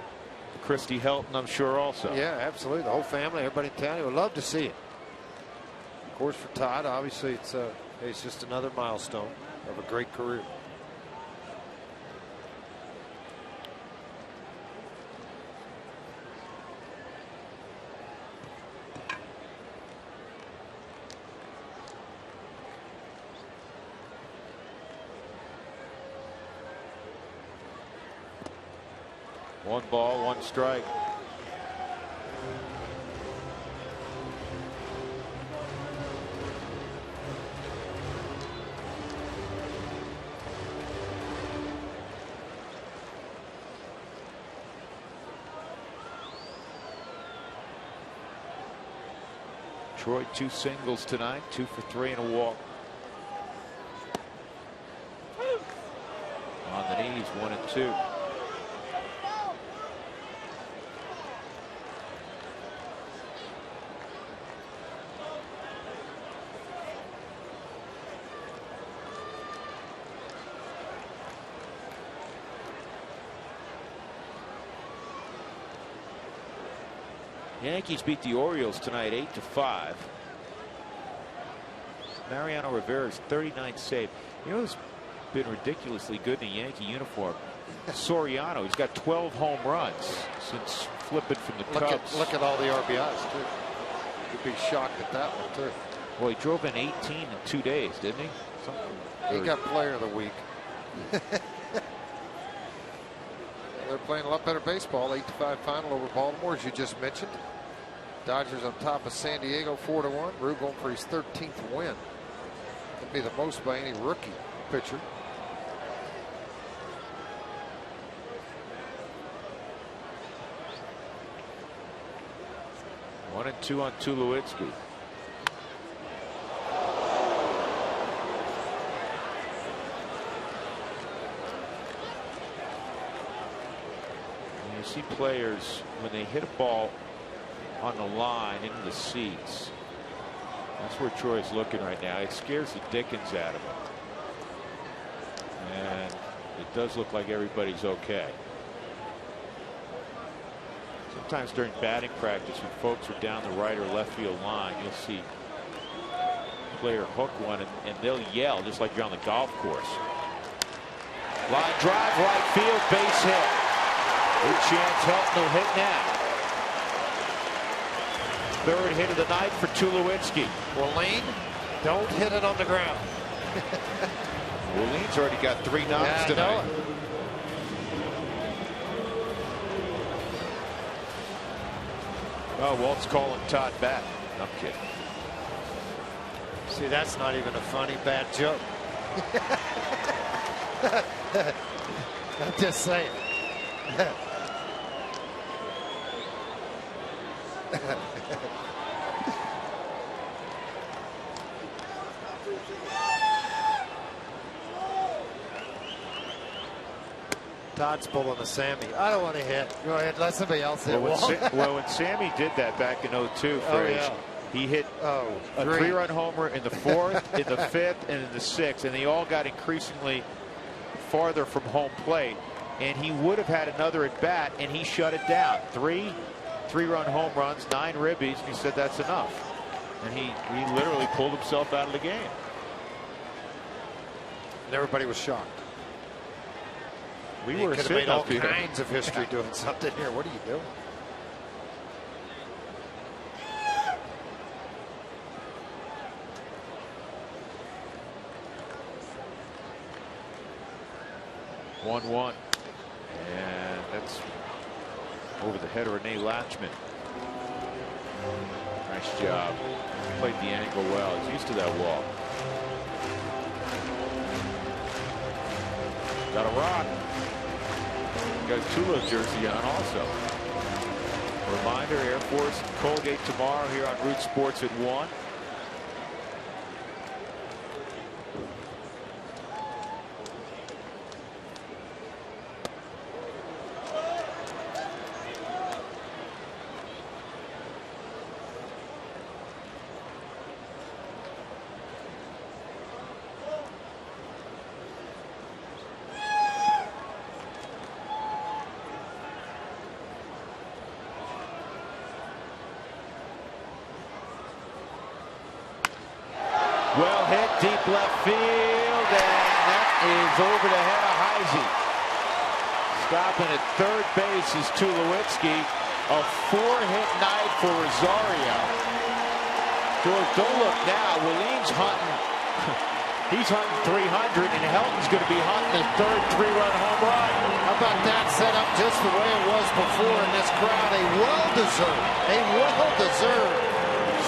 Christy Helton, I'm sure also. Yeah, absolutely. The whole family, everybody in town, would love to see it. Of course, for Todd, obviously, it's just another milestone of a great career. One ball, one strike. Troy 2 singles tonight, 2 for 3 and a walk. On the knees, 1 and 2. Yankees beat the Orioles tonight 8-5. Mariano Rivera's 39th save. You know who's been ridiculously good in a Yankee uniform? Soriano. He's got 12 home runs since flipping from the Cubs. Look at all the RBIs, too. You'd be shocked at that one, too. Well, he drove in 18 in 2 days, didn't he? He got player of the week. They're playing a lot better baseball. 8-5 final over Baltimore, as you just mentioned. Dodgers on top of San Diego 4-1. Rue going for his 13th win. That'd be the most by any rookie pitcher. One and 2 on Tulowitzki. You see players when they hit a ball on the line into the seats. That's where Troy's looking right now. It scares the dickens out of him. And it does look like everybody's okay. Sometimes during batting practice, when folks are down the right or left field line, you'll see a player hook one, and they'll yell just like you're on the golf course. Line drive, right field, base hit. Good chance Helton will hit now. Third hit of the night for Tulowitzki. Wallin, don't hit it on the ground. Wallin's already got 3 knocks tonight. Oh, Walt's calling Todd back. I'm kidding. See, that's not even a funny bad joke. I'm just saying. Todd's pulling a Sammy. I don't want to hit. Go ahead, let somebody else hit. Well, when Sammy did that back in 02, he hit a 3-run homer in the 4th, in the 5th, and in the 6th, and they all got increasingly farther from home plate. And he would have had another at bat, and he shut it down. 3-run home runs, 9 ribbies, and he said that's enough. And he literally pulled himself out of the game. And everybody was shocked. We could have made all here. kinds of history doing something here. What are you doing? One, and that's over the head of Renee Latchman. Nice job. Played the angle well. He's used to that walk. Got a rock. Got a Tulo jersey on also. Reminder, Air Force Colgate tomorrow here on Root Sports at 1. Well hit, deep left field, and that is over the head of Heisey. Stopping at third base is Tulowitzki. A 4-hit night for Rosario. George, don't look now. Wallin's hunting. He's hunting 300, and Helton's going to be hunting his third 3-run home run. How about that set up just the way it was before in this crowd? A well-deserved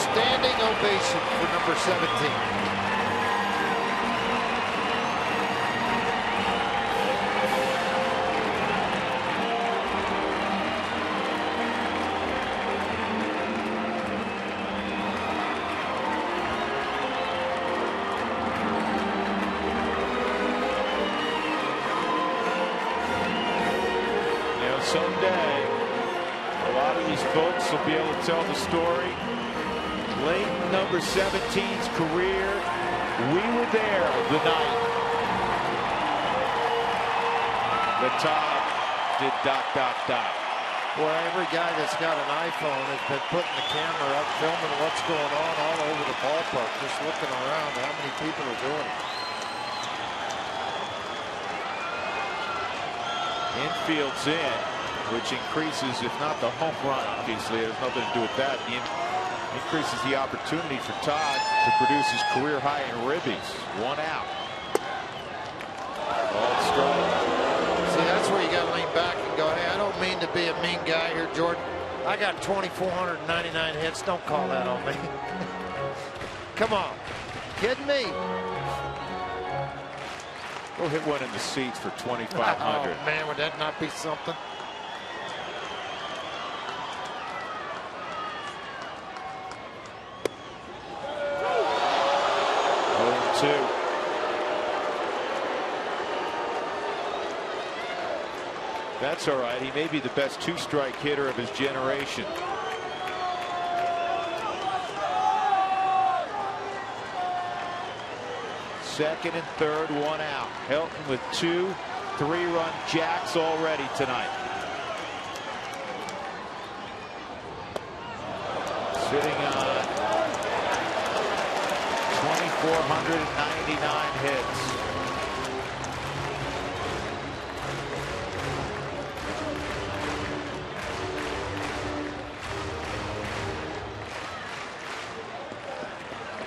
standing ovation for number 17. Someday, a lot of these folks will be able to tell the story. Late number 17's career, we were there the night that Todd did ... Boy, every guy that's got an iPhone has been putting the camera up, filming what's going on all over the ballpark, just looking around how many people are doing it. Infield's in, which increases, if not the home run, obviously, it has nothing to do with that. It increases the opportunity for Todd to produce his career high in ribbies. 1 out. Ball strike. See, that's where you got to lean back and go, hey, I don't mean to be a mean guy here, Jordan. I got 2,499 hits. Don't call that on me. Come on. Kidding me? Go hit one in the seats for 2,500. Oh, man, would that not be something? That's all right. He may be the best 2-strike hitter of his generation. Second and third, 1 out. Helton with 2 3-run jacks already tonight. Sitting on 2,499 hits.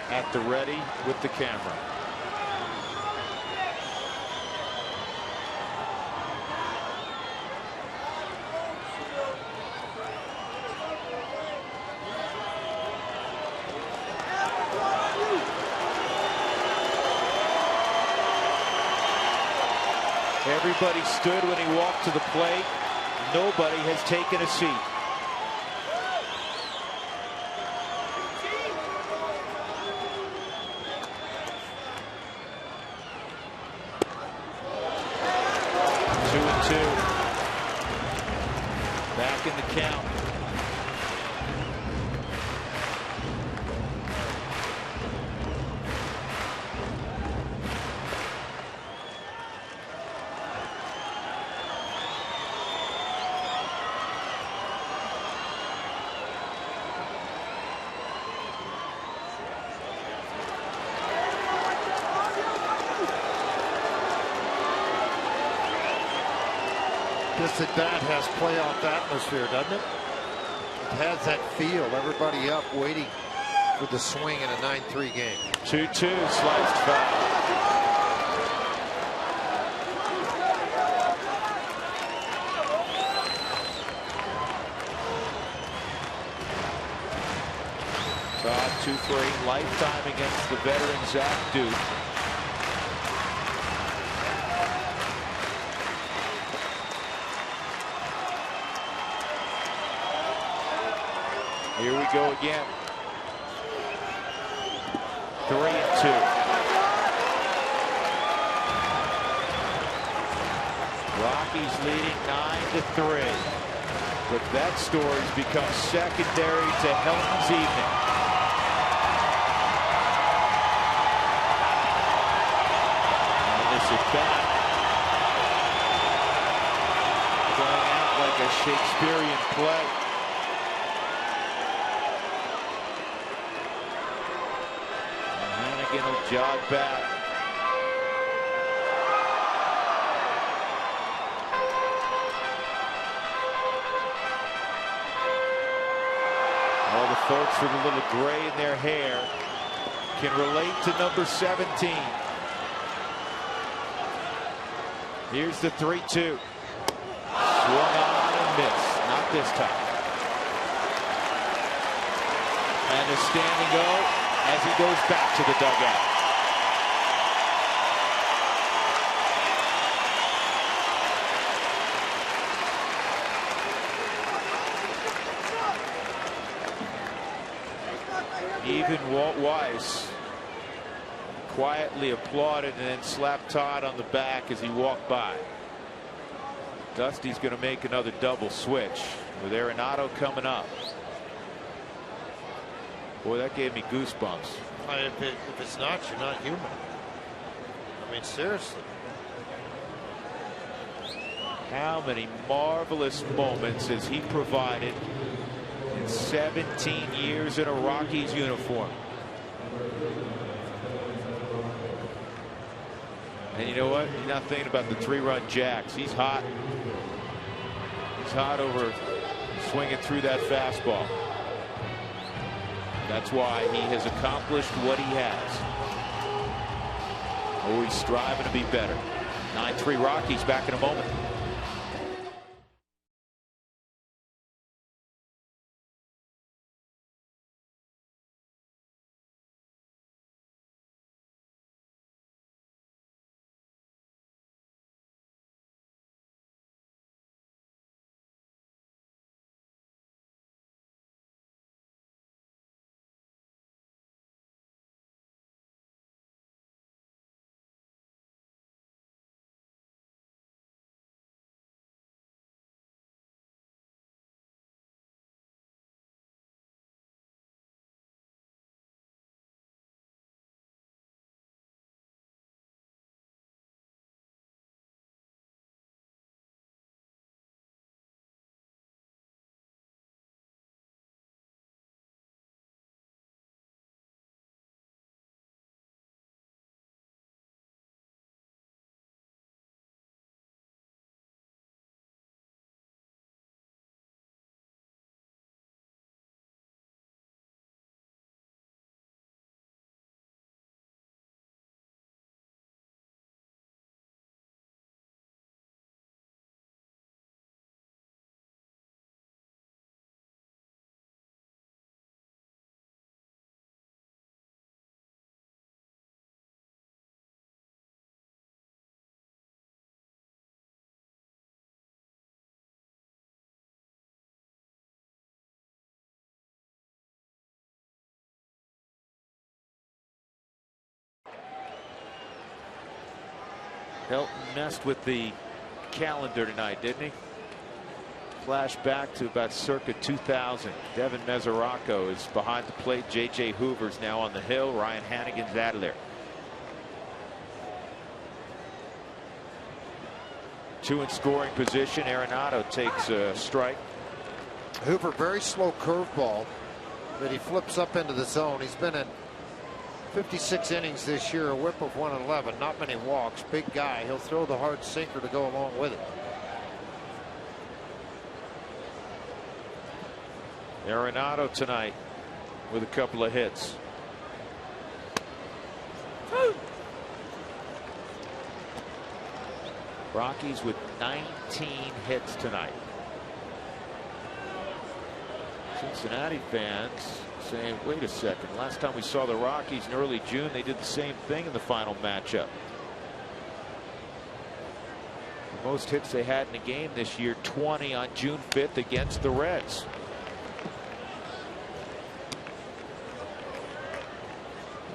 At the ready with the camera. Everybody stood when he walked to the plate. Nobody has taken a seat. Two and two. Back in the count. This at bat has playoff atmosphere, doesn't it? It has that feel. Everybody up waiting for the swing in a 9-3 game. 2-2, sliced foul. Todd 2 for 8 lifetime against the veteran Zach Duke. Here we go again. 3-2. Rockies leading 9-3. But that story's become secondary to Helton's evening. And this at bat going out like a Shakespearean play. He'll jog back. All the folks with a little gray in their hair can relate to number 17. Here's the 3-2. Swung on and missed. Not this time. And a standing O as he goes back to the dugout. Even Walt Weiss quietly applauded and then slapped Todd on the back as he walked by. Dusty's going to make another double switch with Arenado coming up. Boy, that gave me goosebumps. If it's not, you're not human. I mean, seriously. How many marvelous moments has he provided in 17 years in a Rockies uniform? And you know what? He's not thinking about the 3-run jacks. He's hot. He's hot over swinging through that fastball. That's why he has accomplished what he has. Always striving to be better. 9-3 Rockies back in a moment. Hilton messed with the calendar tonight, didn't he? Flash back to about circa 2000. Devin Mesoraco is behind the plate. J.J. Hoover's now on the hill. Ryan Hannigan's out of there. 2 in scoring position. Arenado takes a strike. Hoover, very slow curveball that he flips up into the zone. He's been in 56 innings this year, a whip of 111, not many walks, big guy. He'll throw the hard sinker to go along with it. Arenado tonight with a couple of hits. Rockies with 19 hits tonight. Cincinnati fans saying, wait a second, last time we saw the Rockies in early June, they did the same thing in the final matchup. The most hits they had in a game this year, 20 on June 5th against the Reds.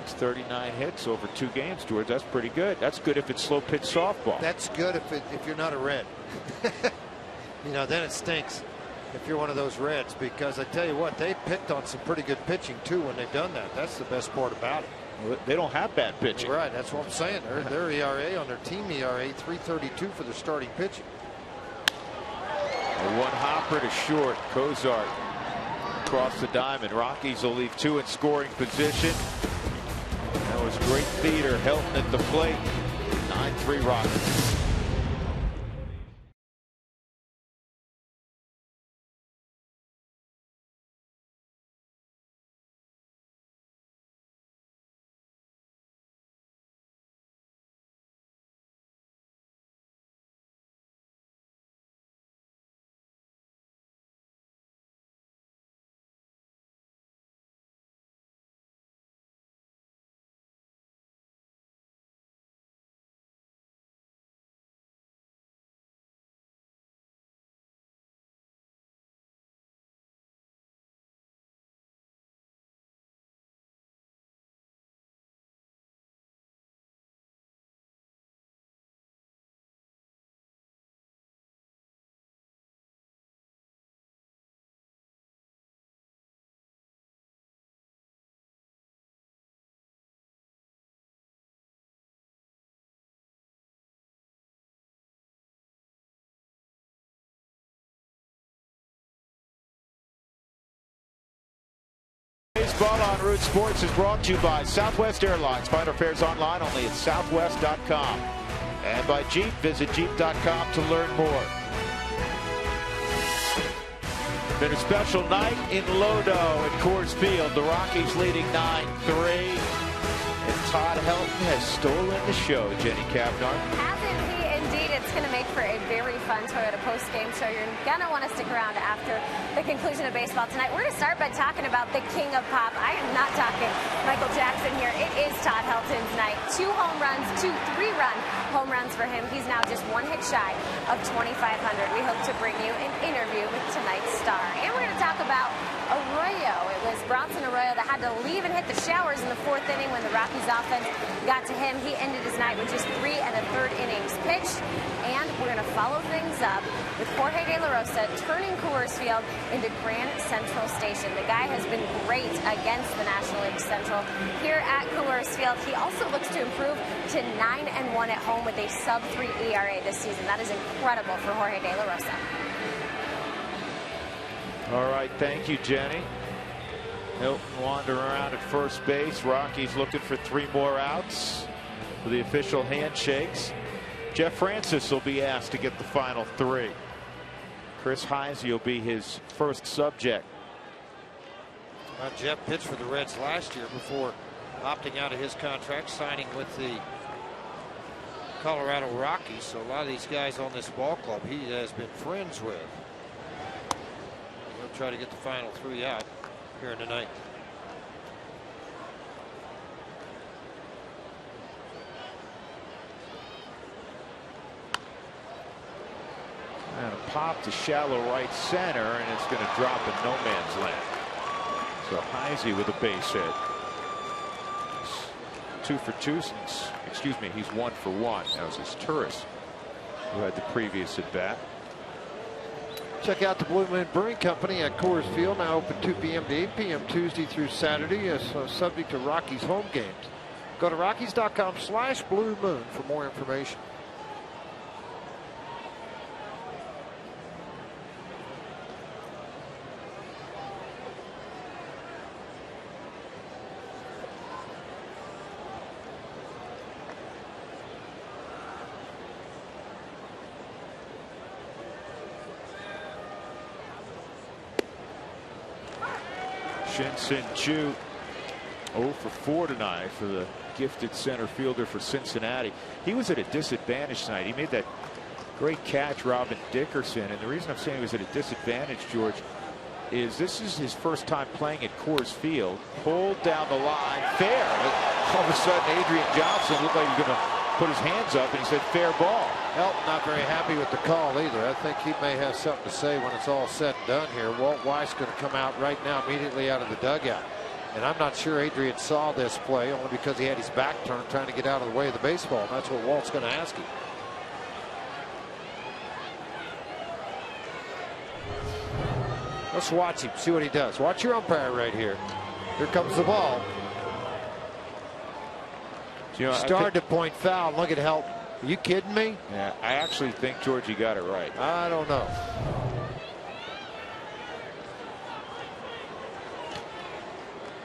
It's 39 hits over 2 games, George. That's pretty good. That's good if it's slow pitch softball. That's good if you're not a Red. You know, then it stinks if you're one of those Reds, because I tell you what, they picked on some pretty good pitching too when they've done that. That's the best part about it. Well, they don't have bad pitching. Right, that's what I'm saying. Their ERA on their team ERA 3.32 for their starting pitching. A one hopper to short. Cozart across the diamond. Rockies will leave 2 in scoring position. That was great theater. Helton at the plate. 9-3 Rockies. Baseball on Root Sports is brought to you by Southwest Airlines. Find our fares online only at southwest.com. And by Jeep, visit jeep.com to learn more. Been a special night in Lodo at Coors Field. The Rockies leading 9-3. And Todd Helton has stolen the show, Jenny Cavnar. Hasn't he indeed? It's going to make for a very fun Toyota post-game show. You're going to want to stick around after the conclusion of baseball tonight. We're going to start by talking about the king of pop. I am not talking Michael Jackson here. It is Todd Helton's night. 2 home runs, 2 3-run home runs for him. He's now just 1 hit shy of 2,500. We hope to bring you an interview with tonight's star. And we're going to talk about Arroyo. It was Bronson Arroyo that had to leave and hit the showers in the 4th inning when the Rockies offense got to him. He ended his night with just 3 1/3 innings pitched. And we're going to follow things up with Jorge De La Rosa turning Coors Field into Grand Central Station. The guy has been great against the National League Central here at Coors Field. He also looks to improve to 9-1 at home with a sub-3 ERA this season. That is incredible for Jorge De La Rosa. All right, thank you, Jenny. Hilton wandering around at first base. Rockies looking for 3 more outs for the official handshakes. Jeff Francis will be asked to get the final 3. Chris Heisey will be his first subject. Jeff pitched for the Reds last year before opting out of his contract, signing with the Colorado Rockies. So a lot of these guys on this ball club he has been friends with. He'll try to get the final 3 out here tonight. And a pop to shallow right center, and it's going to drop in no man's land. So Heisey with a base hit. 2 for 2 since, excuse me, he's 1 for 1. That was his Turris who had the previous at bat. Check out the Blue Moon Brewing Company at Coors Field, now open 2 p.m. to 8 p.m. Tuesday through Saturday, subject to Rockies home games. Go to Rockies.com/Blue Moon for more information. Shin-Sin Chu 0 for 4 tonight for the gifted center fielder for Cincinnati. He was at a disadvantage tonight. He made that great catch, Robin Dickerson, and the reason I'm saying he was at a disadvantage, George, is this is his first time playing at Coors Field. Pulled down the line, fair. All of a sudden, Adrian Johnson looked like he was going to put his hands up, and he said fair ball. Elton not very happy with the call either. I think he may have something to say when it's all said and done here. Walt Weiss going to come out right now immediately out of the dugout. And I'm not sure Adrian saw this play, only because he had his back turned trying to get out of the way of the baseball. And that's what Walt's going to ask him. Let's watch him, see what he does. Watch your umpire right here. Here comes the ball. You know, started to point foul. Look at Helton. Are you kidding me? Yeah, I actually think Georgie got it right. I don't know.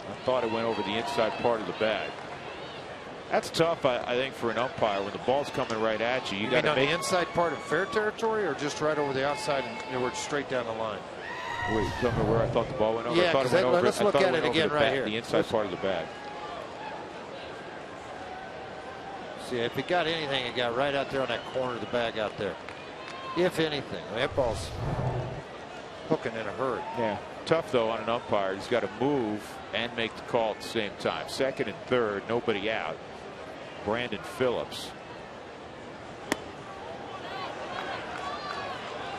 I thought it went over the inside part of the bag. That's tough, I think, for an umpire when the ball's coming right at you. You got to make the inside part of fair territory, or just right over the outside and we're straight down the line. Wait, tell me where I thought the ball went over. Yeah, let's look at it again right here. The inside part of the bag. See, if it got anything, it got right out there on that corner of the bag out there. If anything, that ball's hooking in a hurry. Yeah, tough though on an umpire. He's got to move and make the call at the same time. Second and third, nobody out. Brandon Phillips.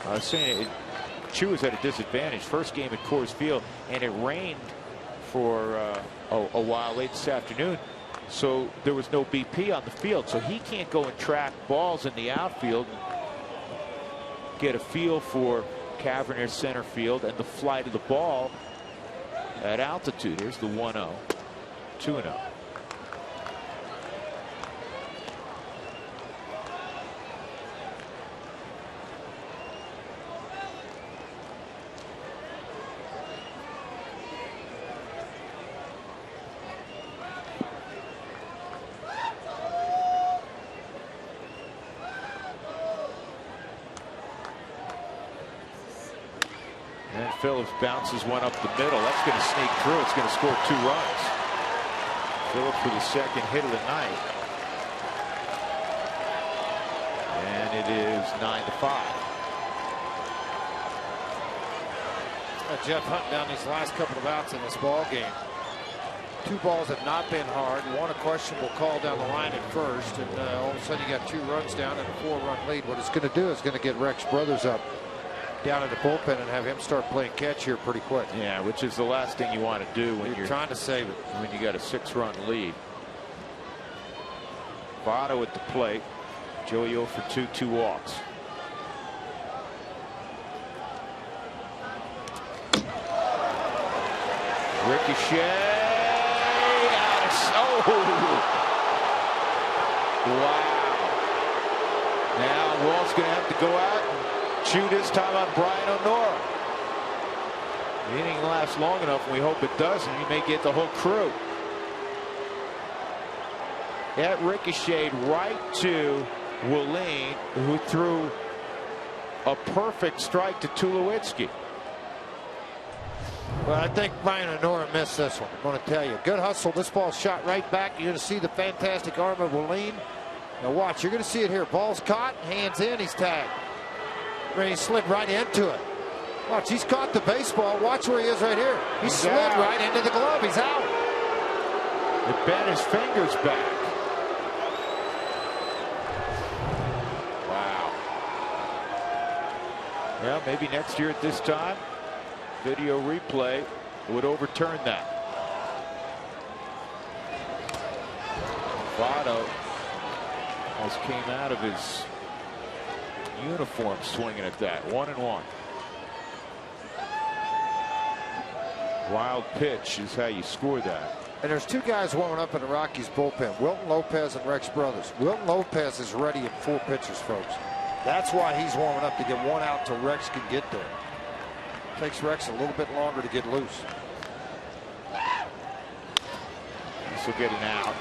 I was saying Chu was at a disadvantage. First game at Coors Field, and it rained for a while late this afternoon. So there was no BP on the field, so he can't go and track balls in the outfield and get a feel for cavernous center field and the flight of the ball at altitude. Here's the 1-0, 2-0. Phillips bounces one up the middle. That's going to sneak through. It's going to score 2 runs. Phillips with his second hit of the night. And it is 9-5. Jeff Hunt down these last couple of outs in this ball game. 2 balls have not been hard. One a questionable call down the line at first, and all of a sudden you got 2 runs down and a 4-run lead. What it's going to do is going to get Rex Brothers up down in the bullpen and have him start playing catch here pretty quick. Yeah, which is the last thing you want to do when you're trying to save it. When you got a 6-run lead. Votto at the plate. Joey 0 for 2, 2 walks. Ricochet. Wow. Now Walt's going to have to go out and chew this time on Brian O'Nora. The inning lasts long enough, and we hope it does, and you may get the whole crew. That ricocheted right to Willeen, who threw a perfect strike to Tulowitzki. Well, I think Brian O'Nora missed this one. I'm going to tell you. Good hustle. This ball shot right back. You're going to see the fantastic arm of Willeen. Now watch. You're going to see it here. Ball's caught. Hands in. He's tagged. He slid right into it. Watch. He's caught the baseball. Watch where he is right here. He slid right into the glove. He's out. It bent his fingers back. Wow. Well, maybe next year at this time, video replay would overturn that. Votto almost came out of his uniform swinging at that. 1-1. Wild pitch is how you score that. And there's two guys warming up in the Rockies bullpen, Wilton Lopez and Rex Brothers. Wilton Lopez is ready in 4 pitches, folks. That's why he's warming up, to get one out till Rex can get there. Takes Rex a little bit longer to get loose. This will get an out.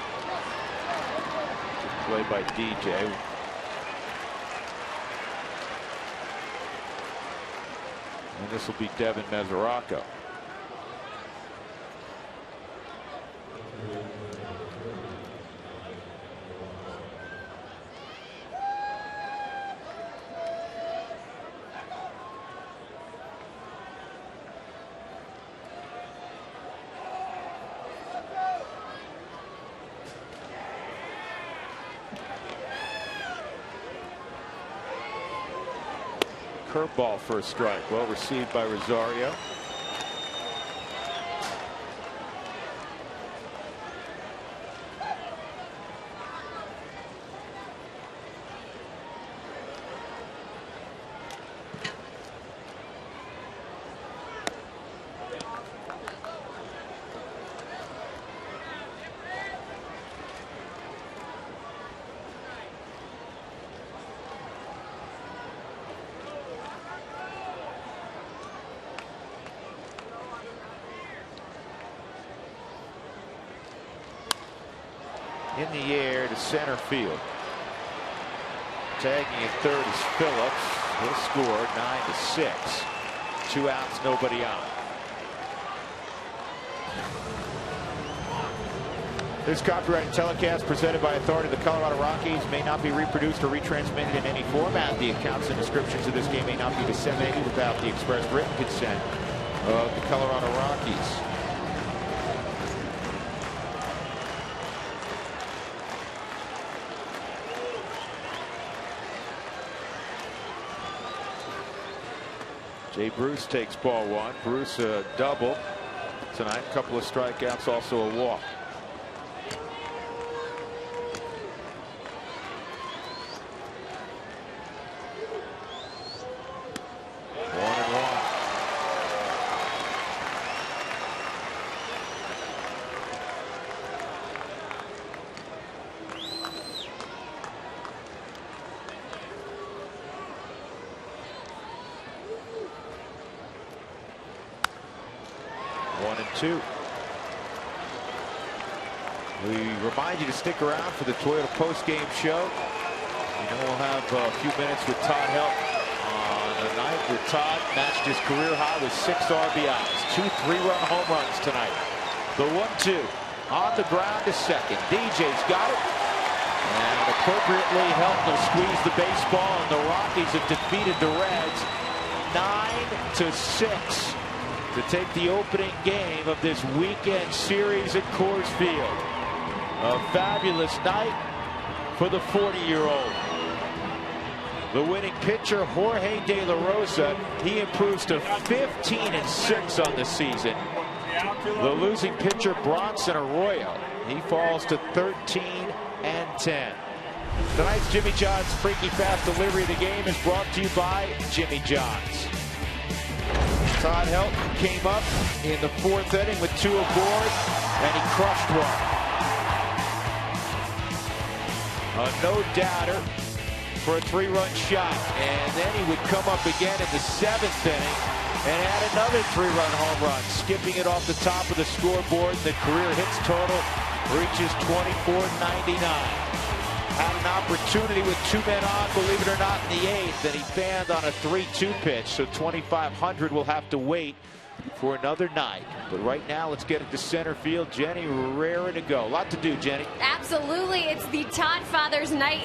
Good play by DJ. And this will be Devin Mesoraco. Curveball for a strike. Well received by Rosario. In the air to center field. Tagging at third is Phillips. He'll score 9-6. 2 outs, nobody on. This copyrighted telecast presented by authority of the Colorado Rockies may not be reproduced or retransmitted in any format. The accounts and descriptions of this game may not be disseminated without the express written consent of the Colorado Rockies. Jay Bruce takes ball 1. Bruce a double tonight. A couple of strikeouts, also a walk. We remind you to stick around for the Toyota post-game show. You know we'll have a few minutes with Todd Help on a night where Todd matched his career high with 6 RBIs. 2 3-run home runs tonight. The 1-2 on the ground to second. DJ's got it. And appropriately helped to squeeze the baseball, and the Rockies have defeated the Reds 9-6. to take the opening game of this weekend series at Coors Field. A fabulous night for the 40-year-old. The winning pitcher, Jorge De La Rosa, he improves to 15-6 on the season. The losing pitcher, Bronson Arroyo, he falls to 13-10. Tonight's Jimmy John's Freaky Fast delivery of the game is brought to you by Jimmy John's. Todd Helton came up in the 4th inning with 2 aboard, and he crushed one. A no-doubter for a 3-run shot, and then he would come up again in the 7th inning and add another 3-run home run, skipping it off the top of the scoreboard. The career hits total reaches 2499. Had an opportunity with 2 men on, believe it or not, in the 8th, and he fanned on a 3-2 pitch, so 2500 will have to wait for another night. But right now, let's get it to center field. Jenny, raring to go. A lot to do, Jenny. Absolutely. It's the Todd Father's night.